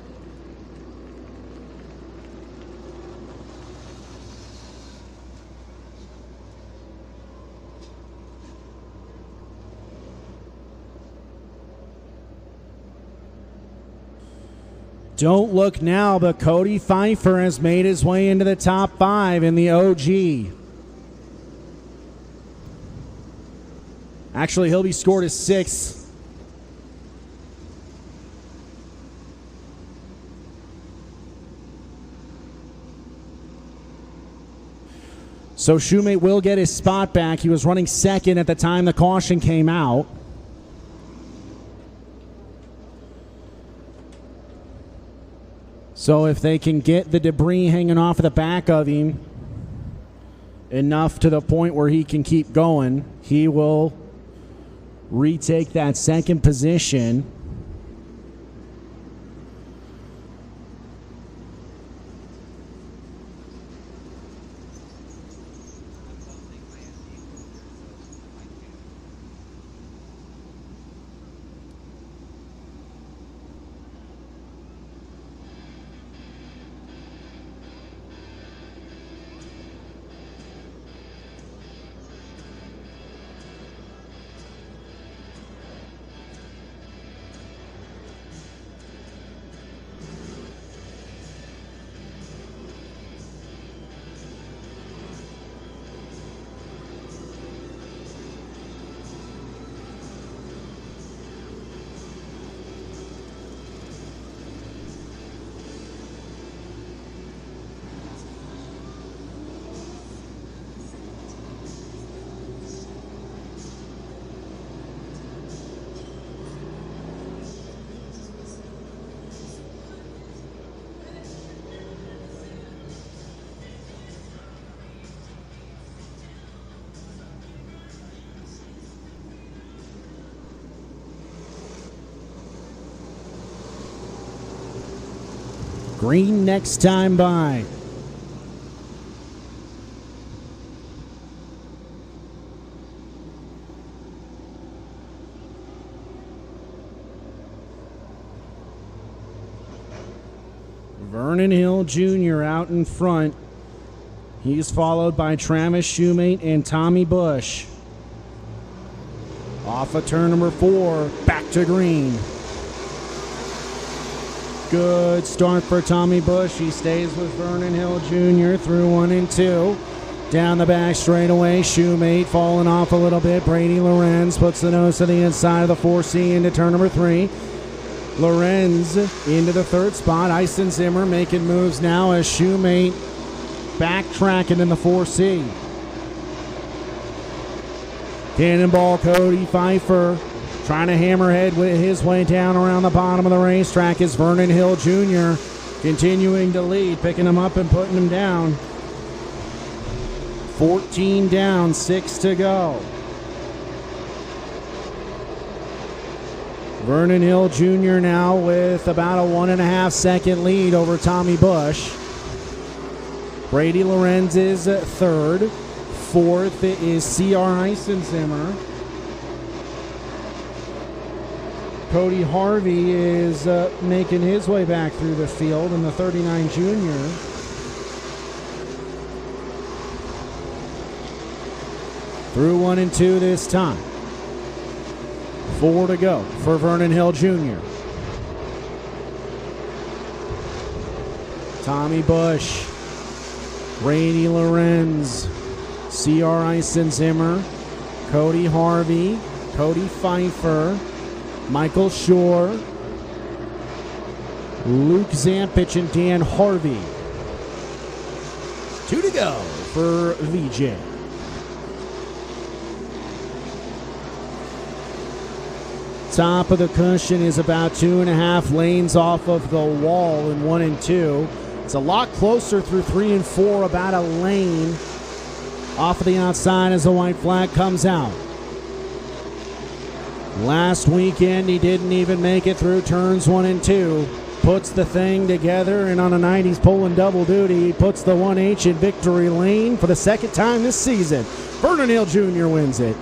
Don't look now, but Cody Pfeiffer has made his way into the top 5 in the OG. Actually, he'll be scored as 6th. So Shoemate will get his spot back. He was running second at the time the caution came out. So if they can get the debris hanging off of the back of him enough to the point where he can keep going, he will retake that second position. Green next time by. Vernon Hill Jr. out in front. He's followed by Travis Shoemate and Tommy Bush. Off of turn number 4, back to green. Good start for Tommy Bush. He stays with Vernon Hill Jr. through 1 and 2. Down the back straightaway, Shoemate falling off a little bit. Brady Lorenz puts the nose to the inside of the 4C into turn number 3. Lorenz into the 3rd spot. Eisen Zimmer making moves now as Shoemate backtracking in the 4C. Cannonball Cody Pfeiffer trying to hammerhead his way down around the bottom of the racetrack is Vernon Hill Jr. continuing to lead, picking him up and putting him down. 14 down, 6 to go. Vernon Hill Jr. now with about a 1.5 second lead over Tommy Bush. Brady Lorenz is 3rd. 4th is C.R. Eisen-Zimmer. Cody Harvey is making his way back through the field in the 39 junior. Through 1 and 2 this time. 4 to go for Vernon Hill Jr. Tommy Bush, Brady Lorenz, C.R. Eisen-Zimmer, Cody Harvey, Cody Pfeiffer, Michael Shore, Luke Zampich, and Dan Harvey. 2 to go for VJ. Top of the cushion is about 2.5 lanes off of the wall in 1 and 2. It's a lot closer through 3 and 4, about a lane off of the outside as the white flag comes out. Last weekend, he didn't even make it through turns 1 and 2. Puts the thing together, and on a night he's pulling double duty. He puts the 1H in victory lane for the 2nd time this season. Vernon Hill Jr. wins it.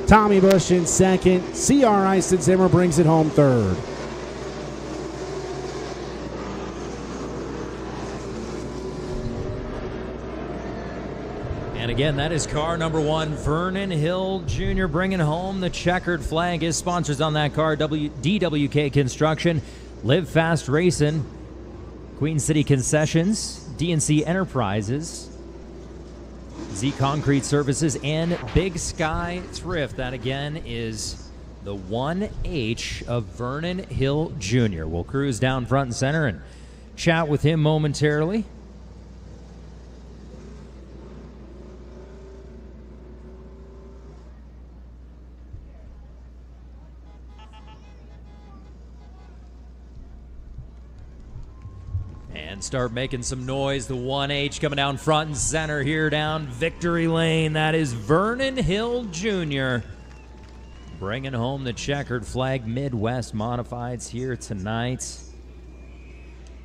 Tommy Bush in 2nd. C.R. Eisen-Zimmer brings it home 3rd. And again, that is car number 1, Vernon Hill Jr. bringing home the checkered flag. His sponsors on that car, DWK Construction, Live Fast Racing, Queen City Concessions, DNC Enterprises, Z Concrete Services, and Big Sky Thrift. That again is the 1H of Vernon Hill Jr. We'll cruise down front and center and chat with him momentarily. And start making some noise. The 1H coming down front and center here down Victory Lane. That is Vernon Hill Jr. bringing home the checkered flag Midwest Modifieds here tonight.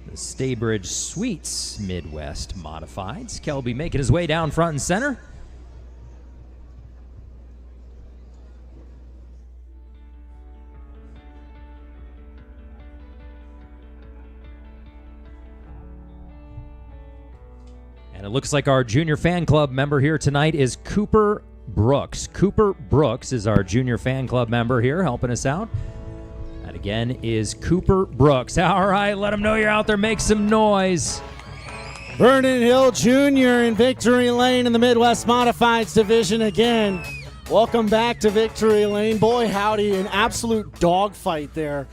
The Staybridge Suites Midwest Modifieds. Kelby making his way down front and center. And it looks like our junior fan club member here tonight is Cooper Brooks. Cooper Brooks is our junior fan club member here helping us out. That again is Cooper Brooks. All right, let them know you're out there. Make some noise. Vernon Hill Jr. in Victory Lane in the Midwest Modifieds division again. Welcome back to Victory Lane. Boy, howdy, an absolute dogfight there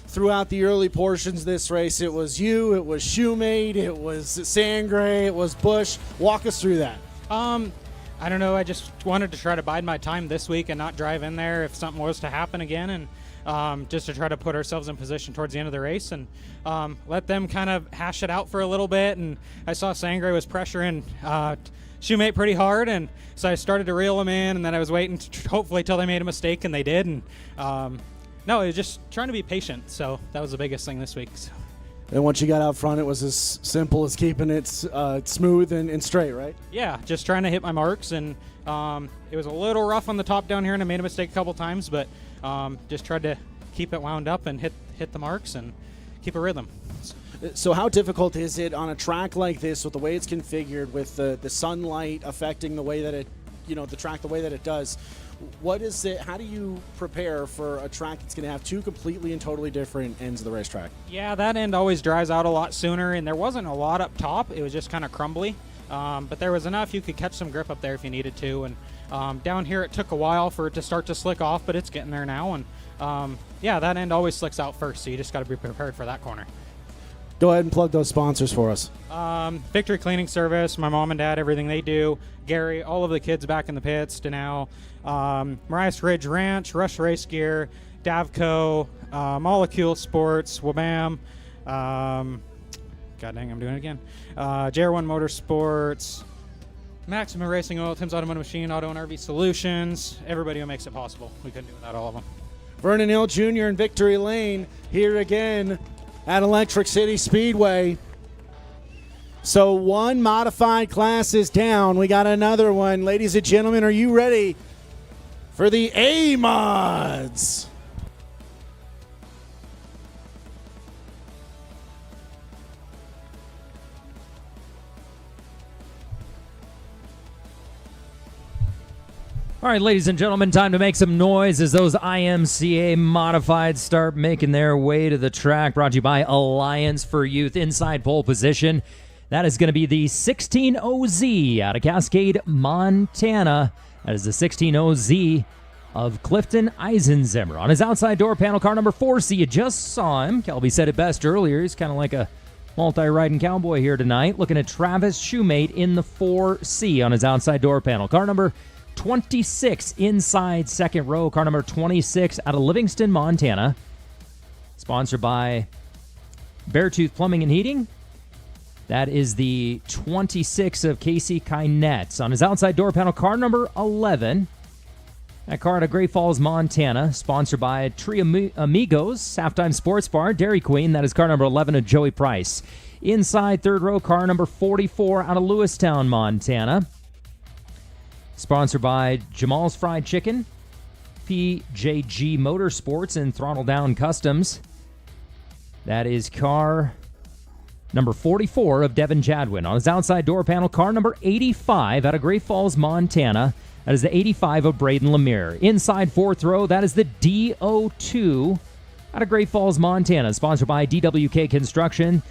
throughout the early portions of this race. It was you, it was Shoemate, it was Sangre, it was Bush. Walk us through that. I don't know. I just wanted to try to bide my time this week and not drive in there if something was to happen again, and just to try to put ourselves in position towards the end of the race and let them kind of hash it out for a little bit. And I saw Sangre was pressuring Shoemate pretty hard, and so I started to reel them in, and then I was waiting to hopefully till they made a mistake, and they did. And no, it was just trying to be patient. So that was the biggest thing this week. So. And once you got out front, it was as simple as keeping it smooth and straight, right? Yeah, just trying to hit my marks, and it was a little rough on the top down here, and I made a mistake a couple times, but just tried to keep it wound up and hit the marks and keep a rhythm. So how difficult is it on a track like this with the way it's configured, with the sunlight affecting the way that it, the track the way that it does? What is it? How do you prepare for a track that's going to have two completely and totally different ends of the racetrack? Yeah, that end always dries out a lot sooner, and there wasn't a lot up top. It was just kind of crumbly, but there was enough you could catch some grip up there if you needed to. And down here, it took a while for it to start to slick off, but it's getting there now. And yeah, that end always slicks out first, so you just got to be prepared for that corner. Go ahead and plug those sponsors for us. Victory Cleaning Service, my mom and dad, everything they do. Gary, all of the kids back in the pits, Danelle, Marias Ridge Ranch, Rush Race Gear, Davco, Molecule Sports, Wabam, God dang, I'm doing it again. JR1 Motorsports, Maximum Racing Oil, Tim's Automotive Machine, Auto and RV Solutions, everybody who makes it possible. We couldn't do without all of them. Vernon Hill Jr. in Victory Lane here again at Electric City Speedway. So one modified class is down. We got another one. Ladies and gentlemen, are you ready for the A-Mods? All right, ladies and gentlemen, time to make some noise as those IMCA modifieds start making their way to the track. Brought to you by Alliance for Youth. Inside pole position, that is going to be the 16OZ out of Cascade, Montana. That is the 16OZ of Clifton Eisenzimmer. On his outside door panel, car number 4C. You just saw him. Kelby said it best earlier. He's kind of like a multi-riding cowboy here tonight. Looking at Travis Shoemate in the 4C on his outside door panel. Car number 26 inside second row, car number 26 out of Livingston, Montana. Sponsored by Beartooth Plumbing and Heating. That is the 26 of Casey Kynetts. On his outside door panel, car number 11. That car out of Great Falls, Montana. Sponsored by Tree Amigos, Halftime Sports Bar, Dairy Queen. That is car number 11 of Joey Price. Inside third row, car number 44 out of Lewistown, Montana. Sponsored by Jamal's Fried Chicken, PJG Motorsports, and Throttle Down Customs. That is car number 44 of Devin Jadwin. On his outside door panel, car number 85 out of Great Falls, Montana. That is the 85 of Braden Lemire. Inside fourth row, that is the DO2 out of Great Falls, Montana. Sponsored by DWK Construction.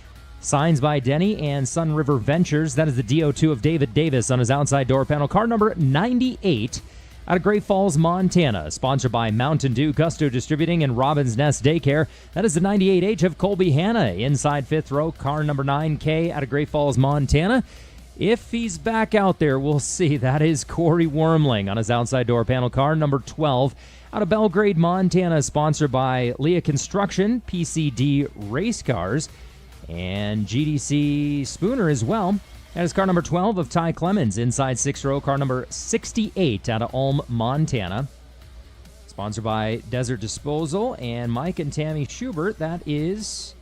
Signs by Denny and Sun River Ventures. That is the DO2 of David Davis on his outside door panel. Car number 98 out of Great Falls, Montana. Sponsored by Mountain Dew Gusto Distributing and Robin's Nest Daycare. That is the 98H of Colby Hanna. Inside fifth row, car number 9K out of Great Falls, Montana. If he's back out there, we'll see. That is Corey Wormling on his outside door panel. Car number 12 out of Belgrade, Montana. Sponsored by Leah Construction, PCD Race Cars. And GDC Spooner as well. That is car number 12 of Ty Clemens, inside 6th row, car number 68 out of Ulm, Montana. Sponsored by Desert Disposal and Mike and Tammy Schubert. That is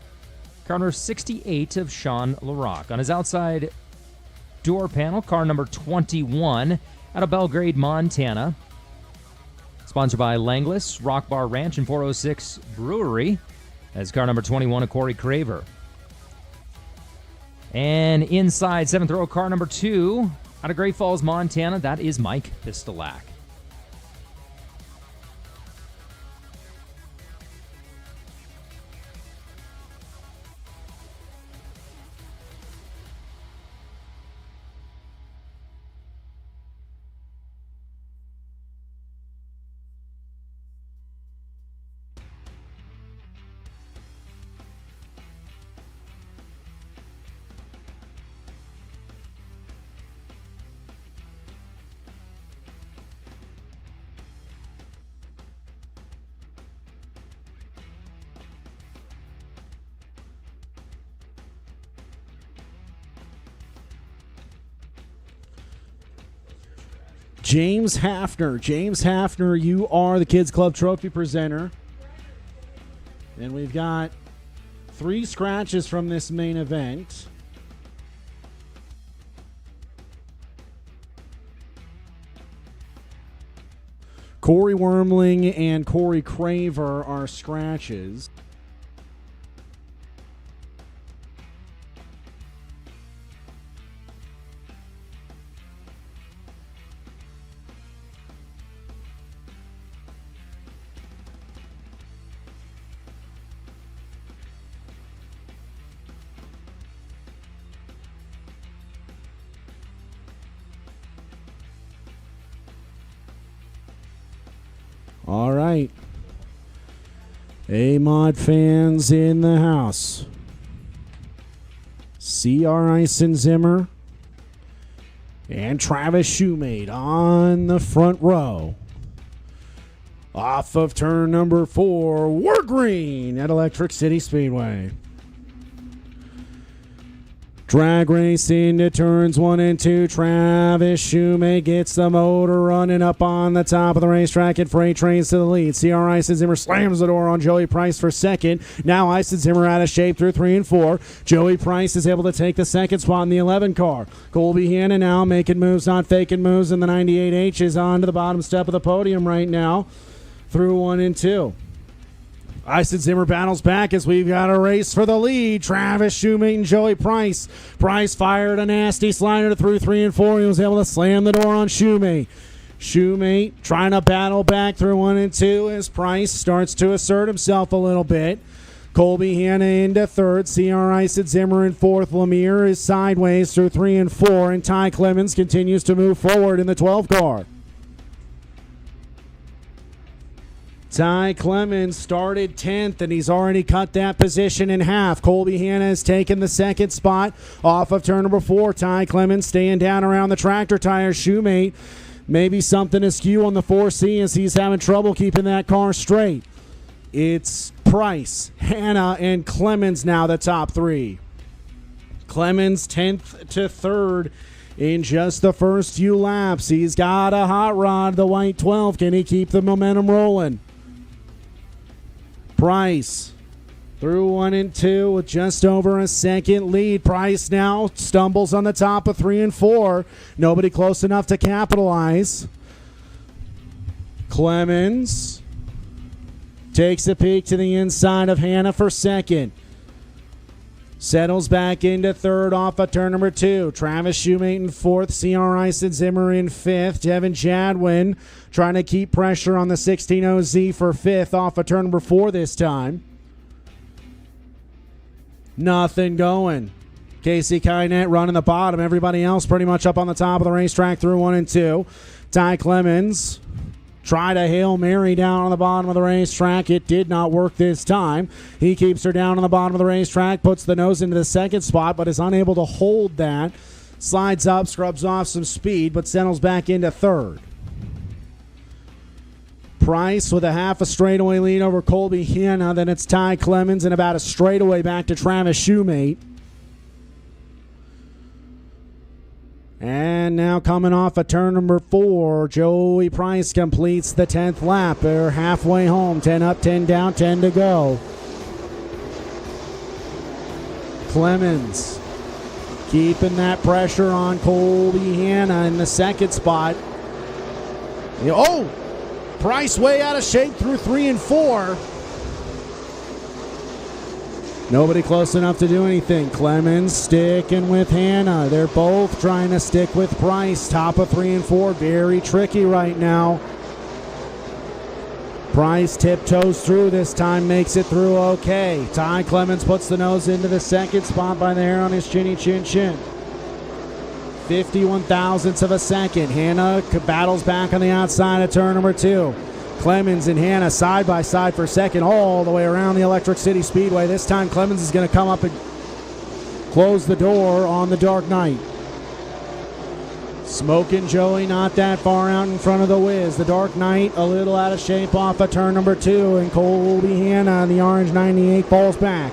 car number 68 of Sean LaRock. On his outside door panel, car number 21 out of Belgrade, Montana. Sponsored by Langless, Rock Bar Ranch, and 406 Brewery. That's car number 21 of Corey Craver. And inside 7th row, car number 2 out of Great Falls, Montana. That is Mike Pistolak. James Hafner. James Hafner, you are the Kids Club Trophy presenter. And we've got 3 scratches from this main event. Corey Wormling and Corey Craver are scratches. All right. A-Mod fans in the house. C.R. Eisenzimmer and Travis Shoemate on the front row. Off of turn number 4, we're green at Electric City Speedway. Drag race into turns 1 and 2. Travis Shoemate gets the motor running up on the top of the racetrack and Freight Trains to the lead. C.R. Eisenzimmer slams the door on Joey Price for second. Now Eisenzimmer out of shape through 3 and 4. Joey Price is able to take the second spot in the 11 car. Colby Hanna now making moves, not faking moves, and the 98H is on to the bottom step of the podium right now through 1 and 2. Eisenzimmer battles back as we've got a race for the lead. Travis Shoemate and Joey Price. Price fired a nasty slider through 3 and 4. He was able to slam the door on Shoemate. Shoemate trying to battle back through 1 and 2 as Price starts to assert himself a little bit. Colby Hanna into 3rd. C.R. Eisenzimmer in 4th. Lemire is sideways through 3 and 4. And Ty Clemens continues to move forward in the 12 car. Ty Clemens started 10th, and he's already cut that position in half. Colby Hanna has taken the second spot off of turn number 4. Ty Clemens staying down around the tractor tire. Shoemate, maybe something askew on the 4C as he's having trouble keeping that car straight. It's Price, Hanna, and Clemens now the top 3. Clemens 10th to 3rd in just the first few laps. He's got a hot rod, the white 12. Can he keep the momentum rolling? Price through 1 and 2 with just over a second lead. Price now stumbles on the top of 3 and 4. Nobody close enough to capitalize. Clemens takes a peek to the inside of Hanna for second. Settles back into 3rd off of turn number 2. Travis Shoemate in 4th. C.R. Eisenzimmer in 5th. Devin Jadwin trying to keep pressure on the 16OZ for 5th off of turn number 4 this time. Nothing going. Casey Kynette running the bottom. Everybody else pretty much up on the top of the racetrack through 1 and 2. Ty Clemens tried a Hail Mary down on the bottom of the racetrack. It did not work this time. He keeps her down on the bottom of the racetrack, puts the nose into the second spot, but is unable to hold that. Slides up, scrubs off some speed, but settles back into 3rd. Price with a half a straightaway lead over Colby Hanna. Then it's Ty Clemens and about a straightaway back to Travis Shoemate. And now coming off of turn number 4, Joey Price completes the 10th lap. They're halfway home, 10 up, 10 down, 10 to go. Clemens keeping that pressure on Colby Hanna in the second spot. Oh! Price way out of shape through 3 and 4. Nobody close enough to do anything. Clemens sticking with Hanna. They're both trying to stick with Price. Top of 3 and 4. Very tricky right now. Price tiptoes through this time, makes it through okay. Ty Clemens puts the nose into the second spot by the hair on his chinny chin chin. 51 thousandths of a second. Hanna battles back on the outside of turn number 2. Clemens and Hanna side by side for second all the way around the Electric City Speedway. This time Clemens is going to come up and close the door on the Dark Knight. Smoking Joey not that far out in front of the Wiz. The Dark Knight a little out of shape off of turn number 2, and Colby Hanna in the orange 98 falls back.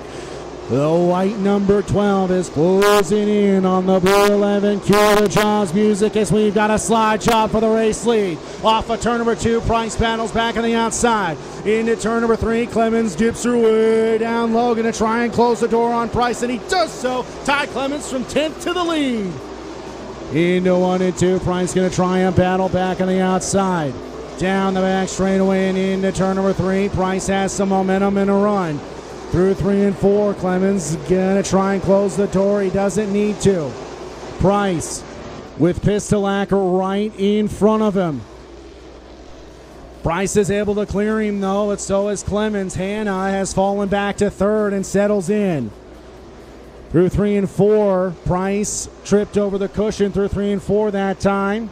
The white number 12 is closing in on the blue 11. Cue the Jaws music as we've got a slide job for the race lead. Off of turn number 2, Price battles back on the outside. Into turn number 3, Clemens dips her way down low. Going to try and close the door on Price, and he does so. Ty Clemens from 10th to the lead. Into 1 and 2, Price going to try and battle back on the outside. Down the back straightaway and into turn number 3. Price has some momentum in a run. Through 3 and 4, Clemens gonna try and close the door. He doesn't need to. Price with Pistolacker right in front of him. Price is able to clear him though, but so is Clemens. Hanna has fallen back to 3rd and settles in. Through 3 and 4, Price tripped over the cushion through 3 and 4 that time.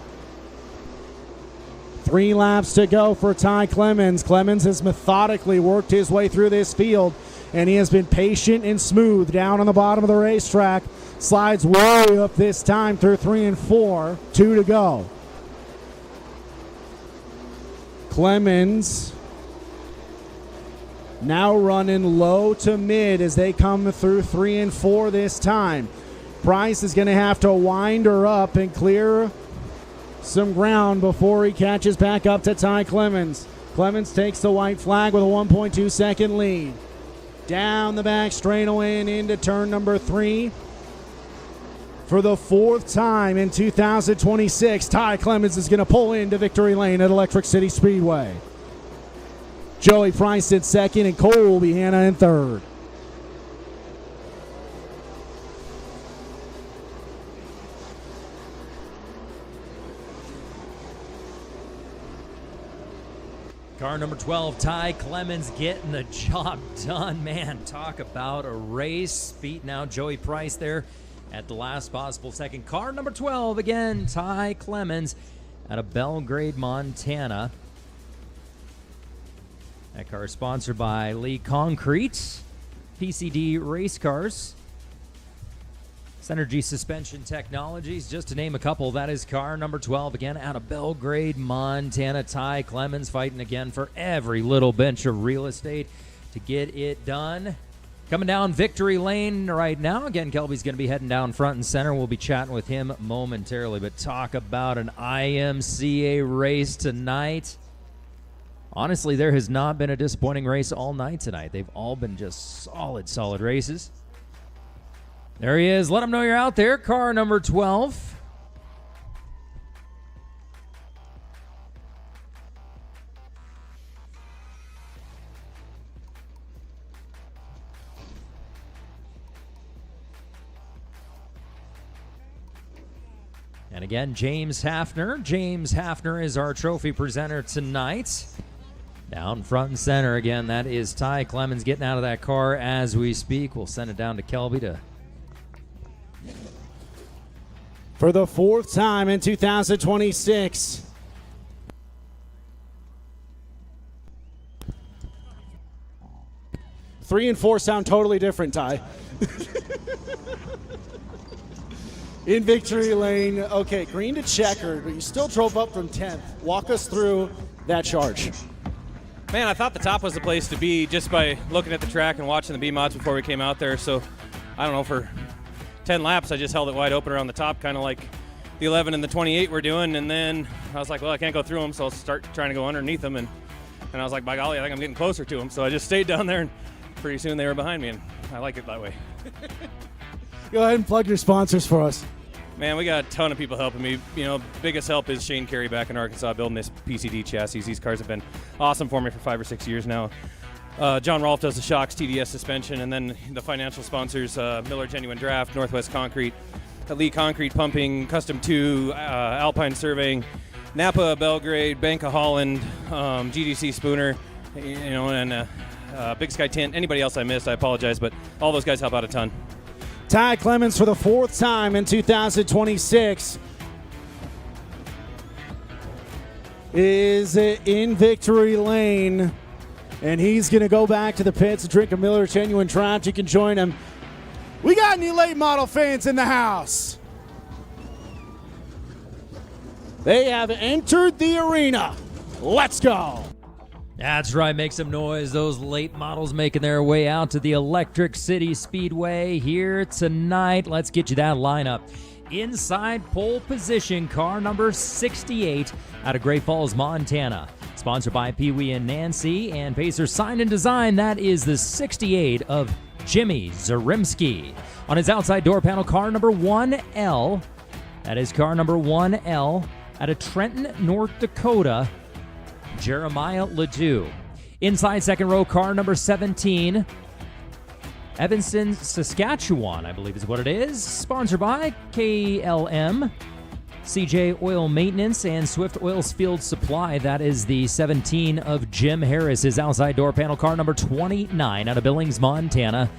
3 laps to go for Ty Clemens. Clemens has methodically worked his way through this field, and he has been patient and smooth down on the bottom of the racetrack. Slides way up this time through 3 and 4. 2 to go. Clemens now running low to mid as they come through 3 and 4 this time. Price is going to have to wind her up and clear some ground before he catches back up to Ty Clemens. Clemens takes the white flag with a 1.2 second lead. Down the back straightaway and into turn number 3. For the 4th time in 2026, Ty Clemens is going to pull into victory lane at Electric City Speedway. Joey Price in 2nd and Colby Hanna in 3rd. Car number 12, Ty Clemens getting the job done. Man, talk about a race. Beating out Joey Price there at the last possible second. Car number 12, again, Ty Clemens out of Belgrade, Montana. That car is sponsored by Lee Concrete, PCD Race Cars, Synergy Suspension Technologies, just to name a couple. That is car number 12, again, out of Belgrade, Montana. Ty Clemens fighting again for every little bench of real estate to get it done. Coming down victory lane right now. Again, Kelby's going to be heading down front and center. We'll be chatting with him momentarily, but talk about an IMCA race tonight. Honestly, there has not been a disappointing race all night tonight. They've all been just solid races. There he is. Let him know you're out there. Car number 12. And again, James Hafner. James Hafner is our trophy presenter tonight. Down front and center again, that is Ty Clemens getting out of that car as we speak. We'll send it down to Kelby to... For the 4th time in 2026. Three and 4 sound totally different, Ty. In victory lane, okay, green to checkered, but you still drove up from 10th. Walk us through that charge. Man, I thought the top was the place to be just by looking at the track and watching the B-mods before we came out there. So, I don't know, for 10 laps, I just held it wide open around the top, kind of like the 11 and the 28 we're doing. And then I was like, well, I can't go through them, so I'll start trying to go underneath them. And I was like, by golly, I think I'm getting closer to them. So I just stayed down there, and pretty soon they were behind me, and I like it that way. Go ahead and plug your sponsors for us. Man, we got a ton of people helping me. You know, biggest help is Shane Carey back in Arkansas building this PCD chassis. These cars have been awesome for me for 5 or 6 years now. John Rolfe does the shocks, TDS suspension, and then the financial sponsors, Miller Genuine Draft, Northwest Concrete, Lee Concrete Pumping, Custom 2, Alpine Surveying, Napa Belgrade, Bank of Holland, GDC Spooner, you know, and Big Sky Tint. Anybody else I missed, I apologize, but all those guys help out a ton. Ty Clemens for the 4th time in 2026 is in victory lane, and he's going to go back to the pits and drink a Miller Genuine Draft. You can join him. We got any late model fans in the house? They have entered the arena. Let's go. That's right, make some noise. Those late models making their way out to the Electric City Speedway here tonight. Let's get you that lineup. Inside pole position, car number 68 out of Great Falls, Montana. Sponsored by Pee Wee and Nancy and Pacer Sign and Design. That is the 68 of Jimmy Zarimski. On his outside door panel, car number 1L. That is car number 1L out of Trenton, North Dakota. Jeremiah Ledoux. Inside second row, car number 17. Evanston, Saskatchewan, I believe is what it is. Sponsored by KLM, CJ Oil Maintenance, and Swift Oils Field Supply. That is the 17 of Jim Harris. His outside door panel, car number 29 out of Billings, Montana.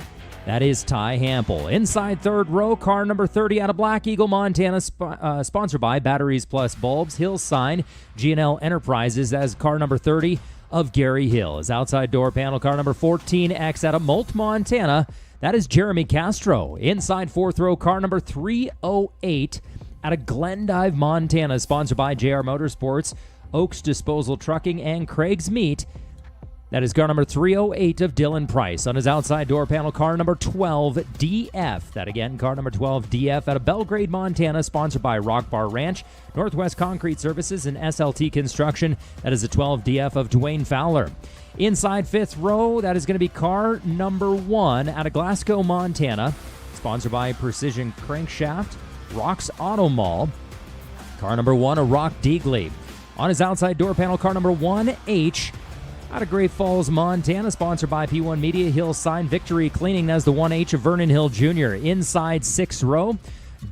That is Ty Hample. Inside third row, car number 30 out of Black Eagle, Montana, sponsored by Batteries Plus Bulbs, Hill Sign, G&L Enterprises. As car number 30 of Gary Hill. His outside door panel, car number 14X out of Moult, Montana. That is Jeremy Castro. Inside fourth row, car number 308 out of Glendive, Montana, sponsored by JR Motorsports, Oaks Disposal Trucking, and Craig's Meat. That is car number 308 of Dylan Price. On his outside door panel, car number 12, DF. That again, car number 12, DF out of Belgrade, Montana, sponsored by Rock Bar Ranch, Northwest Concrete Services, and SLT Construction. That is a 12 DF of Dwayne Fowler. Inside fifth row, that is going to be car number 1 out of Glasgow, Montana, sponsored by Precision Crankshaft, Rocks Auto Mall. Car number 1, a Rock Deagley. On his outside door panel, car number 1H out of Great Falls, Montana, sponsored by P1 Media, Hill Sign, Victory Cleaning. That's the 1H of Vernon Hill Jr. Inside sixth row,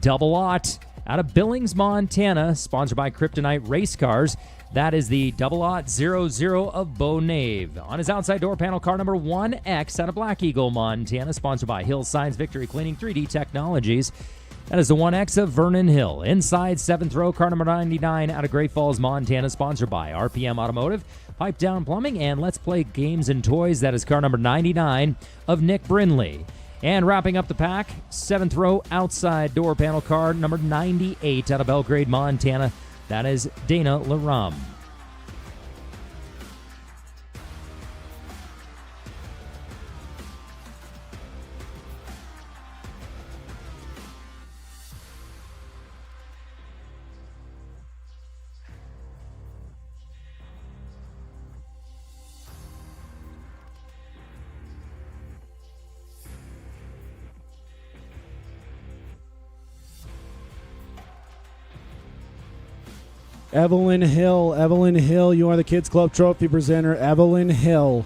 Double Aught out of Billings, Montana, sponsored by Kryptonite Race Cars. That is the Double Aught 00 of Bo Nave. On his outside door panel, car number 1X out of Black Eagle, Montana, sponsored by Hill Signs, Victory Cleaning, 3D Technologies. That is the 1X of Vernon Hill. Inside seventh row, car number 99 out of Great Falls, Montana, sponsored by RPM Automotive, Pipe Down Plumbing, and Let's Play Games and Toys. That is car number 99 of Nick Brindley. And wrapping up the pack, seventh row, outside door panel, car number 98 out of Belgrade, Montana. That is Dana Larum. Evelyn Hill, you are the Kids Club Trophy presenter. Evelyn Hill.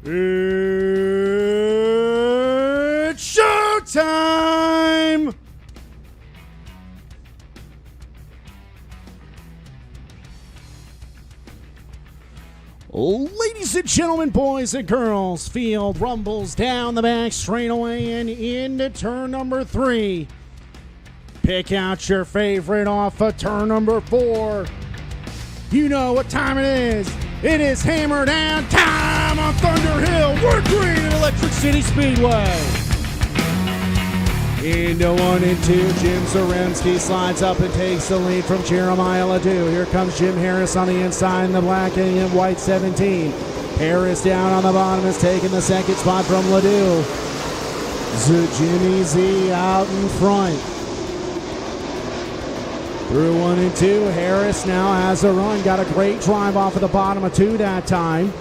It's showtime! Ladies and gentlemen, boys and girls, field rumbles down the back straightaway and into turn number 3. Pick out your favorite off of turn number 4. You know what time it is. It is hammer down time on Thunder Hill. We're green at Electric City Speedway. Into 1 and 2, Jim Zaremski slides up and takes the lead from Jeremiah Ledoux. Here comes Jim Harris on the inside in the black and white 17. Harris down on the bottom is taking the second spot from Ledoux. Jimmy Z out in front. Through 1 and 2, Harris now has a run. Got a great drive off of the bottom of 2 that time.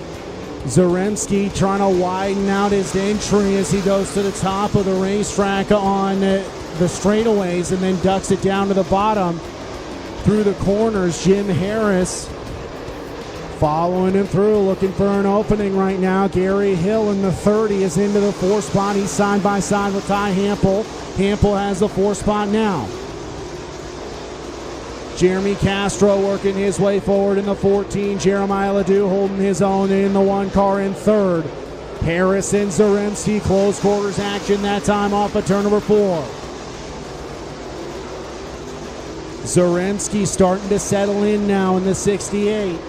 Zaremski trying to widen out his entry as he goes to the top of the racetrack on the straightaways and then ducks it down to the bottom through the corners. Jim Harris following him through, looking for an opening right now. Gary Hill in the 30 is into the 4 spot. He's side by side with Ty Hampel. Hampel has the 4 spot now. Jeremy Castro working his way forward in the 14. Jeremiah Ledoux holding his own in the 1 car in 3rd. Harris and Zaremski close quarters action that time off of turn number 4. Zaremski starting to settle in now in the 68.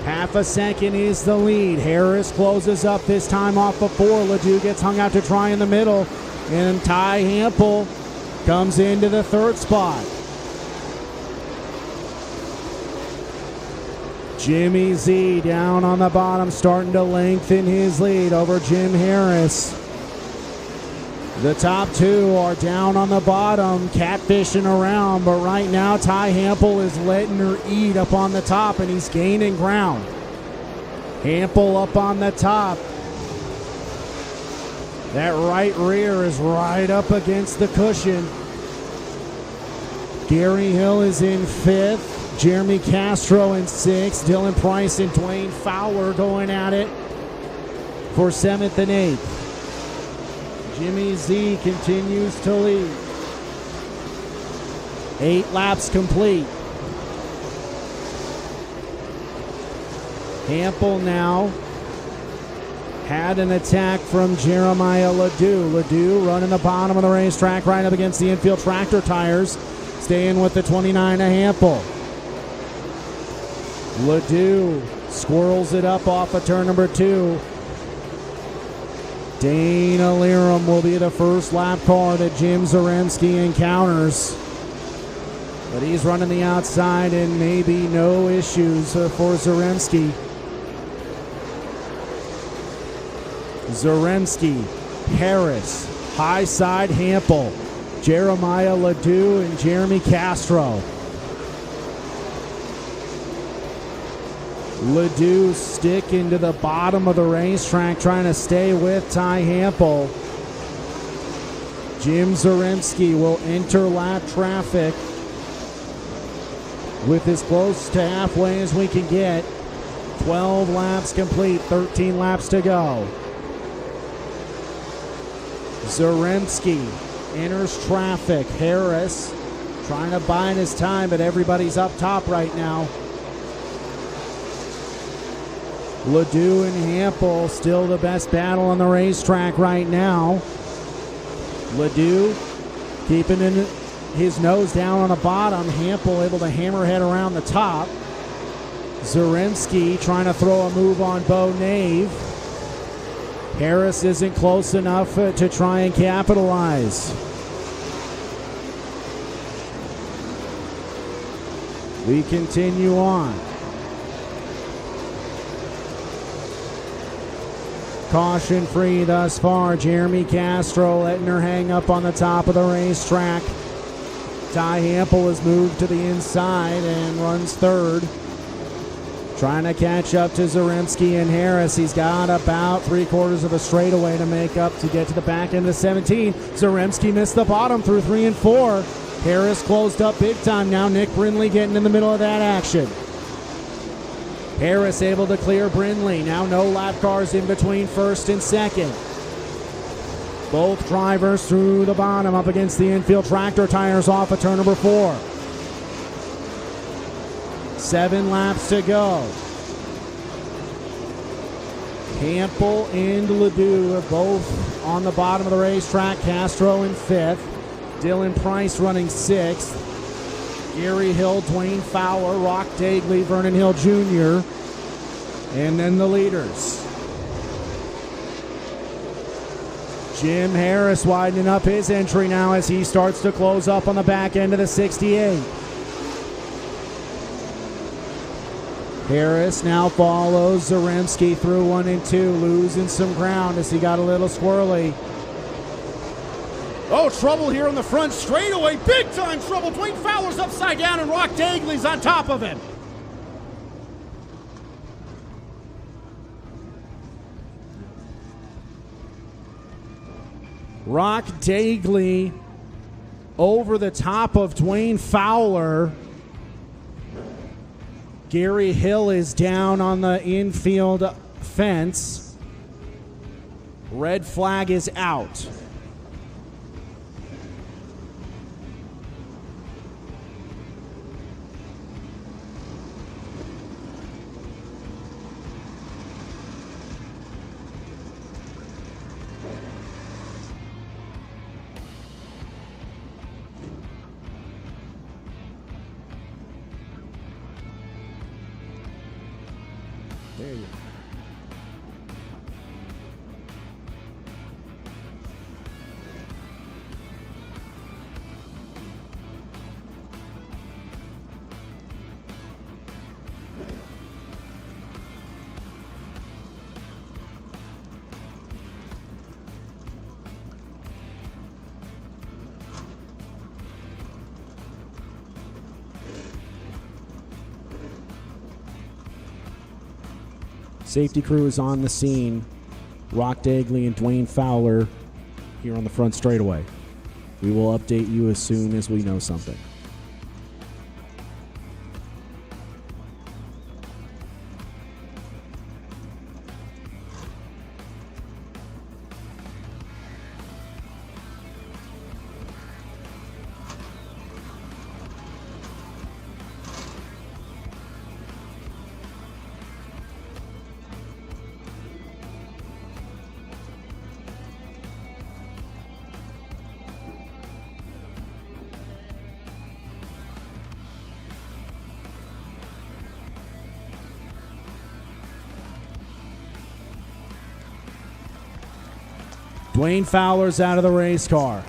Half a second is the lead. Harris closes up this time off of 4. Ledoux gets hung out to try in the middle. And Ty Hampel comes into the 3rd spot. Jimmy Z down on the bottom, starting to lengthen his lead over Jim Harris. The top 2 are down on the bottom, catfishing around, but right now Ty Hampel is letting her eat up on the top, and he's gaining ground. Hampel up on the top. That right rear is right up against the cushion. Gary Hill is in 5th. Jeremy Castro in 6th. Dylan Price and Dwayne Fowler going at it for 7th and 8th. Jimmy Z continues to lead. 8 laps complete. Hampel now had an attack from Jeremiah Ledoux. Ledoux running the bottom of the racetrack right up against the infield tractor tires. Staying with the 29 of Hampel. Ledoux squirrels it up off of turn number 2. Dana Lerum will be the first lap car that Jim Zaremski encounters. But he's running the outside and maybe no issues for Zaremski. Zaremski, Harris, high side Hampel, Jeremiah Ledoux and Jeremy Castro. Ledoux sticking to the bottom of the racetrack, trying to stay with Ty Hampel. Jim Zaremski will enter lap traffic with as close to halfway as we can get. 12 laps complete, 13 laps to go. Zaremski enters traffic. Harris trying to bide his time, but everybody's up top right now. Ledoux and Hampel still the best battle on the racetrack right now. Ledoux keeping his nose down on the bottom. Hampel able to hammerhead around the top. Zaremski trying to throw a move on Bo Nave. Harris isn't close enough to try and capitalize. We continue on. Caution free thus far. Jeremy Castro letting her hang up on the top of the racetrack. Ty Hampel has moved to the inside and runs 3rd. Trying to catch up to Zaremski and Harris. He's got about 3/4 of a straightaway to make up to get to the back end of 17. Zaremski missed the bottom through 3 and 4. Harris closed up big time now. Nick Brindley getting in the middle of that action. Harris able to clear Brindley. Now no lap cars in between first and second. Both drivers through the bottom up against the infield tractor tires off of turn number 4. 7 laps to go. Campbell and Ledoux are both on the bottom of the racetrack. Castro in 5th. Dylan Price running 6th. Gary Hill, Dwayne Fowler, Rock Dagley, Vernon Hill Jr. And then the leaders. Jim Harris widening up his entry now as he starts to close up on the back end of the 68. Harris now follows Zaremski through 1 and 2, losing some ground as he got a little squirrely. Oh, trouble here on the front straightaway. Big time trouble. Dwayne Fowler's upside down and Rock Dagley's on top of him. Rock Dagley over the top of Dwayne Fowler. Gary Hill is down on the infield fence. Red flag is out. There you go. Safety crew is on the scene. Rock Dagley and Dwayne Fowler here on the front straightaway. We will update you as soon as we know something. Dwayne Fowler's out of the race car.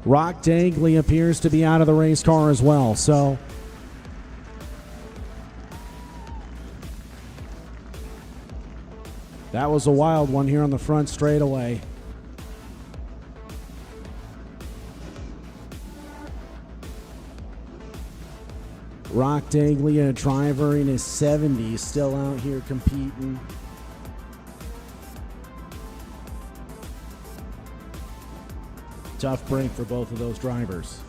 Rock Dagley appears to be out of the race car as well, so that was a wild one here on the front straightaway. Rock Dagley, a driver in his 70s, still out here competing. Tough break for both of those drivers.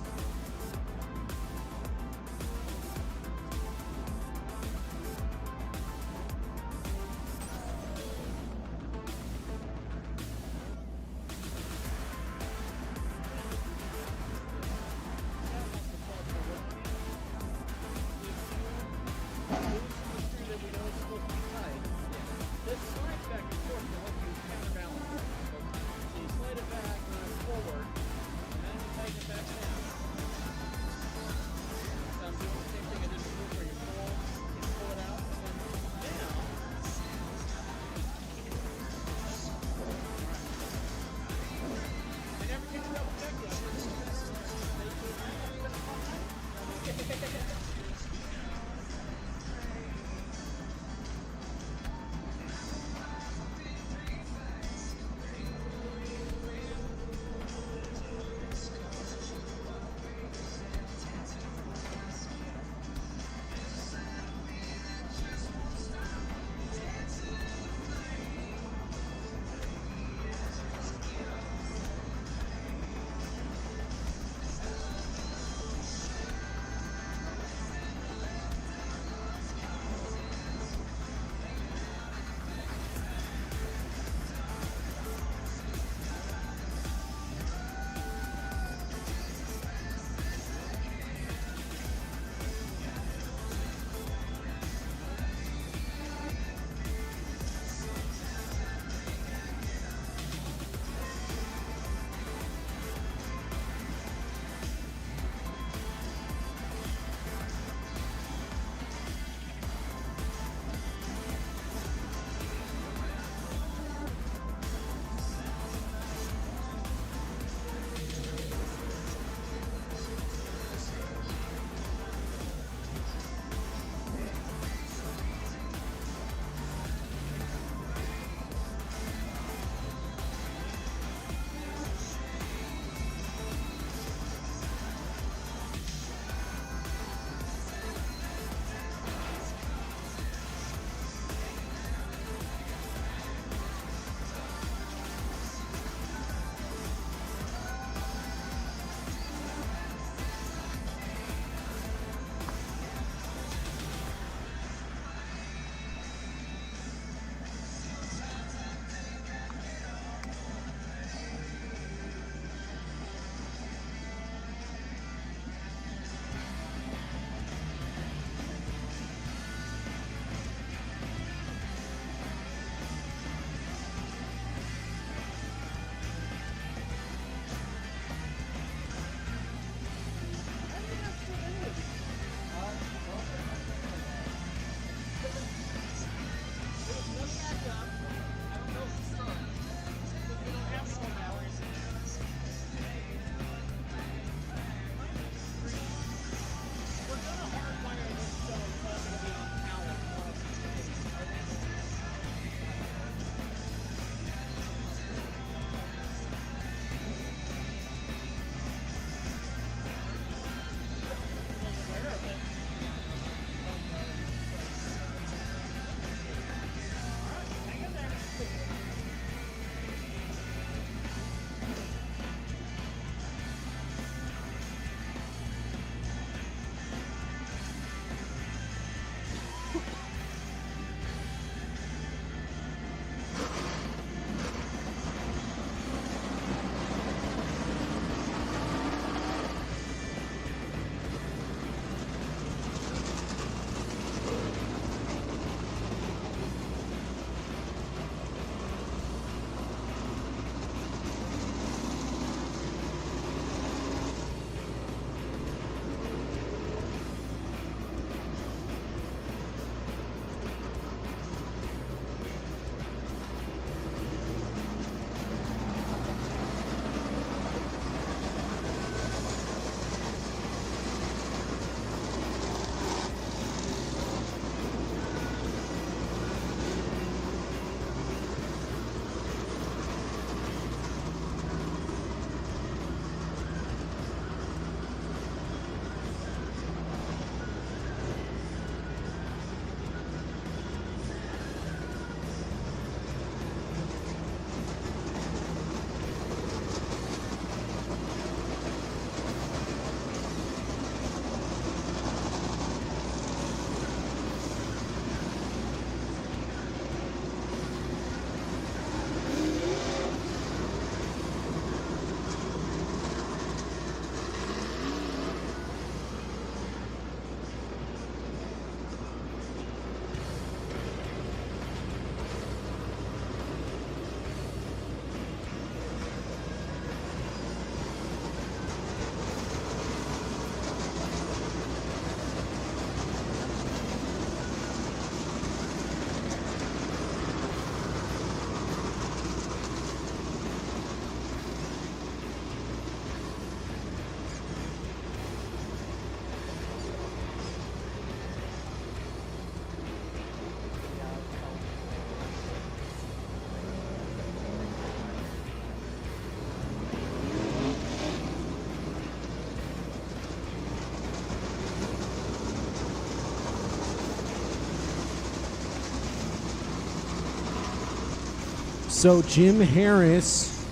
So Jim Harris,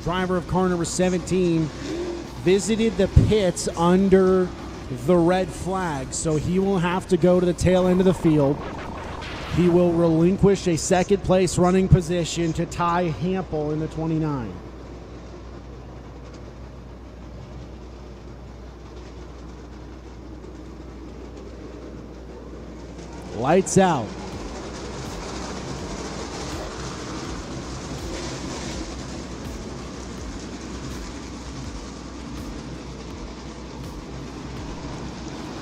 driver of car number 17, visited the pits under the red flag, so he will have to go to the tail end of the field. He will relinquish a second place running position to Ty Hampel in the 29. Lights out.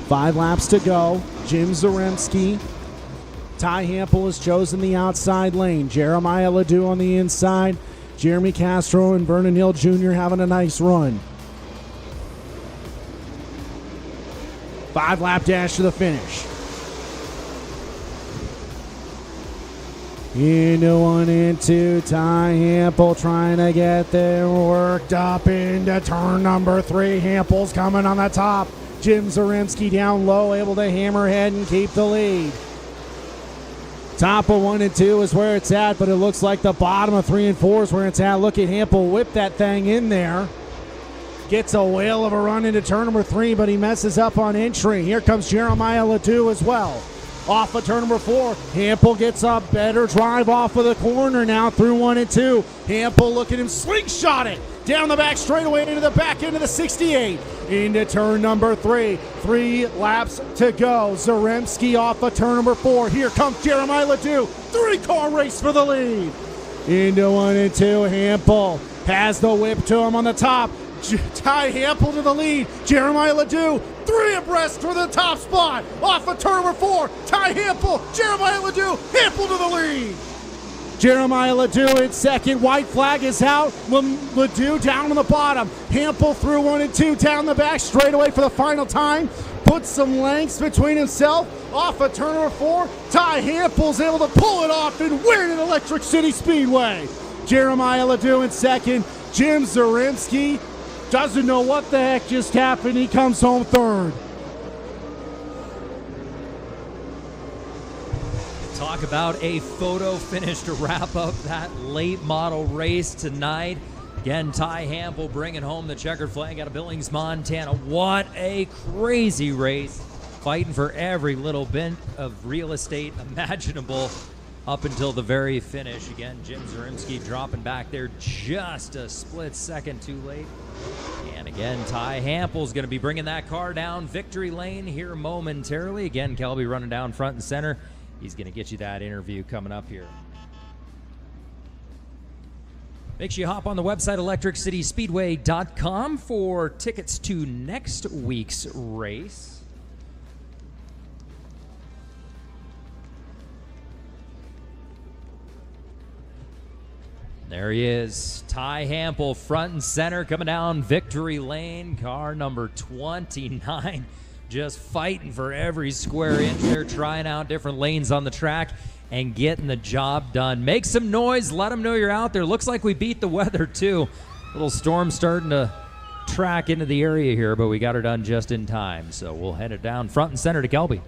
Five laps to go. Jim Zaremski. Ty Hampel has chosen the outside lane. Jeremiah Ledoux on the inside. Jeremy Castro and Vernon Hill Jr. having a nice run. 5-lap dash to the finish. Into 1 and 2. Ty Hampel trying to get there. Worked up into turn number 3. Hampel's coming on the top. Jim Zaremski down low, able to hammer ahead and keep the lead. Top of 1 and 2 is where it's at, but it looks like the bottom of 3 and 4 is where it's at. Look at Hampel whip that thing in there. Gets a whale of a run into turn number 3, but he messes up on entry. Here comes Jeremiah Ledoux as well. Off of turn number 4, Hampel gets a better drive off of the corner now through 1 and 2. Hampel, look at him slingshot it down the back straightaway into the back end of the 68. Into turn number 3. 3 laps to go. Zaremski off of turn number 4. Here comes Jeremiah Ledoux. 3-car race for the lead. Into 1 and 2. Hampel has the whip to him on the top. Ty Hampel to the lead. Jeremiah Ledoux 3 abreast for the top spot. Off of turn number 4. Ty Hampel, Jeremiah Ledoux, Hampel to the lead. Jeremiah Ledoux in second. White flag is out. Ledoux down on the bottom. Hampel through 1 and 2 down the back straightaway for the final time. Puts some lengths between himself. Off of turn number 4. Ty Hampel's able to pull it off and win at Electric City Speedway. Jeremiah Ledoux in second. Jim Zaremski doesn't know what the heck just happened. He comes home third. Talk about a photo finish to wrap up that late model race tonight. Again, Ty Hampel bringing home the checkered flag out of Billings, Montana. What a crazy race. Fighting for every little bit of real estate imaginable up until the very finish. Again, Jim Zaremski dropping back there just a split second too late. And again, Ty Hampel's going to be bringing that car down victory lane here momentarily. Again, Kelby running down front and center. He's going to get you that interview coming up here. Make sure you hop on the website, electriccityspeedway.com, for tickets to next week's race. There he is, Ty Hampel, front and center, coming down victory lane. Car number 29, just fighting for every square inch there, trying out different lanes on the track and getting the job done. Make some noise, let them know you're out there. Looks like we beat the weather too. Little storm starting to track into the area here, but we got her done just in time. So we'll head it down front and center to Kelby.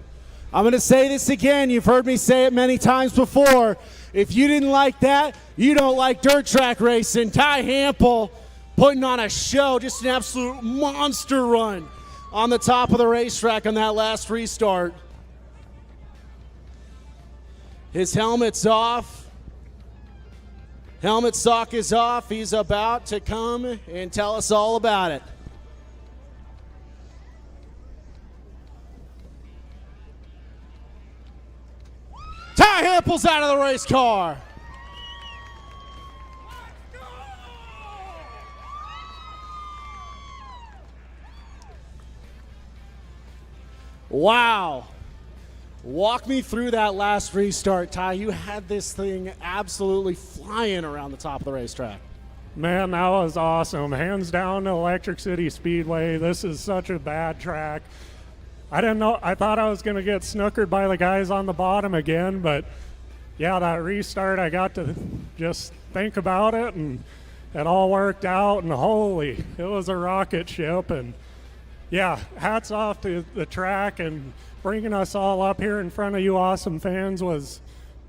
I'm going to say this again. You've heard me say it many times before. If you didn't like that, you don't like dirt track racing. Ty Hampel putting on a show, just an absolute monster run on the top of the racetrack on that last restart. His helmet's off. Helmet sock is off. He's about to come and tell us all about it. Ty Hampel's out of the race car. Wow. Walk me through that last restart, Ty. You had this thing absolutely flying around the top of the racetrack. Man, that was awesome. Hands down to Electric City Speedway. This is such a bad track. I didn't know. I thought I was going to get snookered by the guys on the bottom again, but yeah, that restart, I got to just think about it, and it all worked out, and holy, it was a rocket ship. And yeah, hats off to the track, and bringing us all up here in front of you awesome fans was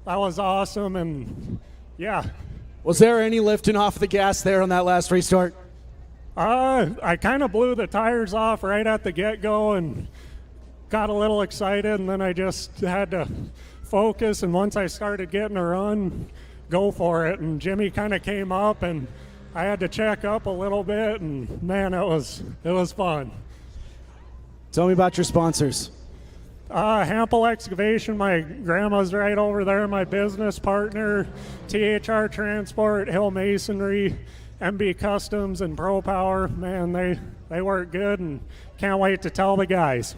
awesome. And yeah, Was there any lifting off the gas there on that last restart? I kind of blew the tires off right at the get-go and got a little excited, and then I just had to focus, and once I started getting a run, go for it. And Jimmy kind of came up, and I had to check up a little bit, and man, it was fun. Tell me about your sponsors. Hampel Excavation, my grandma's right over there, my business partner, THR Transport, Hill Masonry, MB Customs, and Pro Power. Man, they work good, and can't wait to tell the guys.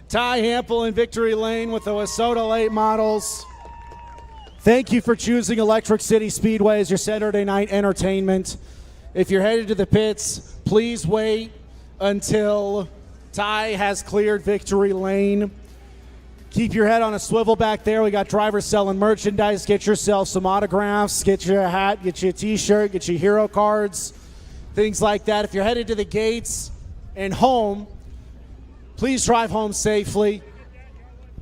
Ty Hampel in Victory Lane with the Wissota late models. Thank you for choosing Electric City Speedway as your Saturday night entertainment. If you're headed to the pits, please wait until Ty has cleared Victory Lane. Keep your head on a swivel back there. We got drivers selling merchandise. Get yourself some autographs. Get you a hat. Get you a t-shirt. Get you hero cards. Things like that. If you're headed to the gates and home, please drive home safely.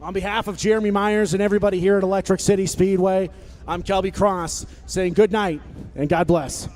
On behalf of Jeremy Myers and everybody here at Electric City Speedway, I'm Kelby Cross saying good night and God bless.